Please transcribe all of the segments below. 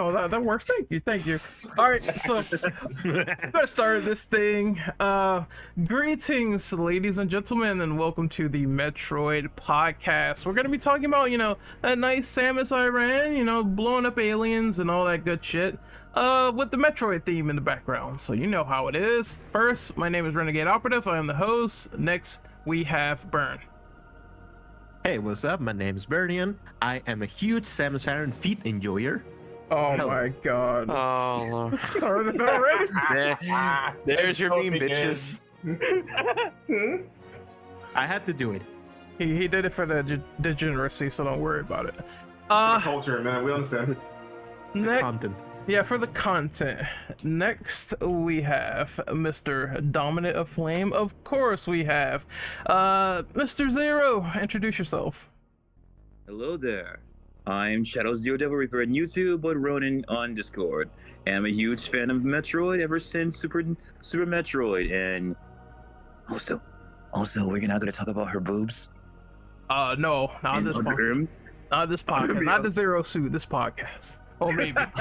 Oh, well, that works. Thank you. All right, so I'm gonna start this thing. Greetings, ladies and gentlemen, and welcome to the Metroid podcast. We're gonna be talking about, that nice Samus Aran, blowing up aliens and all that good shit, with the Metroid theme in the background. So you know how it is. First, my name is Renegade Operative. I am the host. Next, we have Burn. Hey, what's up? My name is Bernian. I am a huge Samus Aran feat enjoyer. Oh my god. Oh, Lord. Started already? There's your meme, bitches. I had to do it. He did it for the degeneracy, so don't worry about it. Culture, man. We understand. Content. Yeah, for the content. Next, we have Mr. Dominant of Flame. Of course, we have Mr. Zero. Introduce yourself. Hello there. I'm Shadow Zero Devil Reaper on YouTube, but Ronin on Discord. And I'm a huge fan of Metroid ever since Super Metroid. And also, we're not gonna talk about her boobs. No, not this podcast. Not this podcast. Not the Zero Suit. This podcast. Oh, maybe. Damn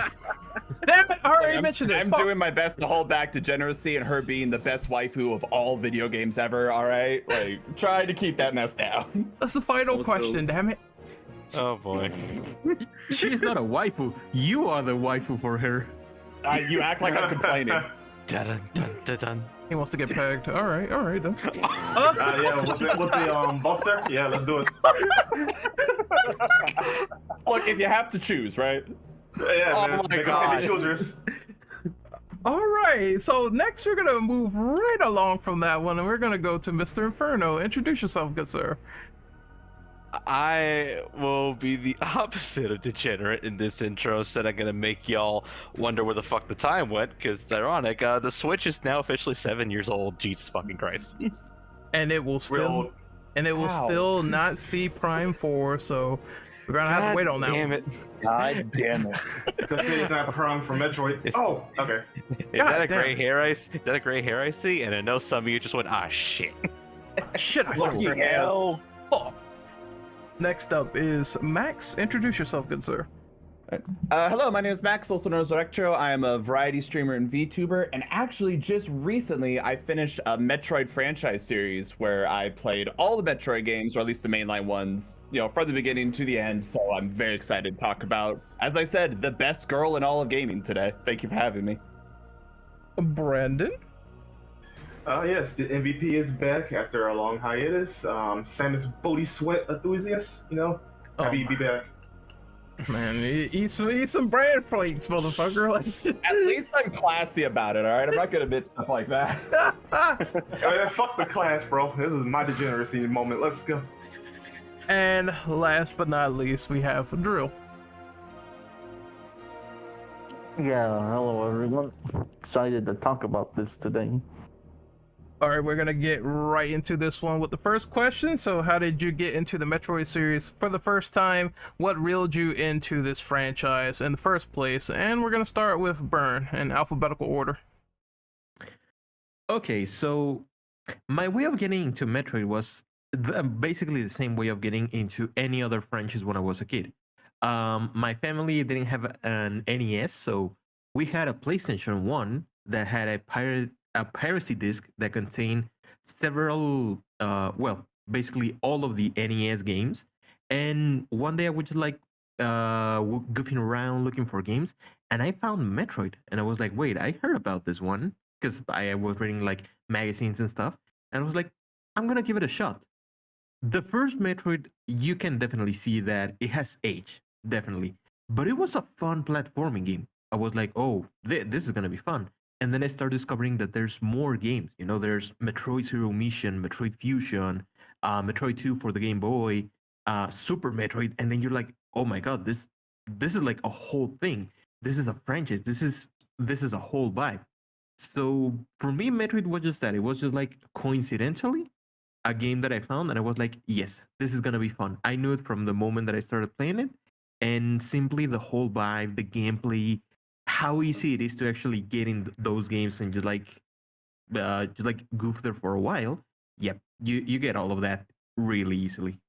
it! I already mentioned it. I'm doing my best to hold back degeneracy and her being the best waifu of all video games ever. All right, try to keep that mess down. That's the final question. Damn it. Oh boy. She's not a waifu. You are the waifu for her. You act like I'm complaining. Dun, dun, dun, dun. He wants to get pegged. All right then. Yeah, with the buster. Yeah, let's do it. Look, if you have to choose, right? Yeah, Oh man. my God. Choosers. All right. So next, we're gonna move right along from that one, and we're gonna go to Mr. Inferno. Introduce yourself, good sir. I will be the opposite of degenerate in this intro, so I'm gonna make y'all wonder where the fuck the time went, because it's ironic. The Switch is now officially 7 years old. Jesus fucking Christ. And it will still, still not see Prime 4. So we're gonna have to wait on that. Damn one. it! God damn it. Because it's not Prime from Metroid. Oh, okay. Is that a damn gray it. hair I? Is that a gray hair I see? And I know some of you just went, ah, shit. Shit, I Fucking forgot. hell. Oh. Next up is Max. Introduce yourself, good sir. Hello, my name is Max, also known as Electro. I am a variety streamer and VTuber, and actually just recently I finished a Metroid franchise series where I played all the Metroid games, or at least the mainline ones, from the beginning to the end. So I'm very excited to talk about, as I said, the best girl in all of gaming today. Thank you for having me. Brandon. Yes, the MVP is back after a long hiatus. Samus booty sweat enthusiast, happy to be back. Man, eat some bread plates, motherfucker. At least I'm classy about it, all right? I'm not gonna admit stuff like that. Fuck the class, bro. This is my degeneracy moment. Let's go. And last but not least, we have Drill. Yeah, hello everyone. Excited to talk about this today. All right, we're gonna get right into this one with the first question. So, how did you get into the Metroid series for the first time? What reeled you into this franchise in the first place? And we're gonna start with Burn in alphabetical order. Okay, so my way of getting into Metroid was basically the same way of getting into any other franchise when I was a kid. My family didn't have an NES, so we had a PlayStation 1 that had a piracy disc that contained several, basically all of the NES games. And one day I was just like, goofing around looking for games, and I found Metroid, and I was like, wait, I heard about this one because I was reading like magazines and stuff, and I was like, I'm gonna give it a shot. The first Metroid, you can definitely see that it has age, definitely, but it was a fun platforming game. I was like, oh, this is gonna be fun. And then I started discovering that there's more games. You know, there's Metroid Zero Mission, Metroid Fusion, Metroid 2 for the Game Boy, Super Metroid, and then you're like, oh my god, this is like a whole thing. This is a franchise. This is a whole vibe. So for me, Metroid was just that. It was just like coincidentally a game that I found, and I was like, yes, this is gonna be fun. I knew it from the moment that I started playing it, and simply the whole vibe, the gameplay, how easy it is to actually get in those games and just like goof there for a while. Yep, you get all of that really easily.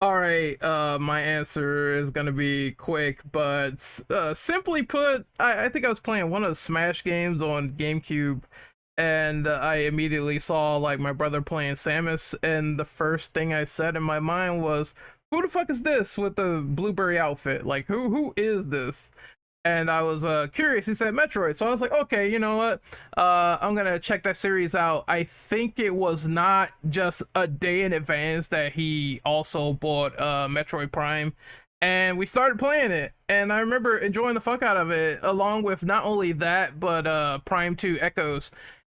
All right, my answer is gonna be quick, but simply put, I think I was playing one of the Smash games on GameCube, and I immediately saw like my brother playing Samus, and the first thing I said in my mind was, "Who the fuck is this with the blueberry outfit? Like, who is this?" And I was curious. He said Metroid, so I was like, okay, you know what? I'm gonna check that series out. I think it was not just a day in advance that he also bought Metroid Prime, and we started playing it. And I remember enjoying the fuck out of it, along with not only that, but Prime 2 Echoes.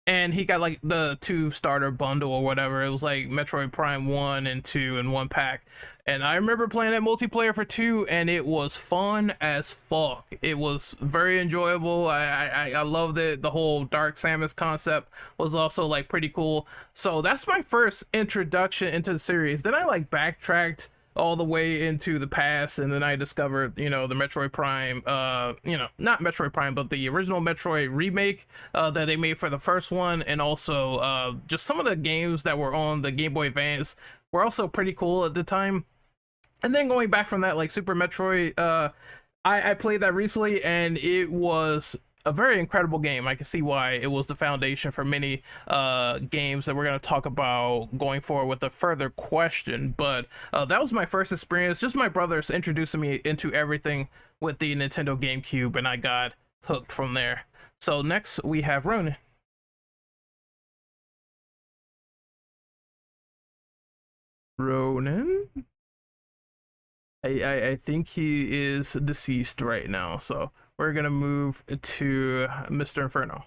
And he got like the 2 starter bundle or whatever. It was like Metroid Prime 1 and 2 in one pack. And I remember playing that multiplayer for 2, and it was fun as fuck. It was very enjoyable. I loved it. The whole Dark Samus concept was also like pretty cool. So that's my first introduction into the series. Then I like backtracked all the way into the past, and then I discovered, you know, the Metroid Prime, you know, not Metroid Prime, but the original Metroid remake that they made for the first one, and also just some of the games that were on the Game Boy Advance were also pretty cool at the time. And then going back from that, like Super Metroid, I played that recently, and it was a very incredible game. I can see why it was the foundation for many games that we're going to talk about going forward with a further question. But that was my first experience. Just my brothers introducing me into everything with the Nintendo GameCube, and I got hooked from there. So next we have Ronan. Ronan? I think he is deceased right now, so we're gonna move to Mr. Inferno.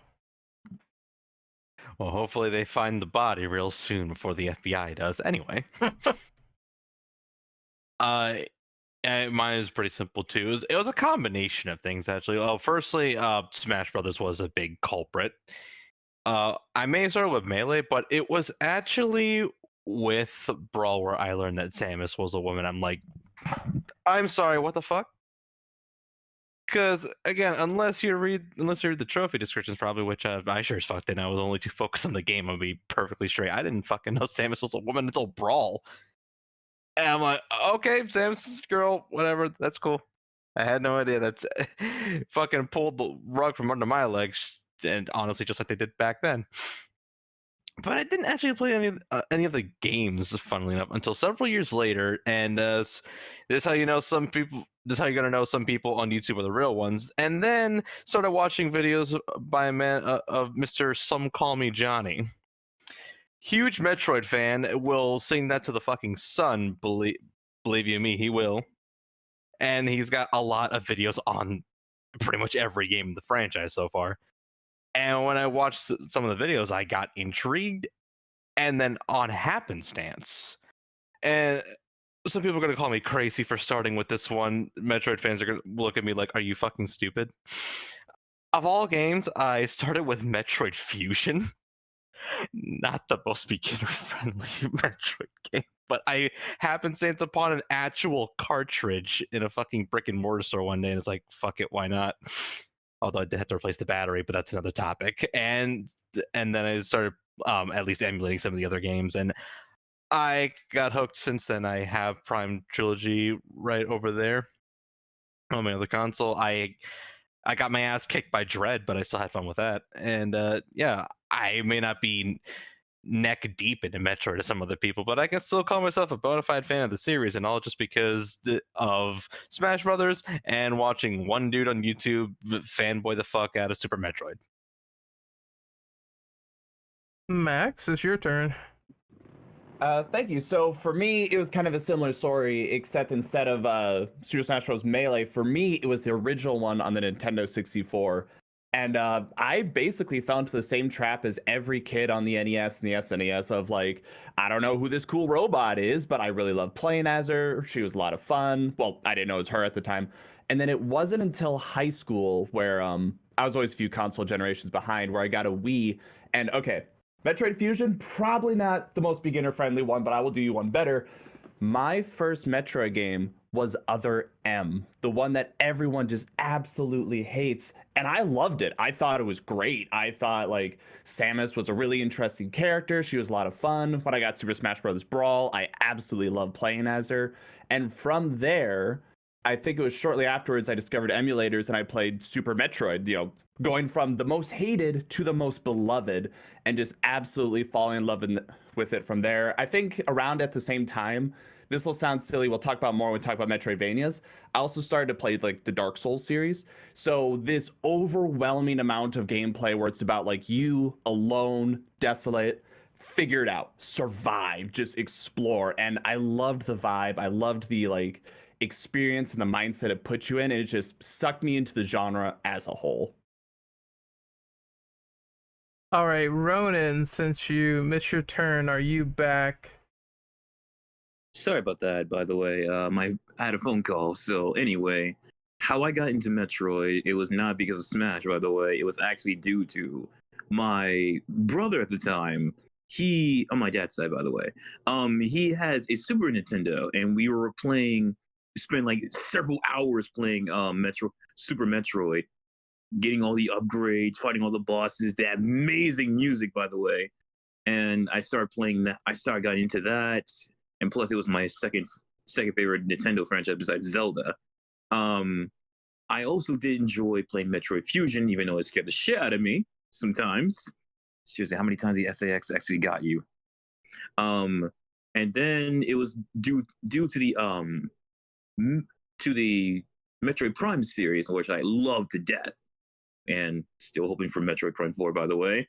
Well, hopefully they find the body real soon before the FBI does. Anyway, mine is pretty simple too. It was a combination of things actually. Oh, firstly, Smash Brothers was a big culprit. I may have started with Melee, but it was actually with Brawl where I learned that Samus was a woman. I'm like, I'm sorry, what the fuck? Because again, unless you read the trophy descriptions, probably, which I sure as fuck didn't. I was only too focused on the game. I'll be perfectly straight. I didn't fucking know Samus was a woman until Brawl, and I'm like, okay, Samus is a girl, whatever, that's cool. I had no idea. That's fucking pulled the rug from under my legs, and honestly, just like they did back then. But I didn't actually play any of the games, funnily enough, until several years later. And this is how you know some people. This is how you're gonna know some people on YouTube are the real ones. And then started watching videos by a man of Mr. Some Call Me Johnny. Huge Metroid fan, will sing that to the fucking sun. Believe you me, he will. And he's got a lot of videos on pretty much every game in the franchise so far. And when I watched some of the videos, I got intrigued, and then on happenstance. And some people are going to call me crazy for starting with this one. Metroid fans are going to look at me like, are you fucking stupid? Of all games, I started with Metroid Fusion. Not the most beginner-friendly Metroid game, but I happenstance upon an actual cartridge in a fucking brick-and-mortar store one day, and it's like, fuck it, why not? Although I did have to replace the battery, but that's another topic. And then I started at least emulating some of the other games, and I got hooked since then. I have Prime Trilogy right over there on my other console. I got my ass kicked by Dread, but I still had fun with that. And yeah, I may not be neck deep into Metroid to some other people, but I can still call myself a bona fide fan of the series, and all just because of Smash Brothers and watching one dude on YouTube fanboy the fuck out of Super Metroid. Max, it's your turn. Thank you. So for me, it was kind of a similar story, except instead of Super Smash Bros. Melee, for me, it was the original one on the Nintendo 64. And I basically fell into the same trap as every kid on the NES and the SNES of like, I don't know who this cool robot is, but I really love playing as her. She was a lot of fun. Well, I didn't know it was her at the time. And then it wasn't until high school where I was always a few console generations behind where I got a Wii. And okay, Metroid Fusion, probably not the most beginner-friendly one, but I will do you one better. My first Metroid game was Other M, the one that everyone just absolutely hates, and I loved it. I thought it was great. I thought like Samus was a really interesting character. She was a lot of fun. When I got Super Smash Bros. Brawl, I absolutely loved playing as her. And from there, I think it was shortly afterwards I discovered emulators and I played Super Metroid, you know, going from the most hated to the most beloved and just absolutely falling in love with it from there. I think around at the same time, this will sound silly, we'll talk about more when we talk about Metroidvanias. I also started to play like the Dark Souls series. So this overwhelming amount of gameplay where it's about like you alone, desolate, figure it out, survive, just explore. And I loved the vibe. I loved the like experience and the mindset it put you in. And it just sucked me into the genre as a whole. All right, Ronan, since you missed your turn, are you back? Sorry about that, by the way. I had a phone call. So anyway, how I got into Metroid, it was not because of Smash, by the way. It was actually due to my brother at the time. He, on my dad's side, by the way, he has a Super Nintendo, and we were spent like several hours playing Super Metroid, getting all the upgrades, fighting all the bosses, the amazing music, by the way. And I started playing that. I got into that. And plus, it was my second favorite Nintendo franchise besides Zelda. I also did enjoy playing Metroid Fusion, even though it scared the shit out of me sometimes. Seriously, how many times the SAX actually got you? And then it was due to the Metroid Prime series, which I love to death, and still hoping for Metroid Prime 4, by the way.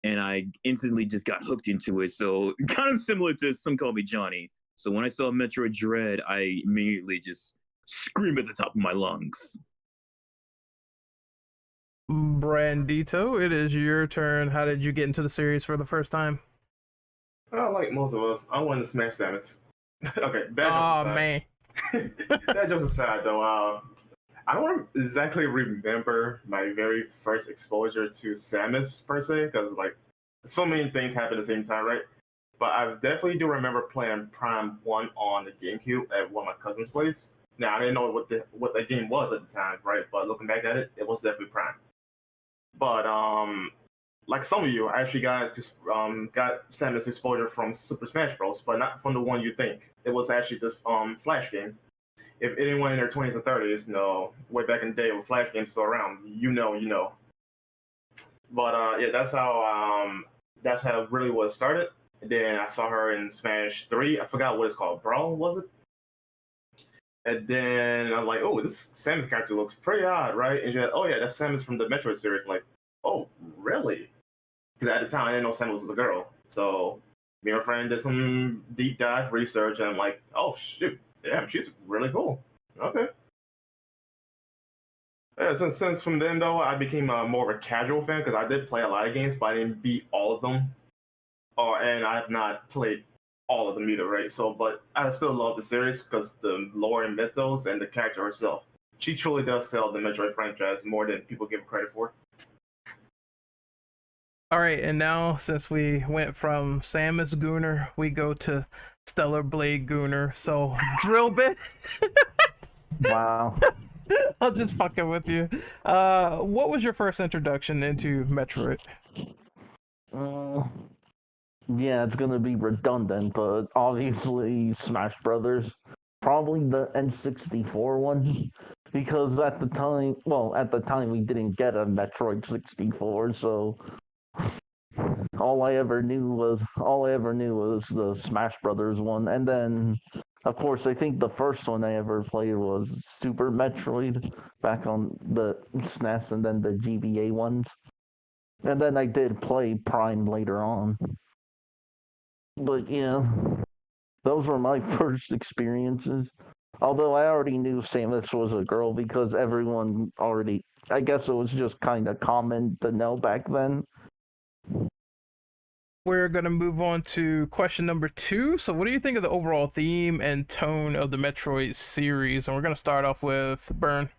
And I instantly just got hooked into it. So kind of similar to Some Call Me Johnny. So when I saw Metroid Dread, I immediately just screamed at the top of my lungs. Brandito, it is your turn. How did you get into the series for the first time? Like most of us, I wanted to smash Samus. Okay, bad Oh, jokes aside. man. Bad jokes aside, though, I don't exactly remember my very first exposure to Samus per se, because like so many things happened at the same time, right? But I definitely do remember playing Prime 1 on the GameCube at one of my cousin's place. Now I didn't know what the game was at the time, right? But looking back at it, it was definitely Prime. But like some of you, I actually got Samus exposure from Super Smash Bros, but not from the one you think. It was actually the Flash game. If anyone in their 20s or 30s, way back in the day when Flash games still around, you know. But yeah, that's how it really was started. And then I saw her in Smash 3. I forgot what it's called. Brawl, was it? And then I'm like, oh, this Samus character looks pretty odd, right? And she's like, oh yeah, that's Samus from the Metroid series. I'm like, oh, really? Because at the time I didn't know Samus was a girl. So me and my friend did some deep dive research, and I'm like, oh shoot. Damn, she's really cool. Okay. Yeah, since from then though, I became more of a casual fan because I did play a lot of games, but I didn't beat all of them. And I have not played all of them either, right? So, but I still love the series because the lore and mythos and the character herself. She truly does sell the Metroid franchise more than people give credit for. All right, and now since we went from Samus Gooner, we go to Stellar Blade Gooner. So, drill bit. Wow. I'll just fucking with you. What was your first introduction into Metroid? Yeah, it's gonna be redundant, but obviously Smash Brothers. Probably the N64 one, because at the time we didn't get a Metroid 64, so all I ever knew was the Smash Brothers one, and then of course I think the first one I ever played was Super Metroid back on the SNES, and then the GBA ones, and then I did play Prime later on. But yeah, those were my first experiences. Although I already knew Samus was a girl because everyone already, I guess it was just kind of common to know back then. We're going to move on to question number 2. So, what do you think of the overall theme and tone of the Metroid series? And we're going to start off with Burn.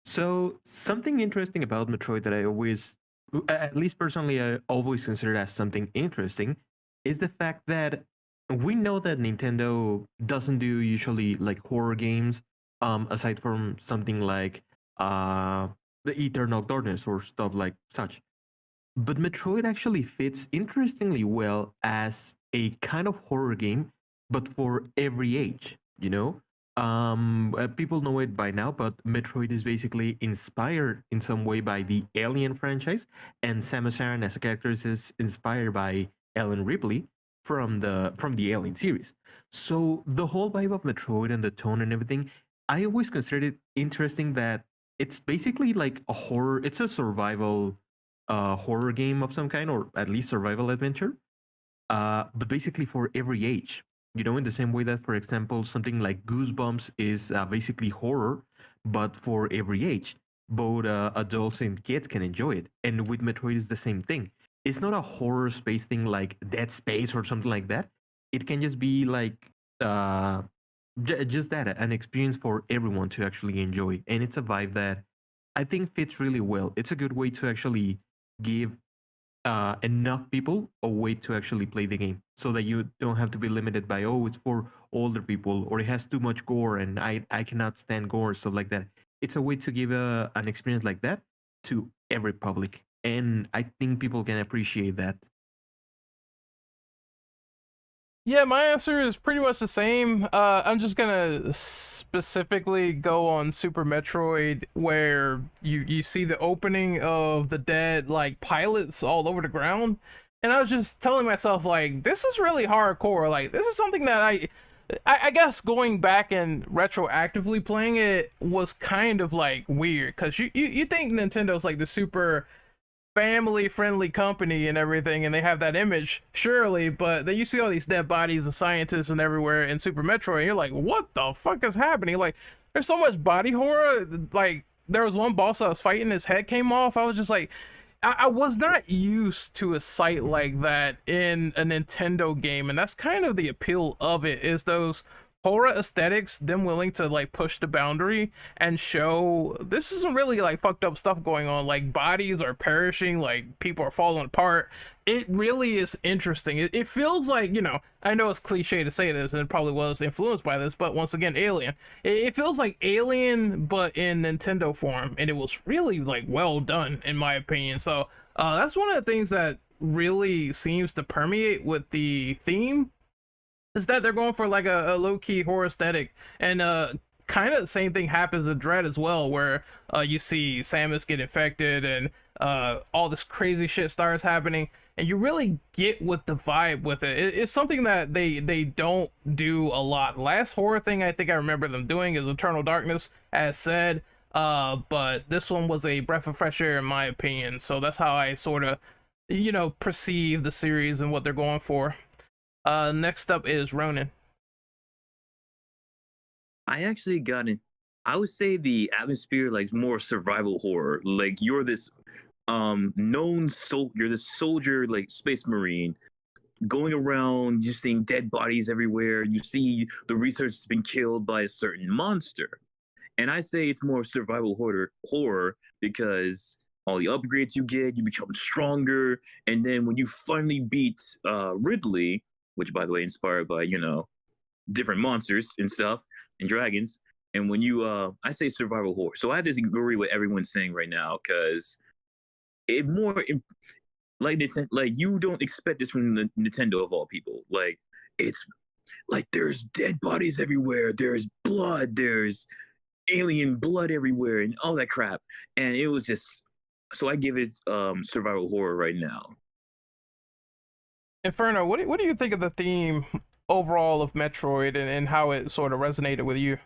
So something interesting about Metroid that I always, at least personally, I always considered as something interesting, is the fact that we know that Nintendo doesn't do usually like horror games, aside from something like the Eternal Darkness or stuff like such. But Metroid actually fits interestingly well as a kind of horror game, but for every age, you know? People know it by now, but Metroid is basically inspired in some way by the Alien franchise, and Samus Aran as a character is inspired by Ellen Ripley from the Alien series. So the whole vibe of Metroid and the tone and everything, I always considered it interesting that it's basically like a horror. It's a survival horror game of some kind, or at least survival adventure. But basically for every age. You know, in the same way that, for example, something like Goosebumps is basically horror, but for every age. Both adults and kids can enjoy it. And with Metroid, it's the same thing. It's not a horror space thing like Dead Space or something like that. It can just be like just that, an experience for everyone to actually enjoy. And it's a vibe that I think fits really well. It's a good way to actually give enough people a way to actually play the game, so that you don't have to be limited by, oh, it's for older people, or it has too much gore and I cannot stand gore, stuff like that. It's a way to give an experience like that to every public, and I think people can appreciate that. Yeah, my answer is pretty much the same. I'm just gonna specifically go on Super Metroid, where you see the opening of the dead like pilots all over the ground, and I was just telling myself like, this is really hardcore. Like, this is something that I guess going back and retroactively playing it was kind of like weird, because you think Nintendo's like the super family friendly company and everything, and they have that image, surely, but then you see all these dead bodies and scientists and everywhere in Super Metroid, and you're like, what the fuck is happening? Like, there's so much body horror. Like, there was one boss I was fighting, his head came off. I was just like, I was not used to a sight like that in a Nintendo game, and that's kind of the appeal of it, is those horror aesthetics, them willing to like push the boundary and show this isn't really like fucked up stuff going on, like bodies are perishing, like people are falling apart. It really is interesting. It feels like, you know, I know it's cliche to say this, and it probably was influenced by this, but once again, Alien. It feels like Alien, but in Nintendo form, and it was really like well done in my opinion. So that's one of the things that really seems to permeate with the theme, is that they're going for like a low-key horror aesthetic. And kind of the same thing happens in Dread as well, where you see Samus get infected and all this crazy shit starts happening, and you really get with the vibe with it. It's something that they don't do a lot. Last horror thing I think I remember them doing is Eternal Darkness, as said, but this one was a breath of fresh air in my opinion. So that's how I sort of, you know, perceive the series and what they're going for. Next up is Ronan. I actually got it. I would say the atmosphere, like more survival horror. Like you're this you're this soldier, like space marine, going around, you're seeing dead bodies everywhere. You see the research has been killed by a certain monster. And I say it's more survival horror because all the upgrades you get, you become stronger. And then when you finally beat Ridley, which by the way, inspired by, you know, different monsters and stuff and dragons. And when you, I say survival horror. So I disagree with everyone's saying right now, because it more, like you don't expect this from the Nintendo of all people. Like, it's like there's dead bodies everywhere. There's blood. There's alien blood everywhere and all that crap. And it was just So I give it survival horror right now. Inferno, what do you think of the theme overall of Metroid and how it sort of resonated with you?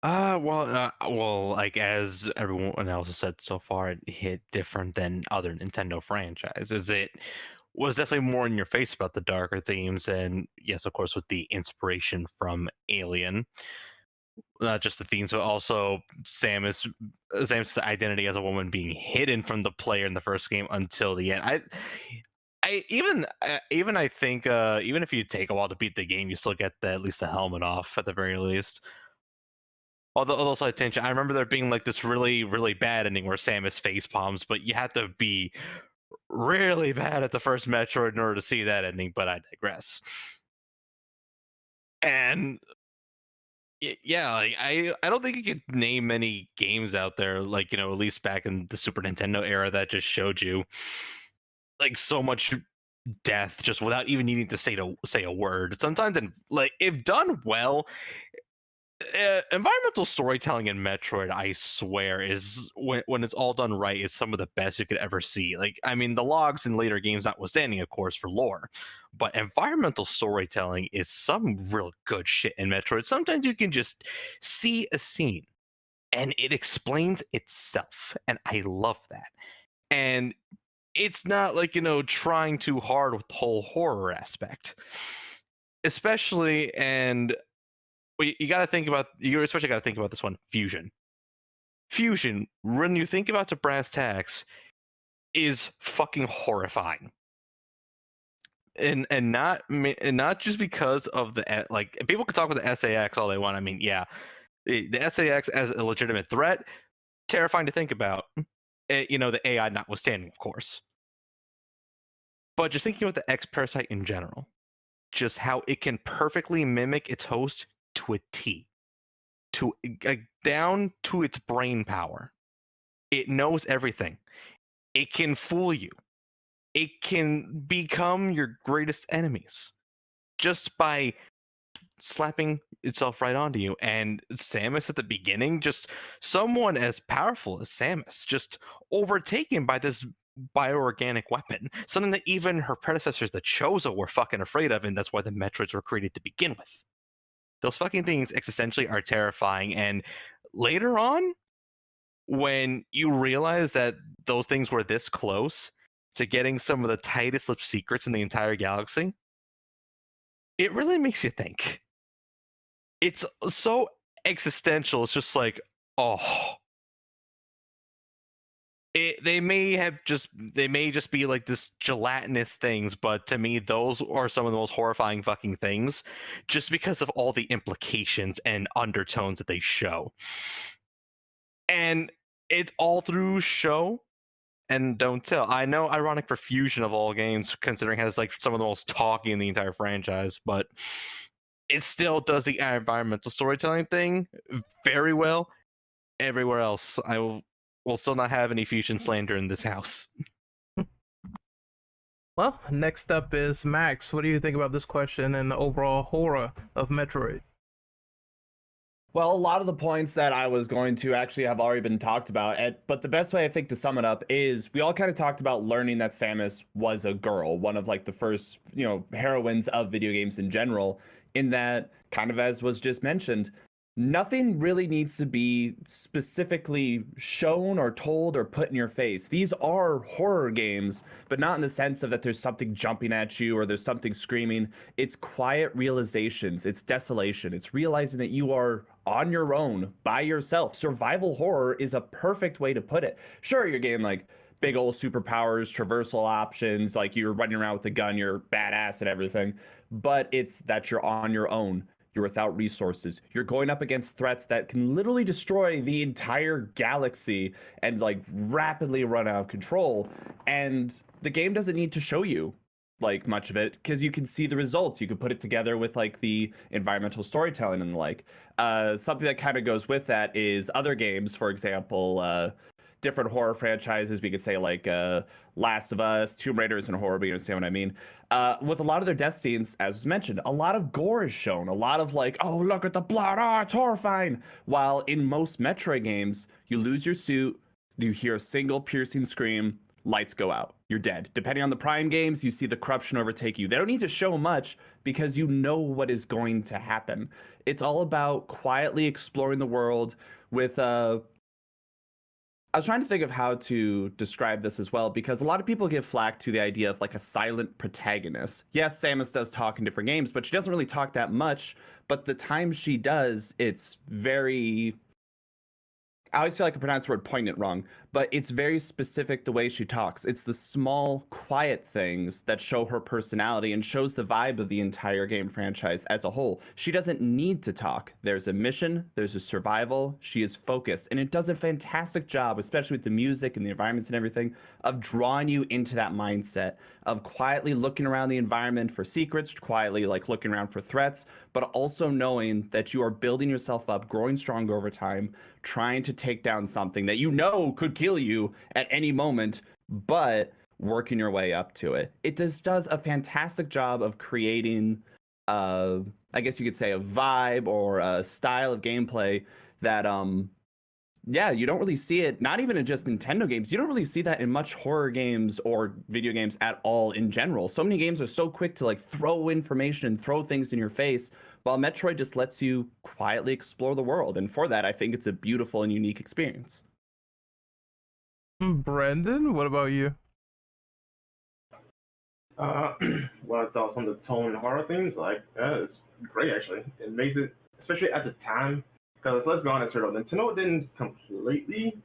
Well, like as everyone else has said so far, it hit different than other Nintendo franchises. It was definitely more in your face about the darker themes, and yes, of course, with the inspiration from Alien, not just the themes, but also Samus' identity as a woman being hidden from the player in the first game until the end. I think even if you take a while to beat the game, you still get at least the helmet off at the very least. Although slight attention, I remember there being like this really, really bad ending where Samus face palms, but you had to be really bad at the first Metroid in order to see that ending, but I digress. And yeah, like, I don't think you could name many games out there, like, at least back in the Super Nintendo era, that just showed you like so much death just without even needing to say a word. Sometimes, like, if done well, environmental storytelling in Metroid, I swear, is when it's all done right, is some of the best you could ever see. Like, I mean, the logs in later games notwithstanding, of course, for lore, but environmental storytelling is some real good shit in Metroid. Sometimes you can just see a scene and it explains itself, and I love that. And it's not like, trying too hard with the whole horror aspect, especially. And you got to think about, you especially got to think about this one, fusion. Fusion, when you think about the brass tacks, is fucking horrifying. And not just because of the, like, people can talk about the SAX all they want. I mean, yeah, the SAX as a legitimate threat, terrifying to think about. The AI notwithstanding, of course. But just thinking about the X parasite in general, just how it can perfectly mimic its host to a T, down to its brain power. It knows everything. It can fool you. It can become your greatest enemies just by slapping itself right onto you. And Samus at the beginning, just someone as powerful as Samus, just overtaken by this bioorganic weapon, something that even her predecessors, the Chozo, were fucking afraid of, and that's why the Metroids were created to begin with. Those fucking things existentially are terrifying. And later on, when you realize that those things were this close to getting some of the tightest lipped secrets in the entire galaxy, it really makes you think. It's so existential. It's just like, oh. They may just be like this gelatinous things, but to me, those are some of the most horrifying fucking things, just because of all the implications and undertones that they show. And it's all through show and don't tell. I know, ironic for Fusion of all games, considering it has like some of the most talking in the entire franchise, but it still does the environmental storytelling thing very well. Everywhere else, we'll still not have any Fusion slander in this house. Well, next up is Max. What do you think about this question and the overall horror of Metroid? Well, a lot of the points that I was going to actually have already been talked about, but the best way I think to sum it up is we all kind of talked about learning that Samus was a girl, one of like the first, heroines of video games in general, in that, kind of as was just mentioned, nothing really needs to be specifically shown or told or put in your face. These are horror games, but not in the sense of that there's something jumping at you or there's something screaming. It's quiet realizations. It's desolation. It's realizing that you are on your own, by yourself. Survival horror is a perfect way to put it. Sure, you're getting like big old superpowers, traversal options, like you're running around with a gun, you're badass and everything, but it's that you're on your own. You're without resources. You're going up against threats that can literally destroy the entire galaxy and like rapidly run out of control. And the game doesn't need to show you like much of it because you can see the results. You can put it together with like the environmental storytelling and the like. Something that kind of goes with that is other games, for example, different horror franchises. We could say like Last of Us, Tomb Raider isn't horror, but you understand what I mean. With a lot of their death scenes, as was mentioned, a lot of gore is shown. A lot of like, oh, look at the blood, it's horrifying. While in most Metroid games, you lose your suit, you hear a single piercing scream, lights go out, you're dead. Depending on the Prime games, you see the corruption overtake you. They don't need to show much because you know what is going to happen. It's all about quietly exploring the world with I was trying to think of how to describe this as well, because a lot of people give flack to the idea of like a silent protagonist. Yes, Samus does talk in different games, but she doesn't really talk that much. But the time she does, it's very... I always feel like I pronounce the word poignant wrong, but it's very specific the way she talks. It's the small, quiet things that show her personality and shows the vibe of the entire game franchise as a whole. She doesn't need to talk. There's a mission, there's a survival, she is focused, and it does a fantastic job, especially with the music and the environments and everything, of drawing you into that mindset of quietly looking around the environment for secrets, quietly like looking around for threats, but also knowing that you are building yourself up, growing stronger over time, trying to take down something that you know could kill you at any moment, but working your way up to it. It just does a fantastic job of creating, I guess you could say, a vibe or a style of gameplay that, yeah, you don't really see it, not even in just Nintendo games. You don't really see that in much horror games or video games at all in general. So many games are so quick to like throw information and throw things in your face, while Metroid just lets you quietly explore the world. And for that, I think it's a beautiful and unique experience. Brendan, what about you? Well, thoughts on the tone and horror themes? Like, it's great actually. It makes it, especially at the time, because let's be honest here, though, Nintendo didn't completely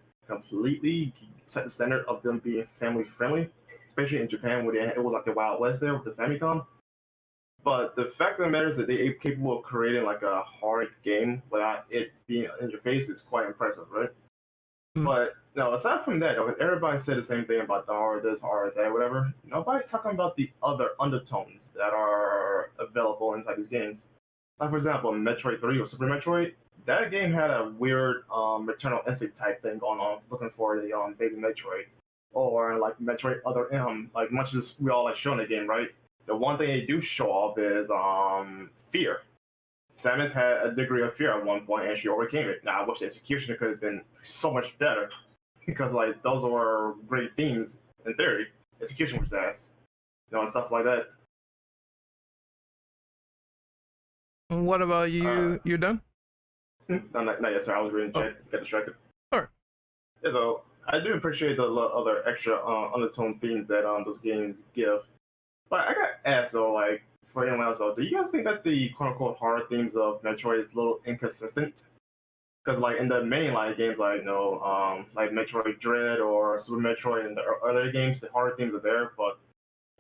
set the standard of them being family friendly, especially in Japan where it was like the Wild West there with the Famicom. But the fact of the matter is that they are capable of creating like a hard game without it being in your face is quite impressive, right? But no, aside from that, because everybody said the same thing about the horror this, horror that, whatever. Nobody's talking about the other undertones that are available inside these games. Like for example, Metroid 3 or Super Metroid, that game had a weird maternal instinct type thing going on, looking for the baby Metroid, or like Metroid other like much as we all like show in the game, right? The one thing they do show off is fear. Samus had a degree of fear at one point, and she overcame it. Now, I wish the execution could have been so much better, because like those were great themes in theory. Execution was ass, and stuff like that. What about you? You done? Not yet, sir. I was reading chat. Got distracted. Sure. Yeah, so I do appreciate the other extra undertone themes that those games give. But I got asked though, like for anyone else though, do you guys think that the quote unquote horror themes of Metroid is a little inconsistent? Because like in the mainline games, like like Metroid Dread or Super Metroid and the other games, the horror themes are there, but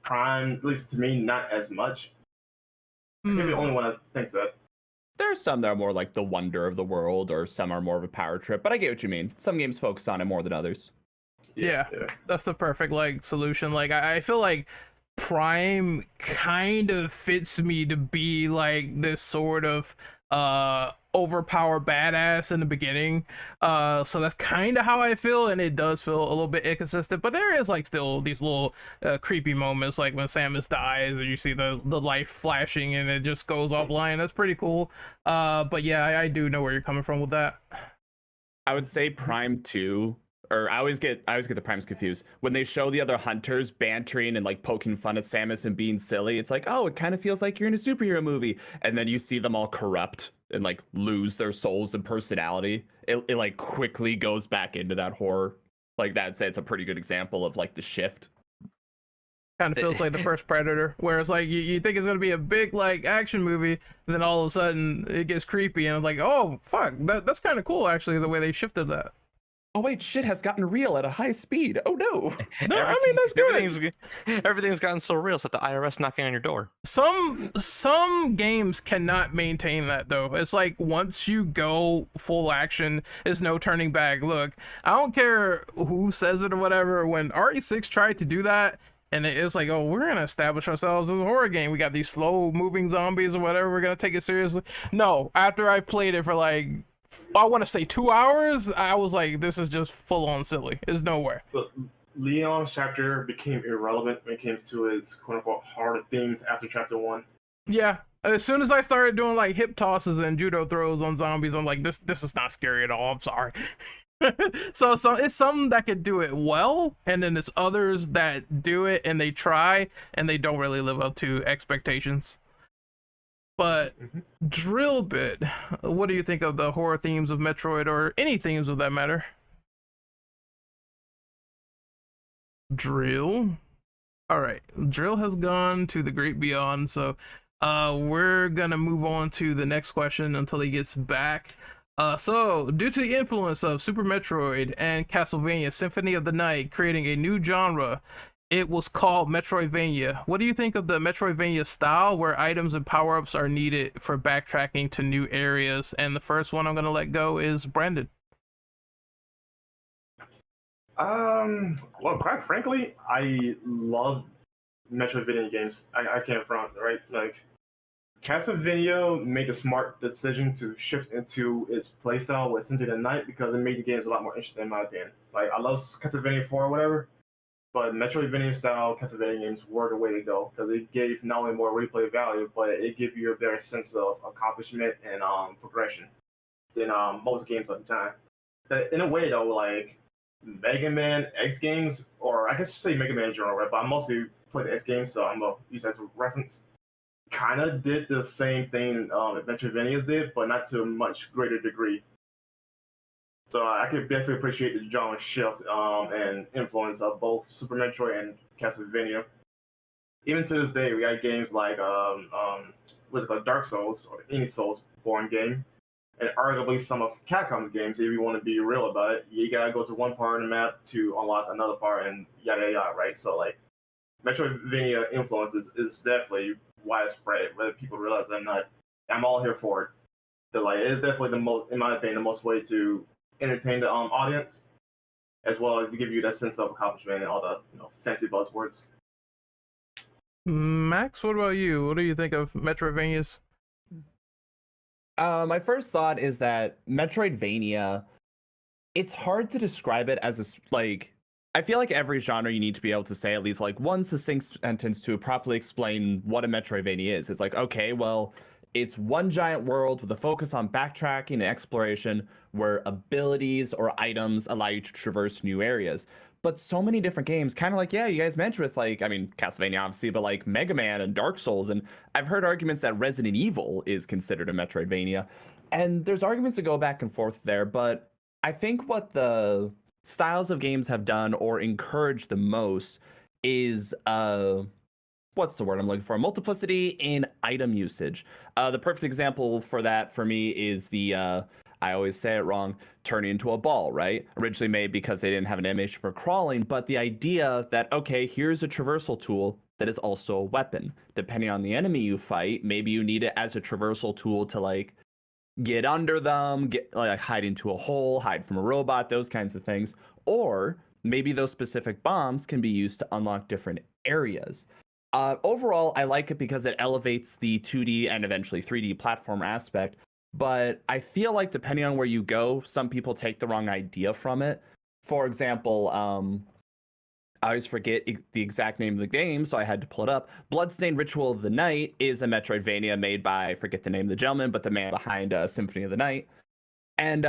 Prime, at least to me, not as much. I could be the only one that thinks that. There's some that are more like the wonder of the world, or some are more of a power trip, but I get what you mean. Some games focus on it more than others. Yeah. That's the perfect like solution. Like I feel like Prime kind of fits me to be like this sort of overpowered badass in the beginning, so that's kind of how I feel, and it does feel a little bit inconsistent, but there is like still these little creepy moments, like when Samus dies and you see the light flashing and it just goes offline. That's pretty cool. But yeah, I do know where you're coming from with that. I would say Prime 2, or I always get the Primes confused. When they show the other hunters bantering and like poking fun at Samus and being silly, it's like, oh, it kind of feels like you're in a superhero movie. And then you see them all corrupt and like lose their souls and personality. It like quickly goes back into that horror. Like that'd say it's a pretty good example of like the shift. Kind of feels like the first Predator, where it's like you think it's gonna be a big like action movie, and then all of a sudden it gets creepy, and I'm like, oh fuck, that's kind of cool actually, the way they shifted that. Oh wait, shit has gotten real at a high speed. Oh no. No, I mean that's good. Everything's gotten so real. It's like the IRS knocking on your door. Some games cannot maintain that though. It's like once you go full action, there's no turning back. Look, I don't care who says it or whatever. When RE6 tried to do that, and it's like, oh, we're gonna establish ourselves as a horror game. We got these slow moving zombies or whatever. We're gonna take it seriously. No, after I've played it for like I want to say 2 hours, I was like, this is just full on silly. There's nowhere. But Leon's chapter became irrelevant when it came to his quote unquote harder themes after chapter 1. Yeah. As soon as I started doing like hip tosses and judo throws on zombies, I'm like, this is not scary at all. I'm sorry. So it's some that could do it well, and then there's others that do it and they try and they don't really live up to expectations. But Drill Bit, what do you think of the horror themes of Metroid, or any themes of that matter? Drill. All right, Drill has gone to the great beyond, so we're gonna move on to the next question until he gets back. So, due to the influence of Super Metroid and Castlevania Symphony of the Night creating a new genre, it was called Metroidvania. What do you think of the Metroidvania style, where items and power-ups are needed for backtracking to new areas? And the first one I'm going to let go is Brandon. Well, quite frankly, I love Metroidvania games. I can't front, right? Like, Castlevania made a smart decision to shift into its playstyle with Symphony of the Night because it made the games a lot more interesting in my opinion. Like, I love Castlevania 4 or whatever, but Metroidvania style Castlevania games were the way to go because it gave not only more replay value, but it gave you a better sense of accomplishment and progression than most games at the time. But in a way, though, like Mega Man X games, or I guess say Mega Man in general, right? But I mostly play the X games, so I'm gonna use that as a reference. Kind of did the same thing Metroidvanias did, but not to a much greater degree. So I could definitely appreciate the genre shift and influence of both Super Metroid and Castlevania. Even to this day, we got games like what's it called, Dark Souls, or any Souls-born game, and arguably some of Capcom's games. If you want to be real about it, you gotta go to one part of the map to unlock another part, and yada yada, right? So like, Metroidvania influences is definitely widespread, whether people realize it or not. I'm all here for it. But like, it's definitely the most, in my opinion, the most way to entertain the audience, as well as to give you that sense of accomplishment and all the fancy buzzwords. Max, what about you? What do you think of Metroidvanias? My first thought is that Metroidvania, it's hard to describe it as a, like, I feel like every genre you need to be able to say at least like one succinct sentence to properly explain what a Metroidvania is. It's like, okay, well, it's one giant world with a focus on backtracking and exploration where abilities or items allow you to traverse new areas. But so many different games, kind of like, yeah, you guys mentioned with like, I mean, Castlevania obviously, but like Mega Man and Dark Souls. And I've heard arguments that Resident Evil is considered a Metroidvania. And there's arguments that go back and forth there. But I think what the styles of games have done or encouraged the most is what's the word I'm looking for? Multiplicity in item usage. The perfect example for that for me is the I always say it wrong, turning into a ball, right? Originally made because they didn't have an animation for crawling, but the idea that, okay, here's a traversal tool that is also a weapon. Depending on the enemy you fight, maybe you need it as a traversal tool to like get under them, get like hide into a hole, hide from a robot, those kinds of things. Or maybe those specific bombs can be used to unlock different areas. Overall, I like it because it elevates the 2D and eventually 3D platform aspect. But I feel like depending on where you go, some people take the wrong idea from it. For example, I always forget the exact name of the game, so I had to pull it up. Bloodstained Ritual of the Night is a Metroidvania made by, I forget the name of the gentleman, but the man behind Symphony of the Night. And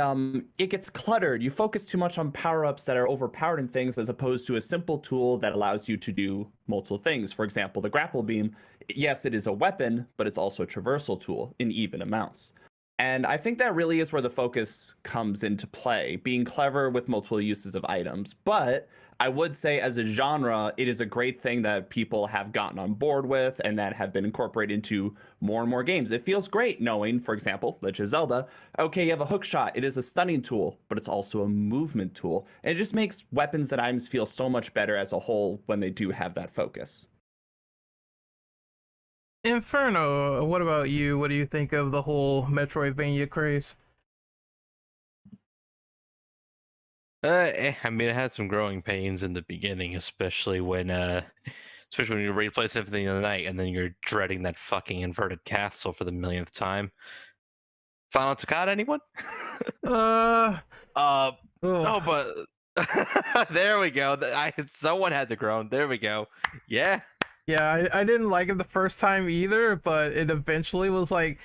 it gets cluttered. You focus too much on power-ups that are overpowered and things as opposed to a simple tool that allows you to do multiple things. For example, the grapple beam, yes, it is a weapon, but it's also a traversal tool in even amounts. And I think that really is where the focus comes into play, being clever with multiple uses of items. But I would say as a genre, it is a great thing that people have gotten on board with and that have been incorporated into more and more games. It feels great knowing, for example, Legend of Zelda, okay, you have a hook shot. It is a stunning tool, but it's also a movement tool. And it just makes weapons and items feel so much better as a whole when they do have that focus. Inferno, what about you? What do you think of the whole Metroidvania craze? I mean, it had some growing pains in the beginning, especially when you replay Symphony of the Night and then you're dreading that fucking inverted castle for the millionth time. Final Takata, anyone? Uh, Oh, oh, but there we go. Someone had to groan. There we go. Yeah. yeah, I didn't like it the first time either, but it eventually was like,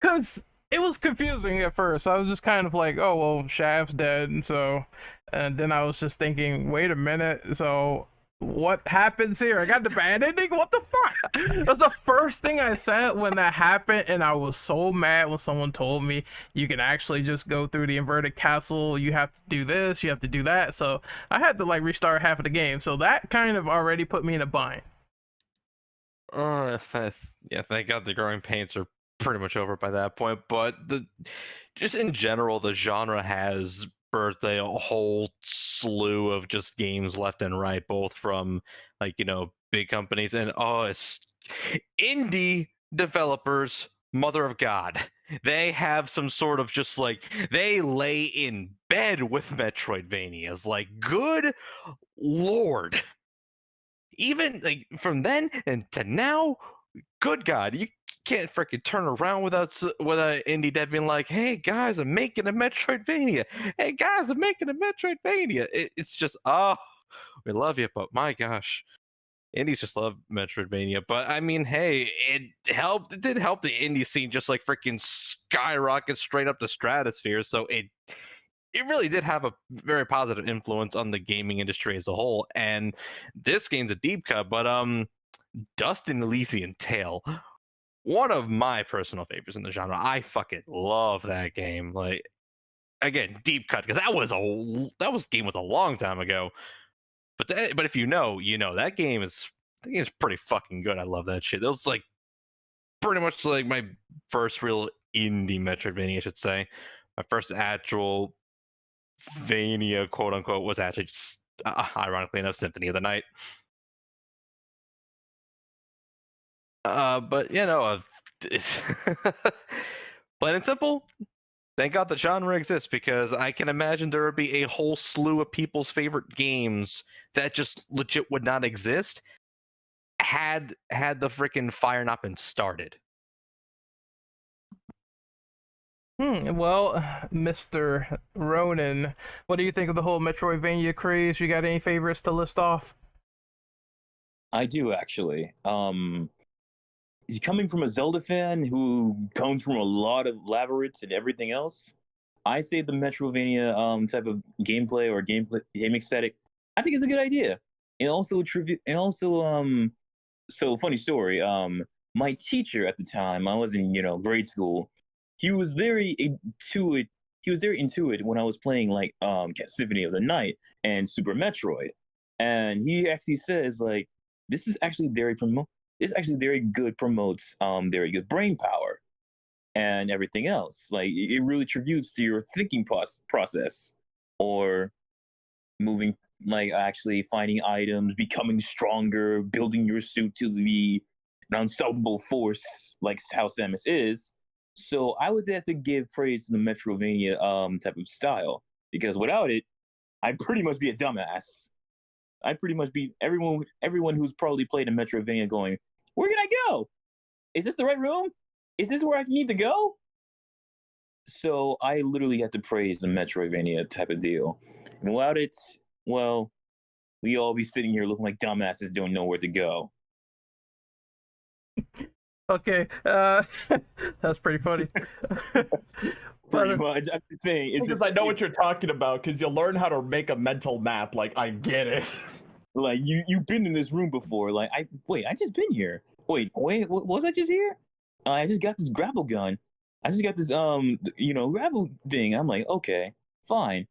cause it was confusing at first. I was just kind of like, oh well, Shaft's dead, and then I was just thinking, wait a minute, so what happens here? I got the bad ending. What the fuck? That's the first thing I said when that happened, and I was so mad when someone told me you can actually just go through the inverted castle. You have to do this, you have to do that. So I had to like restart half of the game. So that kind of already put me in a bind. Yeah, thank God the growing pains are pretty much over by that point. But just in general, the genre has birthed a whole slew of just games left and right, both from like big companies and it's indie developers. Mother of God, they have some sort of just like they lay in bed with Metroidvanias. Like, good lord. Even like from then and to now, good God, you can't freaking turn around without an indie dev being like, "Hey guys, I'm making a Metroidvania. Hey guys, I'm making a Metroidvania." It's just, oh, we love you, but my gosh, indies just love Metroidvania. But I mean, hey, it helped. It did help the indie scene just like freaking skyrocket straight up the stratosphere. So it really did have a very positive influence on the gaming industry as a whole. And this game's a deep cut, but Dust and Elysian Tale, one of my personal favorites in the genre. I fucking love that game. Like, again, deep cut, because that game was a long time ago. But if you know that game is pretty fucking good. I love that shit. It was like pretty much like my first real indie Metroidvania, I should say. My first actual Vania, quote unquote, was actually just, ironically enough, Symphony of the Night. But plain and simple, thank God the genre exists, because I can imagine there would be a whole slew of people's favorite games that just legit would not exist had the freaking fire not been started. Well, Mr. Ronan, what do you think of the whole Metroidvania craze? You got any favorites to list off? I do actually. He's coming from a Zelda fan who comes from a lot of labyrinths and everything else. I say the Metroidvania type of gameplay or game aesthetic, I think it's a good idea. And also so funny story. My teacher at the time, I was in grade school. He was very intuitive. He was very intuitive when I was playing like Symphony of the Night and Super Metroid, and he actually says like this is actually very good, promotes very good brain power and everything else. Like it really tributes to your thinking process or moving, like actually finding items, becoming stronger, building your suit to be an unstoppable force like how Samus is. So I would have to give praise to the Metroidvania type of style, because without it, I'd pretty much be a dumbass. I'd pretty much be everyone who's probably played a Metroidvania going, where can I go? Is this the right room? Is this where I need to go? So I literally have to praise the Metroidvania type of deal. And without it, well, we all be sitting here looking like dumbasses, don't know where to go. Okay, that's pretty funny. Pretty much. I'm just saying. It's Because just, I know what you're talking about, because you'll learn how to make a mental map. Like, I get it. like you've been in this room before. Like I just been here. Wait, was I just here? I just got this grapple gun. I just got this grapple thing. I'm like, okay, fine.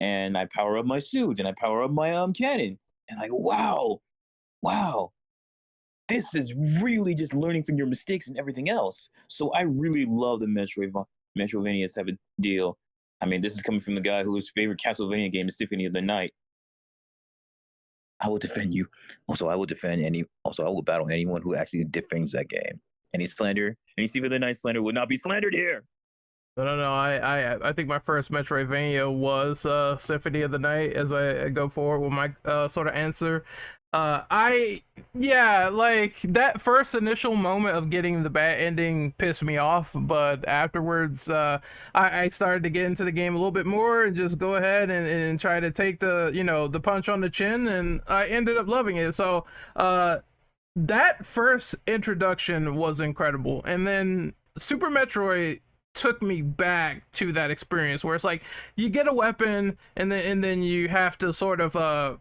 And I power up my suit and I power up my cannon. And like, wow. This is really just learning from your mistakes and everything else. So I really love the Metroidvania type of deal. I mean, this is coming from the guy whose favorite Castlevania game is Symphony of the Night. I will defend you. Also, I will battle anyone who actually defends that game. Any slander, any Symphony of the Night slander will not be slandered here. No. I think my first Metroidvania was Symphony of the Night. As I go forward with my sort of answer, Like that first initial moment of getting the bad ending pissed me off, but afterwards, I started to get into the game a little bit more and just go ahead and try to take the punch on the chin, and I ended up loving it. So, that first introduction was incredible, and then Super Metroid took me back to that experience where it's like you get a weapon and then you have to sort of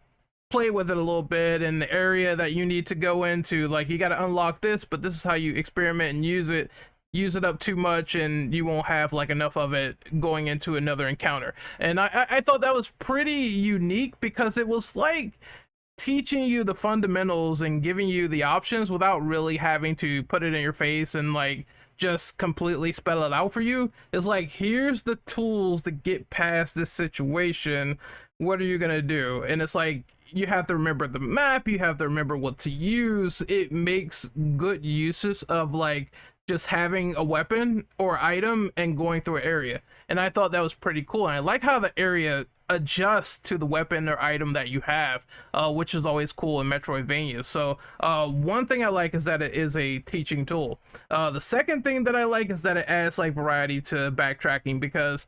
play with it a little bit in the area that you need to go into. Like, you got to unlock this, but this is how you experiment and use it up too much and you won't have like enough of it going into another encounter. And I thought that was pretty unique because it was like teaching you the fundamentals and giving you the options without really having to put it in your face and like just completely spell it out for you. It's like, here's the tools to get past this situation. What are you gonna do? And it's like, you have to remember the map, you have to remember what to use. It makes good uses of like just having a weapon or item and going through an area. And I thought that was pretty cool. And I like how the area adjusts to the weapon or item that you have, which is always cool in Metroidvania. So one thing I like is that it is a teaching tool. The second thing that I like is that it adds like variety to backtracking, because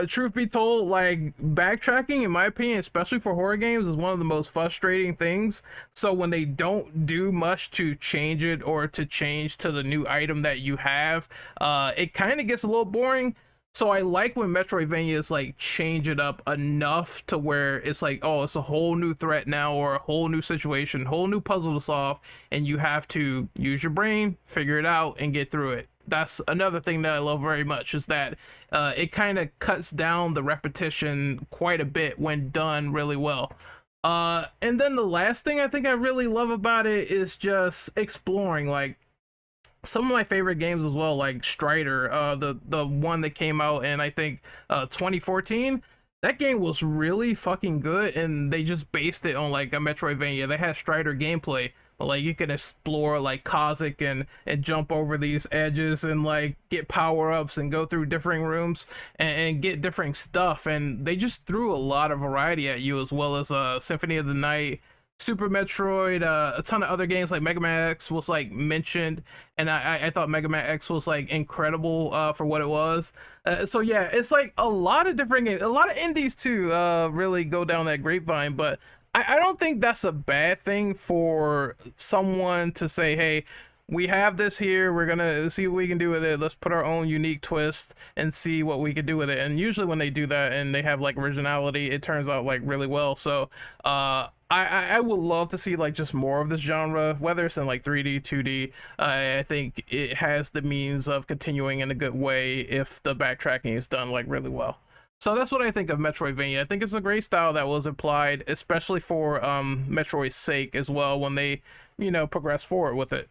truth be told, like, backtracking, in my opinion, especially for horror games, is one of the most frustrating things. So when they don't do much to change it or to change to the new item that you have, it kind of gets a little boring. So I like when Metroidvanias like change it up enough to where it's like, oh, it's a whole new threat now, or a whole new situation, whole new puzzle to solve, and you have to use your brain, figure it out, and get through it. That's another thing that I love very much, is that it kind of cuts down the repetition quite a bit when done really well. And then the last thing I think I really love about it is just exploring. Like, some of my favorite games as well, like Strider, the one that came out in I think 2014. That game was really fucking good, and they just based it on like a Metroidvania. They had Strider gameplay, but like you could explore like Cossack and jump over these edges and like get power ups and go through different rooms and get different stuff. And they just threw a lot of variety at you, as well as Symphony of the Night, Super Metroid, a ton of other games like Mega Man X was like mentioned, and I thought Mega Man X was like incredible for what it was. So yeah, it's like a lot of different games, a lot of indies too, really go down that grapevine. But I don't think that's a bad thing for someone to say, hey, we have this here, we're gonna see what we can do with it, let's put our own unique twist and see what we could do with it. And usually when they do that and they have like originality, it turns out like really well. So I would love to see like just more of this genre, whether it's in like 3D, 2D. I think it has the means of continuing in a good way if the backtracking is done like really well. So that's what I think of Metroidvania. I think it's a great style that was applied, especially for Metroid's sake as well, when they, progress forward with it.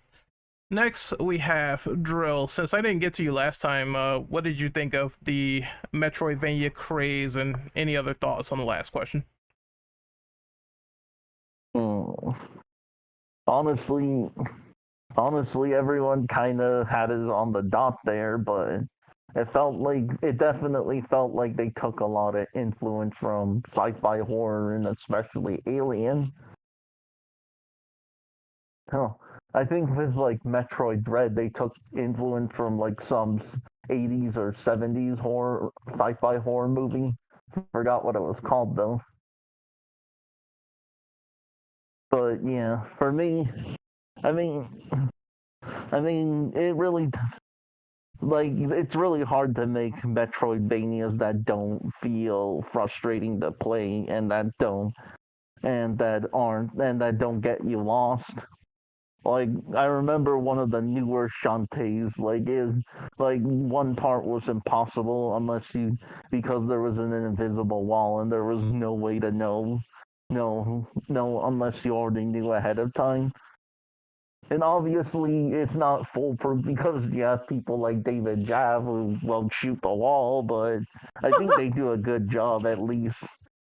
Next, we have Drill. Since I didn't get to you last time, what did you think of the Metroidvania craze, and any other thoughts on the last question? Honestly, everyone kind of had it on the dot there, but it definitely felt like they took a lot of influence from sci-fi horror, and especially Alien. Oh, I think with like Metroid Dread, they took influence from like some 80s or 70s horror, sci-fi horror movie. Forgot what it was called though. But yeah, for me, I mean, it really, like, it's really hard to make Metroidvanias that don't feel frustrating to play, and that don't get you lost. Like, I remember one of the newer Shantaes, one part was impossible because there was an invisible wall and there was no way to know, no, unless you already knew ahead of time. And obviously, it's not foolproof because you have people like David Jav who won't shoot the wall, but I think they do a good job at least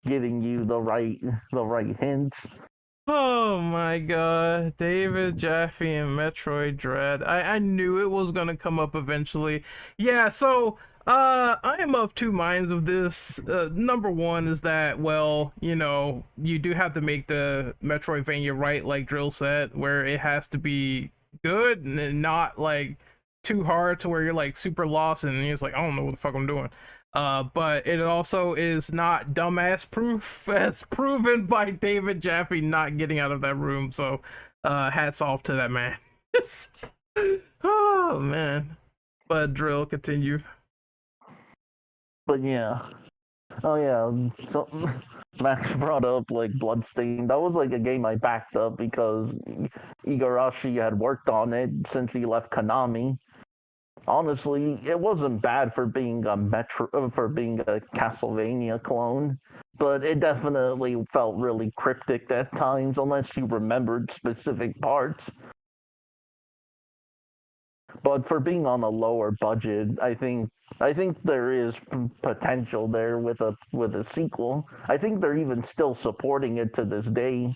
giving you the right hints. Oh my god, David Jaffe and Metroid Dread. I knew it was gonna come up eventually. Yeah, so I am of two minds of this. Number one is that, well, you do have to make the Metroidvania right, like Drill said, where it has to be good and not like too hard to where you're like super lost and you're just like, I don't know what the fuck I'm doing. But it also is not dumbass proof, as proven by David Jaffe not getting out of that room. So, hats off to that man. Oh man. But Drill, continue. But yeah. Oh yeah. So Max brought up like Bloodstained. That was like a game I backed up because Igarashi had worked on it since he left Konami. Honestly, it wasn't bad for being a Castlevania clone, but it definitely felt really cryptic at times unless you remembered specific parts. But for being on a lower budget, I think there is potential there with a sequel. I think they're even still supporting it to this day.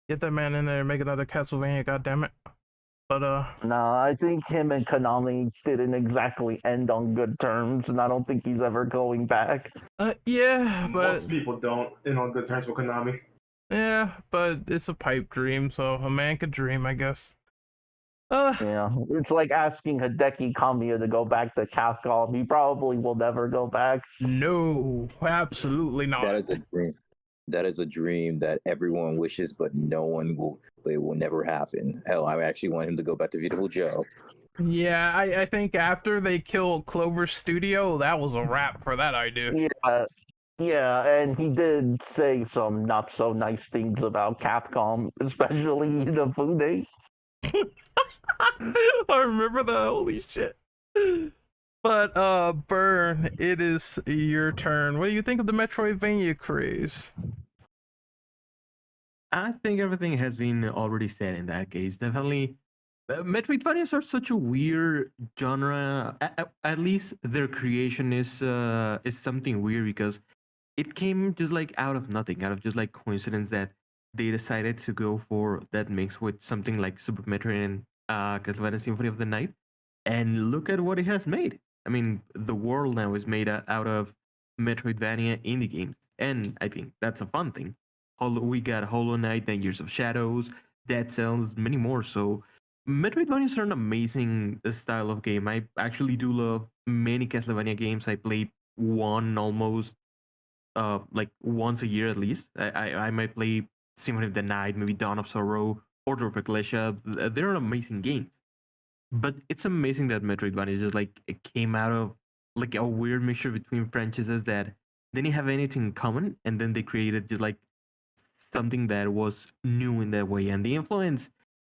Get that man in there and make another Castlevania, goddammit. But Nah, I think him and Konami didn't exactly end on good terms, and I don't think he's ever going back. Yeah, but Most people don't end on good terms with Konami. yeah, but it's a pipe dream, so a man could dream, I guess. Yeah, it's like asking Hideki Kamiya to go back to Capcom. He probably will never go back. No, absolutely not. That is a dream. That is a dream that everyone wishes, but no one will. It will never happen. Hell, I actually want him to go back to Beautiful Joe. Yeah, I think after they killed Clover Studio, that was a wrap for that idea. Yeah, and he did say some not so nice things about Capcom, especially Inafune. I remember that, holy shit. But Burn, it is your turn. What do you think of the Metroidvania craze? I think everything has been already said in that case. Definitely, Metroidvanias are such a weird genre. At least their creation is something weird because it came just like out of nothing, out of just like coincidence that they decided to go for that mix with something like Super Metroid and Castlevania Symphony of the Night, and look at what it has made. I mean, the world now is made out of Metroidvania indie games, and I think that's a fun thing. We got Hollow Knight, then Years of Shadows, Dead Cells, many more. So Metroidvanias are an amazing style of game. I actually do love many Castlevania games. I play one almost like once a year at least. I might play Symphony of the Night, maybe Dawn of Sorrow, Order of Ecclesia. They're amazing games. But it's amazing that Metroidvania just like it came out of like a weird mixture between franchises that didn't have anything in common, and then they created just like something that was new in that way. And the influence,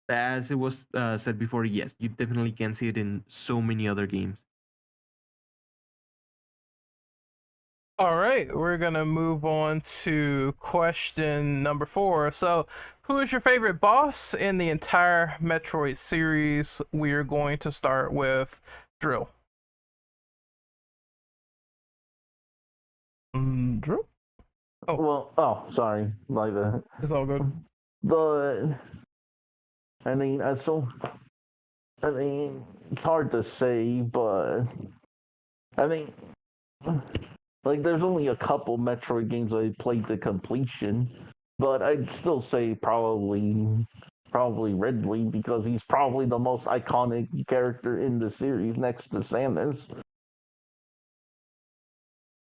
as it was said before, yes, you definitely can see it in so many other games. All right, we're gonna move on to question number 4. So, who is your favorite boss in the entire Metroid series? We are going to start with Drill. Drill? Sorry, my bad. It's all good. But I mean, it's hard to say, but I mean, like, there's only a couple Metroid games I played to completion, but I'd still say probably Ridley because he's probably the most iconic character in the series next to Samus.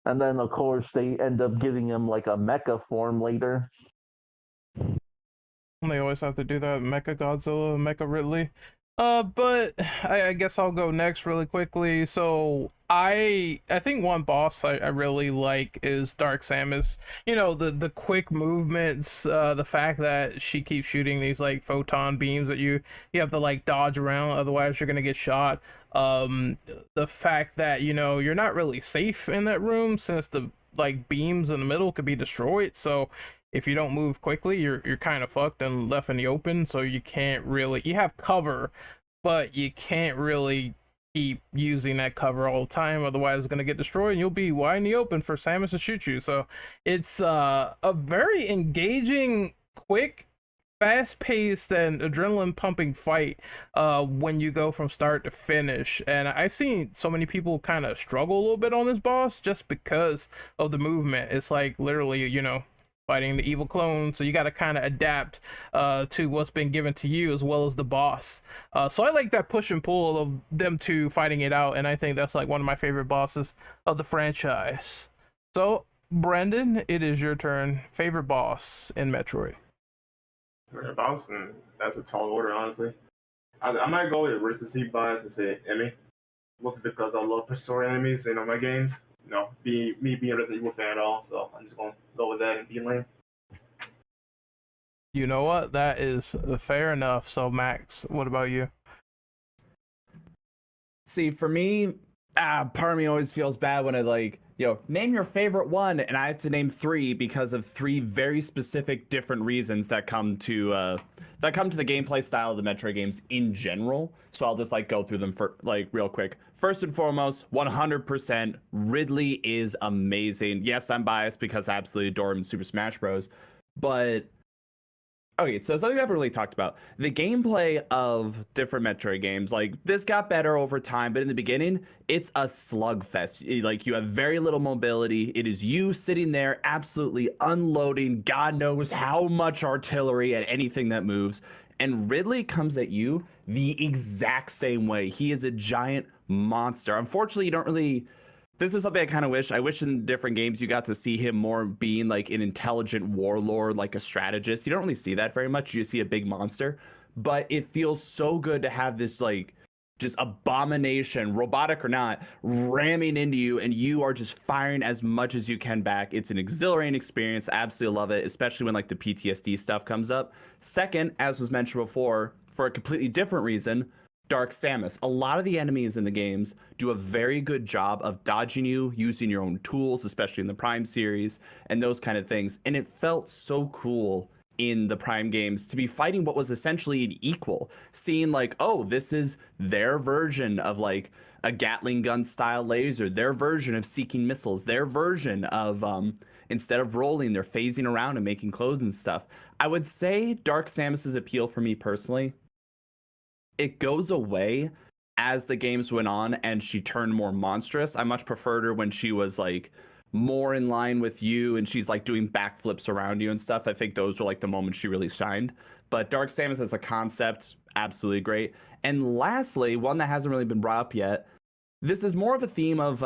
And then, of course, they end up giving him like a mecha form later. They always have to do that. Mecha Godzilla, Mecha Ridley. But I guess I'll go next really quickly. So I think one boss I really like is Dark Samus. The quick movements, the fact that she keeps shooting these like photon beams at you. You have to like dodge around, otherwise you're gonna get shot. The fact that you're not really safe in that room since the like beams in the middle could be destroyed. So if you don't move quickly, you're kind of fucked and left in the open. So you can't really, you have cover, but you can't really keep using that cover all the time, otherwise it's gonna get destroyed and you'll be wide in the open for Samus to shoot you. So it's a very engaging, quick, fast-paced and adrenaline-pumping fight when you go from start to finish. And I've seen so many people kind of struggle a little bit on this boss just because of the movement. It's like literally, you know, fighting the evil clone, so you got to kind of adapt to what's been given to you as well as the boss. So I like that push and pull of them two fighting it out, and I think that's like one of my favorite bosses of the franchise. So Brendan, it is your turn. Favorite boss in Metroid? Favorite boss, and that's a tall order, honestly. I might go with recency bias and say Emmy, mostly because I love Persona enemies in all my games. You know, me being a Resident Evil fan at all, so I'm just gonna go with that and be lame. You know what? That is fair enough. So Max, what about you? See, for me, part of me always feels bad when I like, name your favorite one, and I have to name three because of three very specific different reasons that come to the gameplay style of the Metroid games in general. So I'll just like go through them for like real quick. First and foremost, 100%, Ridley is amazing. Yes, I'm biased because I absolutely adore him in Super Smash Bros. But okay, so something we haven't really talked about. The gameplay of different Metroid games, like this got better over time, but in the beginning, it's a slugfest. Like you have very little mobility. It is you sitting there absolutely unloading God knows how much artillery at anything that moves. And Ridley comes at you the exact same way. He is a giant monster. Unfortunately, you don't really... This is something I wish in different games you got to see him more being like an intelligent warlord, like a strategist. You don't really see that very much. You just see a big monster, but it feels so good to have this like just abomination, robotic or not, ramming into you, and you are just firing as much as you can back. It's an exhilarating experience. I absolutely love it, especially when like the PTSD stuff comes up. Second, as was mentioned before, for a completely different reason, Dark Samus. A lot of the enemies in the games do a very good job of dodging you, using your own tools, especially in the Prime series, and those kind of things. And it felt so cool in the Prime games to be fighting what was essentially an equal, seeing like, oh, this is their version of like a Gatling gun style laser, their version of seeking missiles, their version of instead of rolling, they're phasing around and making clothes and stuff. I would say Dark Samus's appeal for me personally, it goes away as the games went on and she turned more monstrous. I much preferred her when she was like more in line with you and she's like doing backflips around you and stuff. I think those were like the moments she really shined. But Dark Samus as a concept, absolutely great. And lastly, one that hasn't really been brought up yet, this is more of a theme of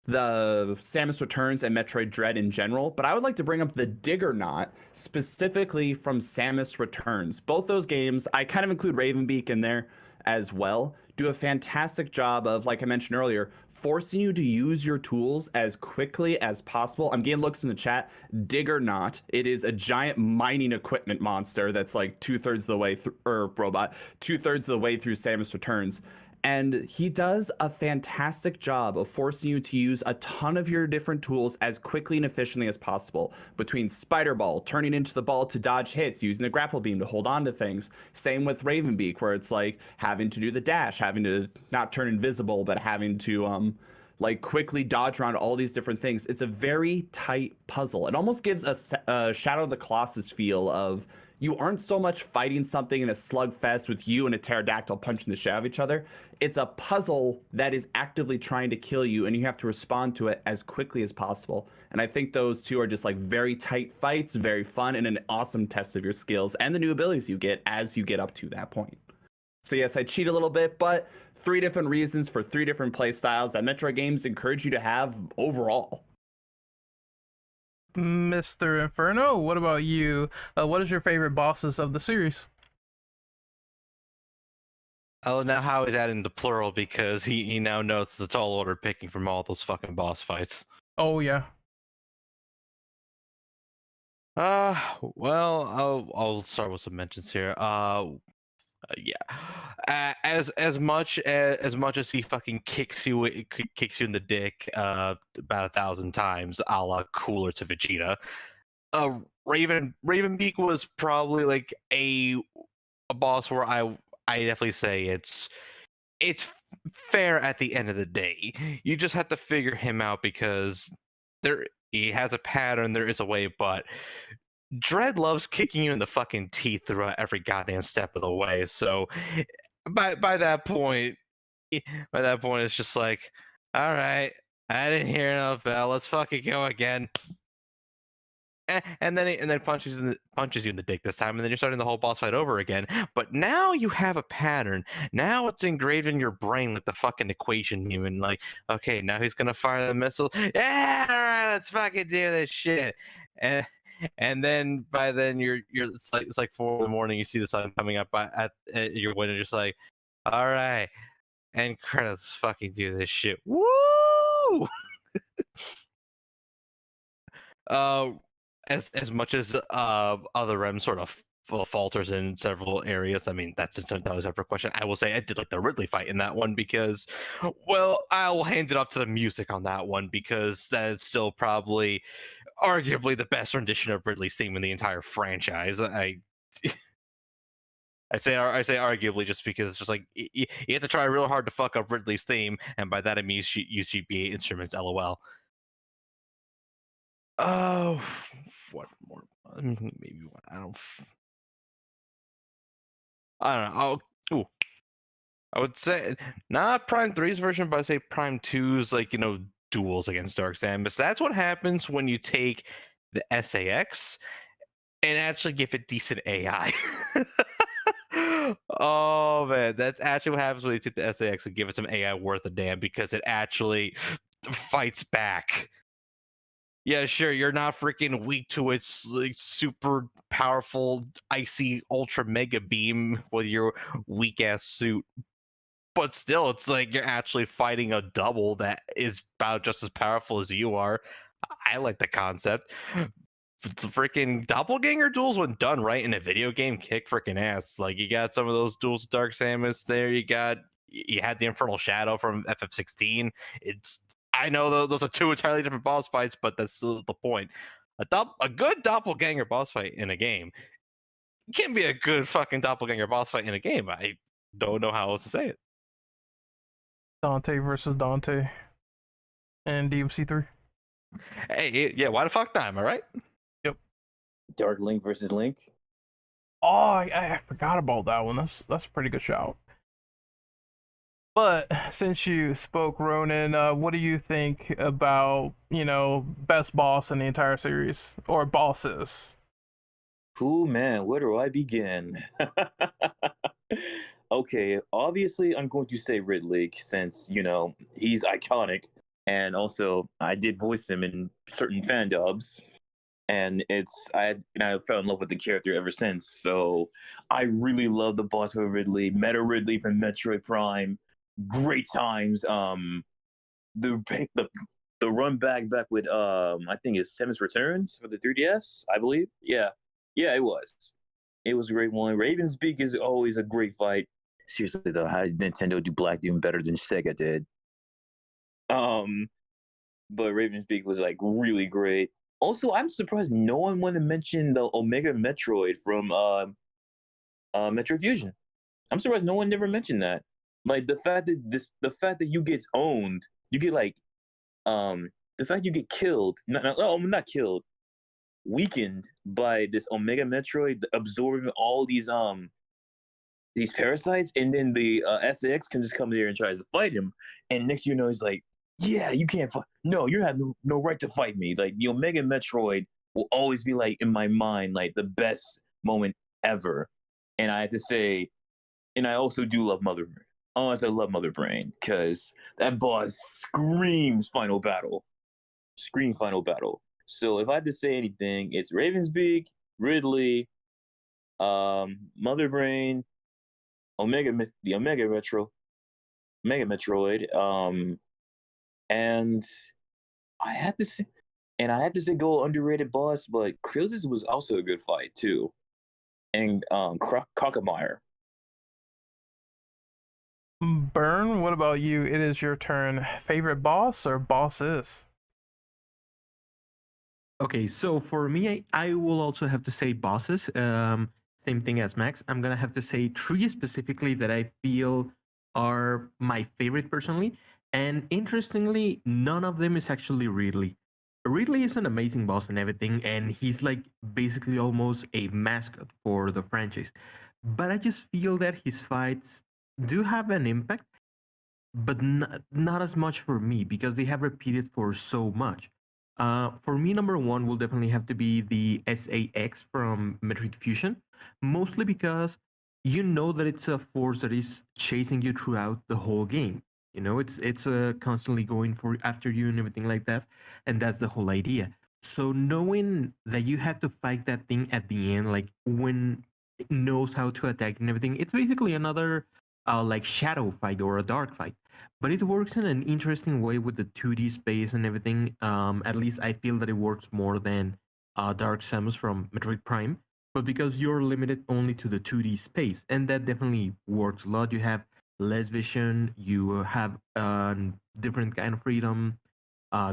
the Samus Returns and Metroid Dread in general, but I would like to bring up the Diggernaut, specifically from Samus Returns. Both those games, I kind of include Ravenbeak in there as well, do a fantastic job of, like I mentioned earlier, forcing you to use your tools as quickly as possible. I'm getting looks in the chat. Diggernaut, it is a giant mining equipment monster that's like 2/3 of the way through, or robot, 2/3 of the way through Samus Returns. And he does a fantastic job of forcing you to use a ton of your different tools as quickly and efficiently as possible. Between Spider Ball, turning into the ball to dodge hits, using the grapple beam to hold on to things. Same with Ravenbeak, where it's like having to do the dash, having to not turn invisible, but having to like quickly dodge around all these different things. It's a very tight puzzle. It almost gives a Shadow of the Colossus feel of you aren't so much fighting something in a slugfest with you and a pterodactyl punching the shit out of each other. It's a puzzle that is actively trying to kill you, and you have to respond to it as quickly as possible. And I think those two are just like very tight fights, very fun, and an awesome test of your skills and the new abilities you get as you get up to that point. So yes, I cheat a little bit, but 3 different reasons for 3 different play styles that Metroid games encourage you to have overall. Mr. Inferno, what about you? What is your favorite bosses of the series? Oh, now how is that in the plural because he now knows the tall order picking from all those fucking boss fights. Oh yeah. Well, I'll start with some mentions here. Yeah. As much as he fucking kicks you in the dick about 1,000 times, a la Cooler to Vegeta. Ravenbeak was probably like a boss where I definitely say it's fair at the end of the day. You just have to figure him out because he has a pattern, there is a way, but Dread loves kicking you in the fucking teeth throughout every goddamn step of the way. So by that point, it's just like, all right, I didn't hear enough bell. Let's fucking go again. And then punches you in the dick this time, and then you're starting the whole boss fight over again. But now you have a pattern. Now it's engraved in your brain like the fucking equation human. Like, okay, now he's gonna fire the missile. Yeah, all right, let's fucking do this shit. And then by then you're it's like 4 in the morning. You see the sun coming up at your window, just like, all right, and credits, fucking do this shit. Woo! As much as other Rem sort of falters in several areas. I mean, that's a separate question. I will say I did like the Ridley fight in that one because, well, I will hand it off to the music on that one because that's still probably arguably the best rendition of Ridley's theme in the entire franchise. I say arguably just because it's just like you have to try real hard to fuck up Ridley's theme, and by that I mean use GBA instruments. LOL. Oh, what more? Maybe what? I don't know. I would say not Prime 3's version, but I'd say Prime 2's, like, duels against Dark Samus. That's what happens when you take the SAX and actually give it decent AI. Oh man, that's actually what happens when you take the SAX and give it some AI worth a damn, because it actually fights back. Yeah, sure, you're not freaking weak to its like super powerful icy ultra mega beam with your weak ass suit, but still, it's like you're actually fighting a double that is about just as powerful as you are. I like the concept. The freaking doppelganger duels, when done right in a video game, kick freaking ass. Like, you got some of those duels with Dark Samus there. You had the Infernal Shadow from FF16. I know those are two entirely different boss fights, but that's still the point. A good doppelganger boss fight in a game can be a good fucking doppelganger boss fight in a game. I don't know how else to say it. Dante versus Dante and DMC3. Hey, yeah, why the fuck not? Am I right? Dark Link versus Link. Oh, I forgot about that one. That's a pretty good shout. But since you spoke, Ronan, what do you think about, best boss in the entire series, or bosses? Ooh, man, where do I begin? Okay, obviously I'm going to say Ridley since, he's iconic, and also I did voice him in certain fan dubs, and I fell in love with the character ever since. So I really love the boss for Ridley, Meta Ridley from Metroid Prime. Great times. The run back with I think it's Samus Returns for the 3DS, I believe. Yeah, it was a great one. Raven's Beak is always a great fight. Seriously though, how did Nintendo do Black Doom better than Sega did? But Raven's Beak was like really great. Also, I'm surprised no one wanted to mention the Omega Metroid from Metroid Fusion. I'm surprised no one never mentioned that. Like the fact that you get owned, you get like, the fact you get killed, not killed, weakened by this Omega Metroid absorbing all these parasites, and then the SAX can just come there and tries to fight him, and next he's like, yeah, you can't fight. No, you have no right to fight me. Like, the Omega Metroid will always be like in my mind like the best moment ever. And I have to say, and I also do love Mother Brain. Honestly, I love Mother Brain because that boss screams final battle. So if I had to say anything, it's Ravensbeak, Ridley, Mother Brain, the Omega Metroid, and I had to say go underrated boss, but Krill's was also a good fight too, and Crocomire. Burn, what about you? It is your turn. Favorite boss or bosses? Okay, so for me, I will also have to say bosses. Same thing as Max. I'm gonna have to say three specifically that I feel are my favorite personally. And interestingly, none of them is actually Ridley. Ridley is an amazing boss and everything, and he's like basically almost a mascot for the franchise. But I just feel that his fights do have an impact, but not as much for me because they have repeated for so much. For me, number one will definitely have to be the SAX from Metroid Fusion, mostly because you know that it's a force that is chasing you throughout the whole game. You know, it's constantly going for after you and everything like that, and that's the whole idea. So knowing that you have to fight that thing at the end, like when it knows how to attack and everything, it's basically another like shadow fight or a dark fight, but it works in an interesting way with the 2D space and everything. At least I feel that it works more than Dark Samus from Metroid Prime, but because you're limited only to the 2D space, and that definitely works a lot. You have less vision, you have different kind of freedom,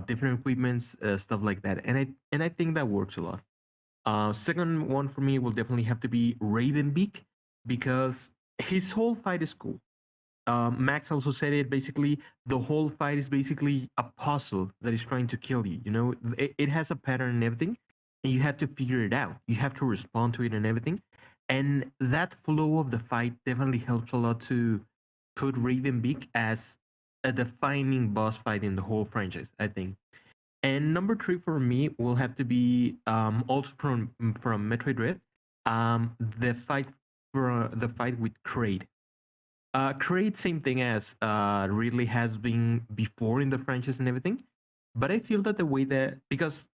different equipments, stuff like that, and I think that works a lot. Second one for me will definitely have to be Ravenbeak because his whole fight is cool. Max also said it. Basically, the whole fight is basically a puzzle that is trying to kill you. You know, it has a pattern and everything, and you have to figure it out. You have to respond to it and everything. And that flow of the fight definitely helps a lot to put Ravenbeak as a defining boss fight in the whole franchise, I think. And number three for me will have to be also from Metroid Dread, the fight with Kraid. Kraid, same thing as Ridley has been before in the franchise and everything, but I feel that the way that because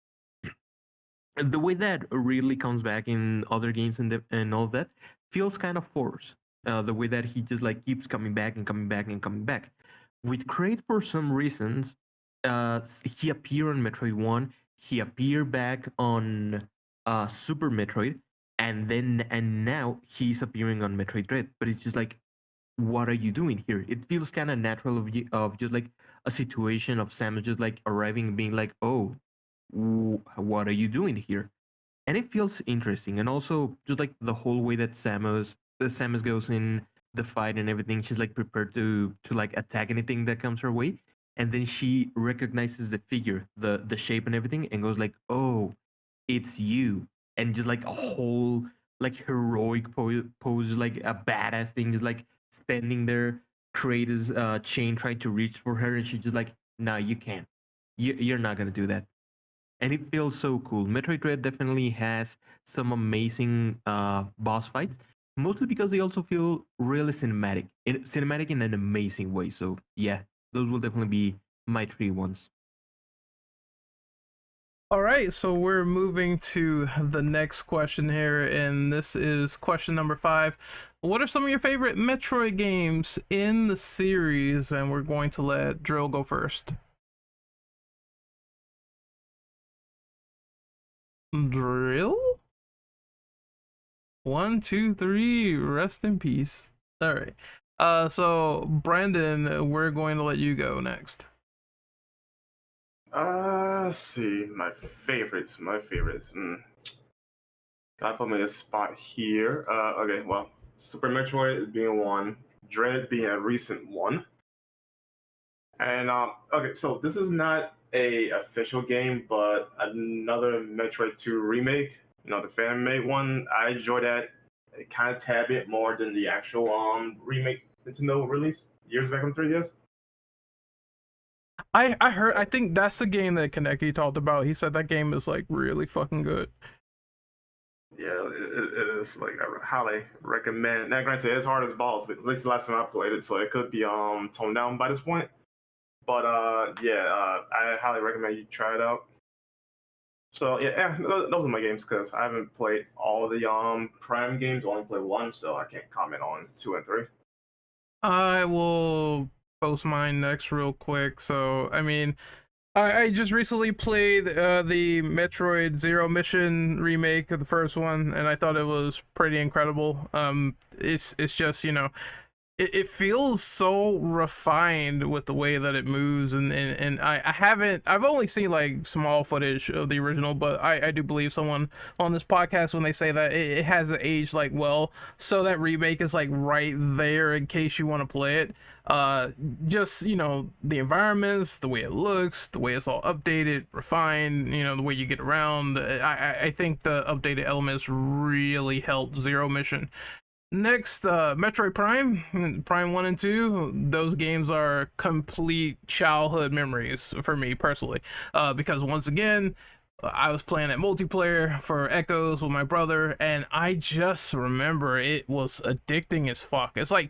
the way that Ridley comes back in other games and all that feels kind of forced. The way that he just like keeps coming back and coming back and coming back. With Kraid, for some reasons, he appeared on Metroid One. He appeared back on Super Metroid, and now he's appearing on Metroid Dread. But it's just like, what are you doing here? It feels kind of natural of just like a situation of Samus just like arriving and being like, oh, what are you doing here? And it feels interesting. And also just like the whole way that Samus goes in the fight and everything, she's like prepared to like attack anything that comes her way. And then she recognizes the figure, the shape and everything, and goes like, oh, it's you. And just like a whole like heroic pose, like a badass thing, just like standing there, Kratos chain trying to reach for her, and she's just like, no, you can't. You're not gonna do that. And it feels so cool. Metroid Dread definitely has some amazing boss fights, mostly because they also feel really cinematic in an amazing way. So yeah, those will definitely be my three ones. All right, so we're moving to the next question here, and this is question number 5. What are some of your favorite Metroid games in the series? And we're going to let Drill go first. Drill? 1, 2, 3. Rest in peace. All right. So Brandon, we're going to let you go next. Let's see. My favorites. Gotta put me in a spot here. Okay, well, Super Metroid being one, Dread being a recent one. And okay, so this is not a official game, but another Metroid 2 remake, the fan made one. I enjoy that a kind of tad bit more than the actual remake Nintendo release years back on 3DS. I think that's the game that Kaneki talked about. He said that game is like really fucking good. Yeah, it is. Like, I highly recommend. Now, granted, it's hard as balls. At least the last time I played it, so it could be toned down by this point. But I highly recommend you try it out. So yeah, those are my games because I haven't played all the Prime games. I only played one, so I can't comment on 2 and 3. I will post mine next real quick. So I mean, I just recently played the Metroid Zero Mission remake of the first one, and I thought it was pretty incredible. It's just it feels so refined with the way that it moves, and I've only seen like small footage of the original, but I do believe someone on this podcast when they say that it hasn't aged like well, so that remake is like right there in case you want to play it. Just, you know, the environments, the way it looks, the way it's all updated, refined, you know, the way you get around. I think the updated elements really helped Zero Mission. Next, Metroid Prime 1 and 2, those games are complete childhood memories for me personally. Because once again, I was playing at multiplayer for Echoes with my brother, and I just remember it was addicting as fuck. It's like,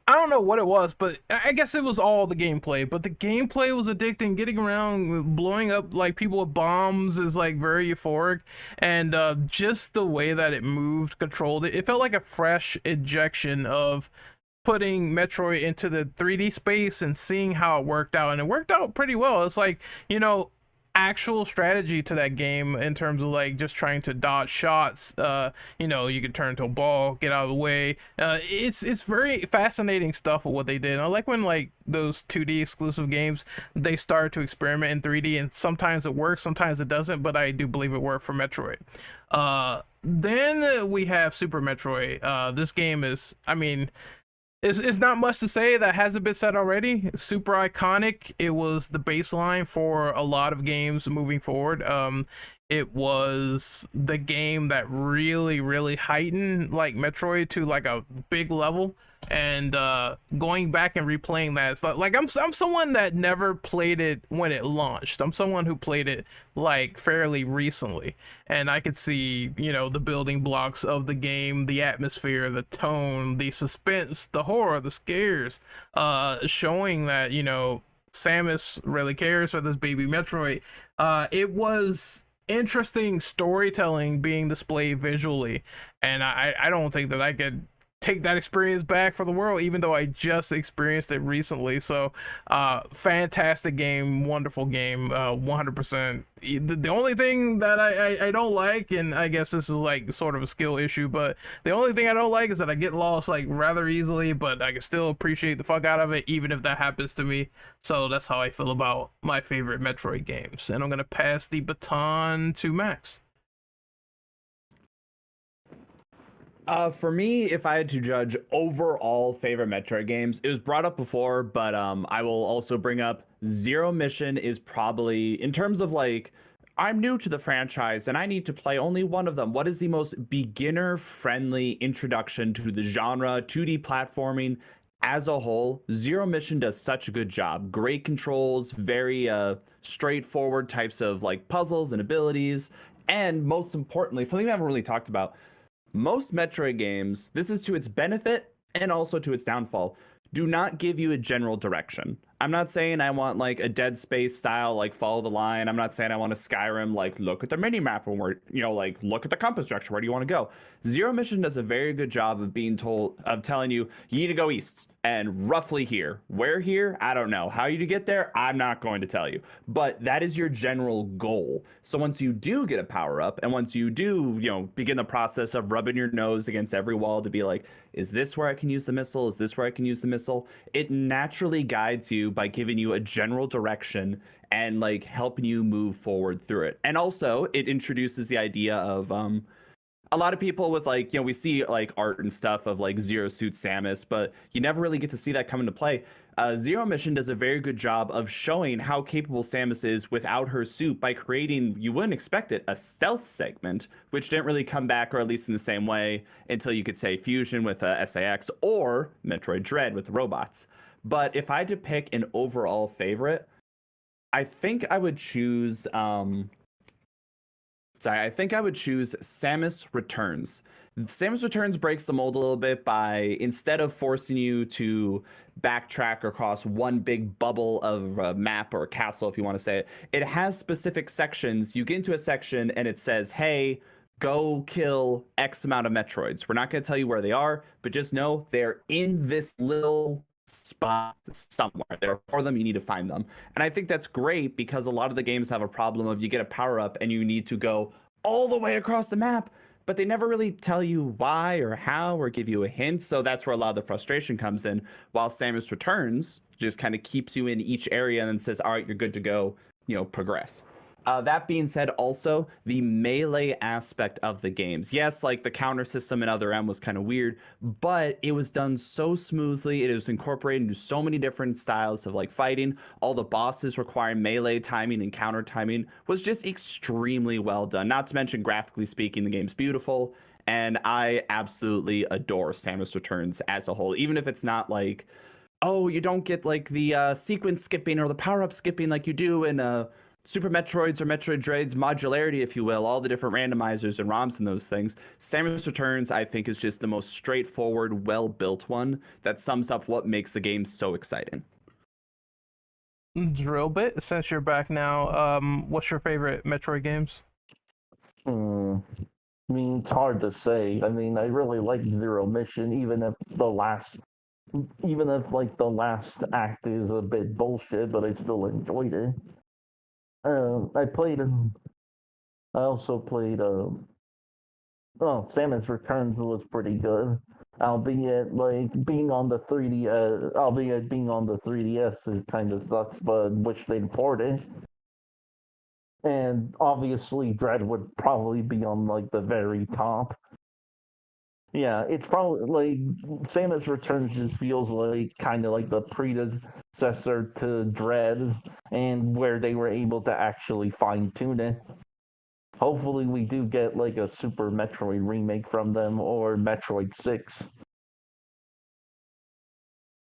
I don't know what it was, but I guess it was all the gameplay. But the gameplay was addicting. Getting around, blowing up like people with bombs is like very euphoric, and just the way that it moved, controlled it, it felt like a fresh injection of putting Metroid into the 3D space and seeing how it worked out, and it worked out pretty well. It's like, you know, actual strategy to that game in terms of like just trying to dodge shots. You know, you could turn to a ball, get out of the way. It's very fascinating stuff with what they did. And I like when like those 2D exclusive games, they start to experiment in 3D, and sometimes it works, sometimes it doesn't, but I do believe it worked for Metroid. Then we have Super Metroid. This game is, I mean, it's not much to say that hasn't been said already. Super iconic. It was the baseline for a lot of games moving forward. It was the game that really heightened like Metroid to like a big level. And going back and replaying that, it's like I'm someone that never played it when it launched. I'm someone who played it like fairly recently, and I could see, you know, the building blocks of the game, the atmosphere, the tone, the suspense, the horror, the scares, showing that, you know, Samus really cares for this baby Metroid. It was interesting storytelling being displayed visually, and I don't think that I could take that experience back for the world, even though I just experienced it recently. So fantastic game, wonderful game, 100%. The only thing that I don't like, and I guess this is like sort of a skill issue, but the only thing I don't like is that I get lost like rather easily, but I can still appreciate the fuck out of it even if that happens to me. So that's how I feel about my favorite Metroid games, and I'm gonna pass the baton to Max. For me, if I had to judge overall favorite Metroid games, it was brought up before, but I will also bring up Zero Mission is probably, in terms of like, I'm new to the franchise and I need to play only one of them. What is the most beginner-friendly introduction to the genre, 2D platforming as a whole? Zero Mission does such a good job. Great controls, very straightforward types of like puzzles and abilities, and most importantly, something we haven't really talked about, most Metroid games, this is to its benefit and also to its downfall, do not give you a general direction. I'm not saying I want like a Dead Space style, like follow the line. I'm not saying I want a Skyrim, like look at the mini map and where, you know, like look at the compass direction. Where do you want to go? Zero Mission does a very good job of telling you, you need to go east and roughly here. Where here? I don't know. How you to get there? I'm not going to tell you. But that is your general goal. So once you do get a power up, and once you do, you know, begin the process of rubbing your nose against every wall to be like, is this where I can use the missile? Is this where I can use the missile? It naturally guides you by giving you a general direction and like helping you move forward through it. And also it introduces the idea of a lot of people with like, you know, we see like art and stuff of like Zero Suit Samus, but you never really get to see that come into play. Zero Mission does a very good job of showing how capable Samus is without her suit by creating, you wouldn't expect it, a stealth segment, which didn't really come back, or at least in the same way, until you could say Fusion with SAX or Metroid Dread with the robots. But if I had to pick an overall favorite, I think I would choose Samus Returns. Samus Returns breaks the mold a little bit by, instead of forcing you to backtrack across one big bubble of a map or a castle, if you want to say it, it has specific sections. You get into a section and it says, hey, go kill X amount of Metroids. We're not going to tell you where they are, but just know they're in this little spot somewhere. There are 4 of them, you need to find them. And I think that's great because a lot of the games have a problem of you get a power up and you need to go all the way across the map. but they never really tell you why or how or give you a hint. So that's where a lot of the frustration comes in. While Samus Returns just kind of keeps you in each area and then says, all right, you're good to go, progress. That being said, also the melee aspect of the games. Yes, like the counter system in Other M was kind of weird, but it was done so smoothly. It was incorporated into so many different styles of like fighting. All the bosses requiring melee timing and counter timing was just extremely well done. Not to mention, graphically speaking, the game's beautiful. And I absolutely adore Samus Returns as a whole, even if it's not like, oh, you don't get like the sequence skipping or the power-up skipping like you do in Super Metroids or Metroid Dread's modularity, if you will, all the different randomizers and ROMs and those things. Samus Returns, I think, is just the most straightforward, well-built one that sums up what makes the game so exciting. Drillbit, since you're back now, what's your favorite Metroid games? I mean, it's hard to say. I mean, I really like Zero Mission, even if like the last act is a bit bullshit, but I still enjoyed it. I also played. Samus Returns was pretty good, albeit being on the 3DS, it kind of sucks, but wish they'd port it. And obviously, Dread would probably be on like the very top. Yeah, it's probably like Samus Returns just feels like kind of like the predecessor to Dread, and where they were able to actually fine tune it. Hopefully, we do get like a Super Metroid remake from them or Metroid 6.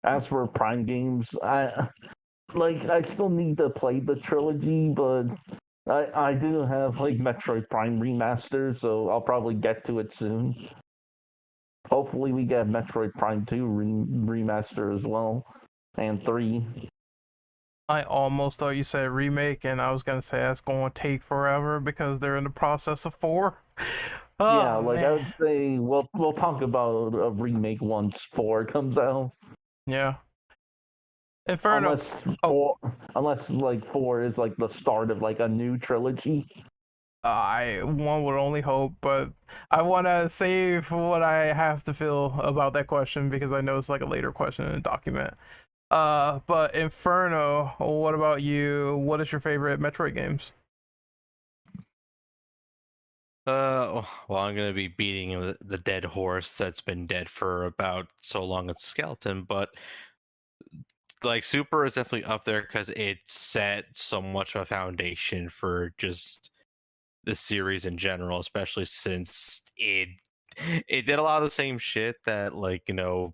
As for Prime games, I still need to play the trilogy, but I do have like Metroid Prime Remaster, so I'll probably get to it soon. Hopefully we get Metroid Prime 2 remaster as well, and 3. I almost thought you said remake, and I was gonna say that's going to take forever because they're in the process of 4. Oh, yeah, like man. I would say we'll talk about a remake once 4 comes out. Yeah. Inferno. Unless like 4 is like the start of like a new trilogy. One would only hope, but I want to save what I have to feel about that question because I know it's like a later question in the document. But Inferno, what about you? What is your favorite Metroid games? Well, I'm gonna be beating the dead horse that's been dead for about so long it's skeleton, but like Super is definitely up there because it set so much of a foundation for just the series in general, especially since it did a lot of the same shit that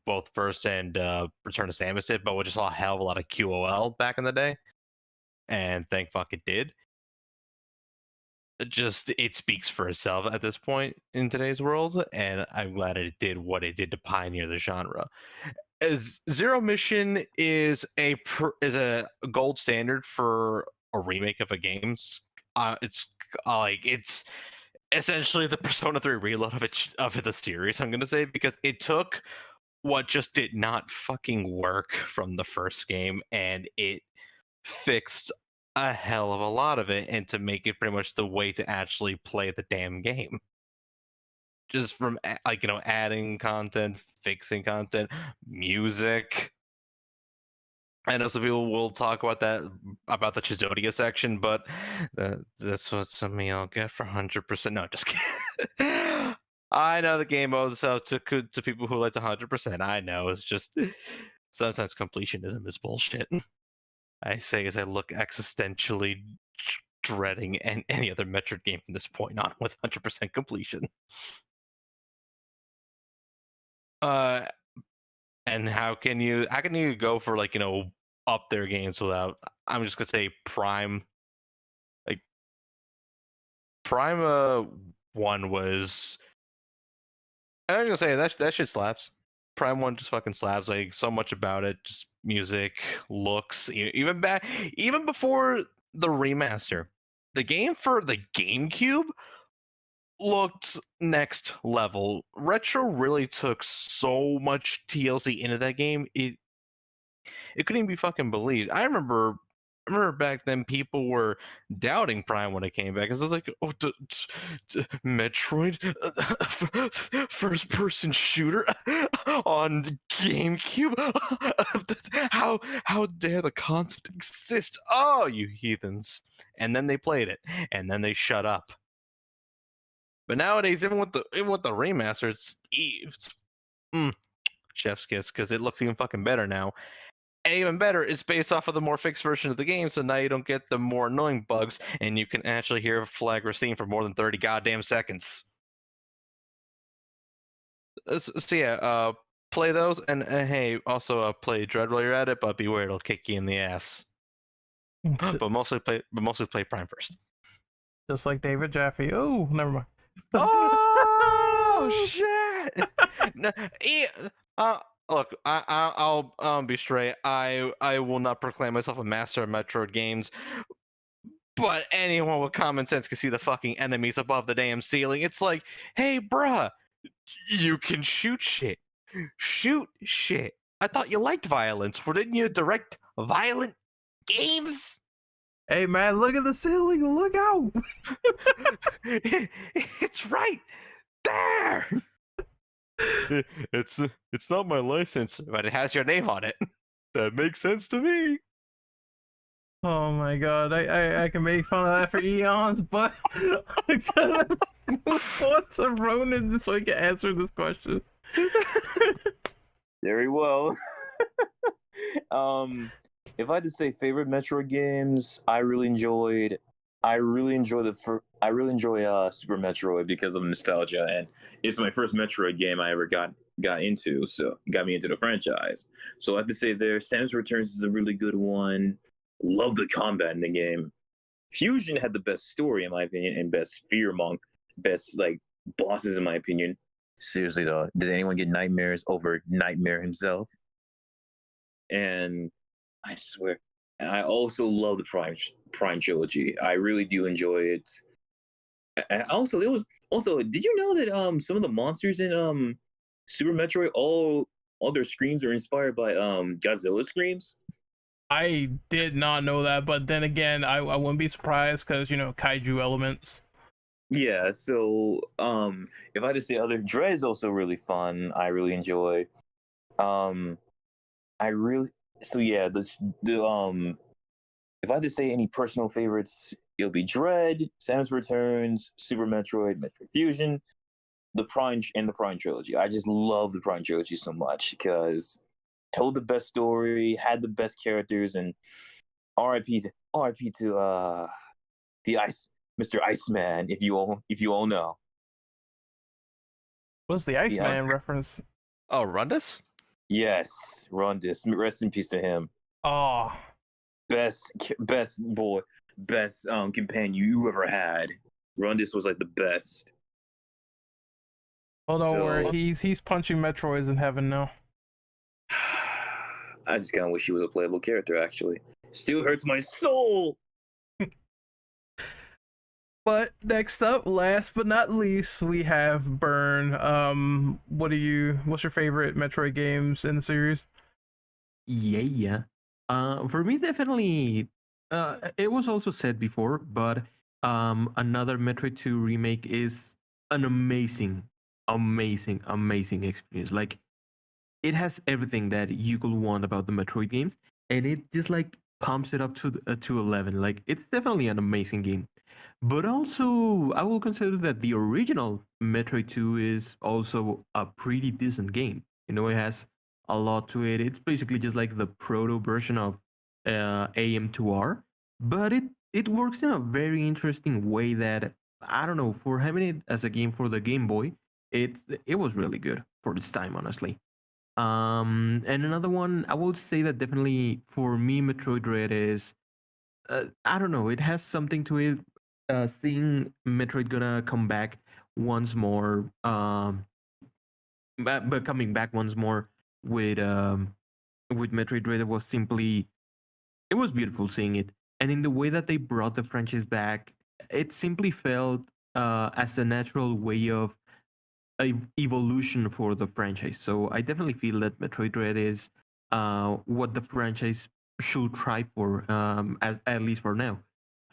both First and Return to Samus did, but with just a hell of a lot of QOL back in the day. And thank fuck it did. It speaks for itself at this point in today's world, and I'm glad it did what it did to pioneer the genre. As Zero Mission is a gold standard for a remake of a game. It's essentially the Persona 3 reload of the series, I'm gonna say, because it took what just did not fucking work from the first game and it fixed a hell of a lot of it, and to make it pretty much the way to actually play the damn game. Just from adding content, fixing content, music. I know some people will talk about the Chizodia section, but that's what some of y'all get for 100%. No, just kidding. I know the game modes, so to people who like to 100%, I know it's just sometimes completionism is bullshit. I say as I look existentially dreading any other Metroid game from this point on with 100% completion. And how can you go for up their games without, I'm just gonna say Prime. Prime 1 was, I'm gonna say that shit slaps. Prime 1 just fucking slaps. Like, so much about it, just music, looks, even before the remaster. The game for the GameCube looked next level. Retro really took so much TLC into that game. It couldn't even be fucking believed. I remember remember back then people were doubting Prime when it came back. Because I was like, oh, Metroid, first person shooter on GameCube. How dare the concept exist? Oh, you heathens! And then they played it, and then they shut up. But nowadays, even with the remaster, it's chef's kiss, because it looks even fucking better now. And even better, it's based off of the more fixed version of the game, so now you don't get the more annoying bugs, and you can actually hear Flagra's theme for more than 30 goddamn seconds. So yeah, play those, and hey, also play Dread while you're at it, but beware, it'll kick you in the ass. but mostly play Prime first. Just like David Jaffe. Oh, never mind. Oh shit! No, look, I'll be straight. I will not proclaim myself a master of Metroid games, but anyone with common sense can see the fucking enemies above the damn ceiling. It's like, hey, bruh, you can shoot shit. Shoot shit. I thought you liked violence. Well, didn't you direct violent games? Hey man, look at the ceiling. Look out! It's right there. It's not my license, but it has your name on it. That makes sense to me. Oh my god, I can make fun of that for eons, but I gotta move on to Ronan so he can answer this question. Very well. If I had to say favorite Metroid games, I really enjoy Super Metroid because of nostalgia, and it's my first Metroid game I ever got into, so it got me into the franchise. So I have to say there, Samus Returns is a really good one. Love the combat in the game. Fusion had the best story in my opinion, and best best like bosses in my opinion. Seriously though, does anyone get nightmares over Nightmare himself? And I swear, I also love the Prime trilogy. I really do enjoy it. Also, did you know that some of the monsters in Super Metroid, all their screams are inspired by Godzilla screams? I did not know that, but then again, I wouldn't be surprised because, you know, kaiju elements. Yeah, so if I had to say other, Dread is also really fun. I really enjoy. Yeah, if I had to say any personal favorites, it'll be Dread, Samus Returns, Super Metroid, Metroid Fusion, the Prime trilogy. I just love the Prime trilogy so much because told the best story, had the best characters, and RIP to the Mr. Iceman, if you all know. What's the Iceman reference? Oh, Rundus? Yes, Rundus. Rest in peace to him. Oh, Best companion you ever had. Rundus was like the best. oh, don't worry. He's punching Metroids in heaven now. I just kind of wish he was a playable character, actually. Still hurts my soul! But next up, last but not least, we have Burn. What's your favorite Metroid games in the series? Yeah. For me, definitely. It was also said before, but another Metroid 2 remake is an amazing experience. Like, it has everything that you could want about the Metroid games, and it just like pumps it up to 11. Like, it's definitely an amazing game. But also, I will consider that the original Metroid 2 is also a pretty decent game. You know, it has a lot to it. It's basically just like the proto version of AM2R, but it works in a very interesting way that, I don't know, for having it as a game for the Game Boy, it was really good for its time, honestly. And another one, I will say that definitely for me, Metroid Dread is, I don't know, it has something to it. Seeing Metroid gonna come back once more, but coming back once more with Metroid Dread was simply, it was beautiful seeing it, and in the way that they brought the franchise back, it simply felt as a natural way of evolution for the franchise. So I definitely feel that Metroid Dread is what the franchise should try for, at least for now.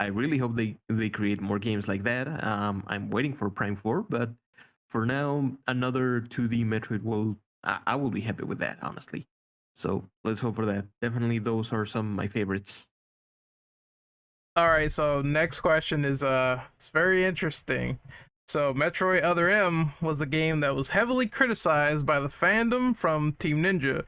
I really hope they create more games like that. I'm waiting for Prime 4, but for now, another 2D Metroid I will be happy with that, honestly. So let's hope for that. Definitely, those are some of my favorites. All right, so next question is it's very interesting. So Metroid Other M was a game that was heavily criticized by the fandom from Team Ninja.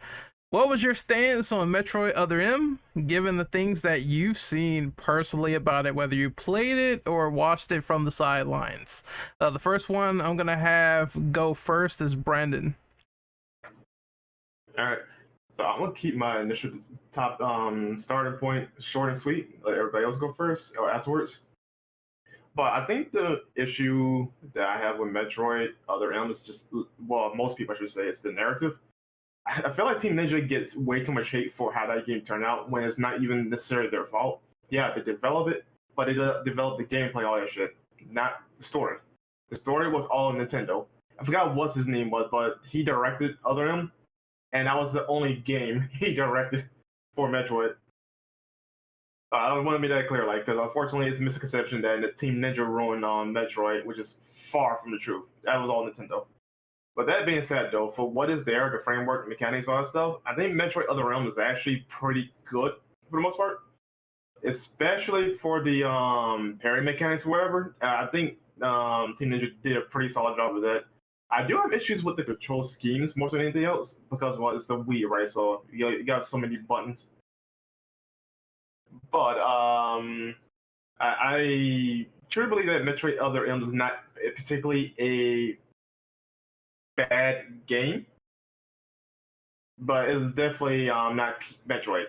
What was your stance on Metroid Other M, given the things that you've seen personally about it, whether you played it or watched it from the sidelines? The first one I'm gonna have go first is Brandon. All right. So I'm gonna keep my initial top starting point short and sweet. Let everybody else go first or afterwards. But I think the issue that I have with Metroid Other M is just, well, most people I should say, it's the narrative. I feel like Team Ninja gets way too much hate for how that game turned out when it's not even necessarily their fault. Yeah, they develop it, but they develop the gameplay, all that shit, not the story. The story was all Nintendo. I forgot what his name was, but he directed Other M, and that was the only game he directed for Metroid. I don't want to make that clear, like, because unfortunately it's a misconception that the Team Ninja ruined on Metroid, which is far from the truth. That was all Nintendo. But that being said, though, for what is there, the framework, the mechanics, all that stuff, I think Metroid Other Realm is actually pretty good for the most part, especially for the parry mechanics, or whatever. I think Team Ninja did a pretty solid job with that. I do have issues with the control schemes more than anything else because, well, it's the Wii, right? So you got so many buttons. But I truly believe that Metroid Other M is not particularly a bad game, but it's definitely not peak Metroid.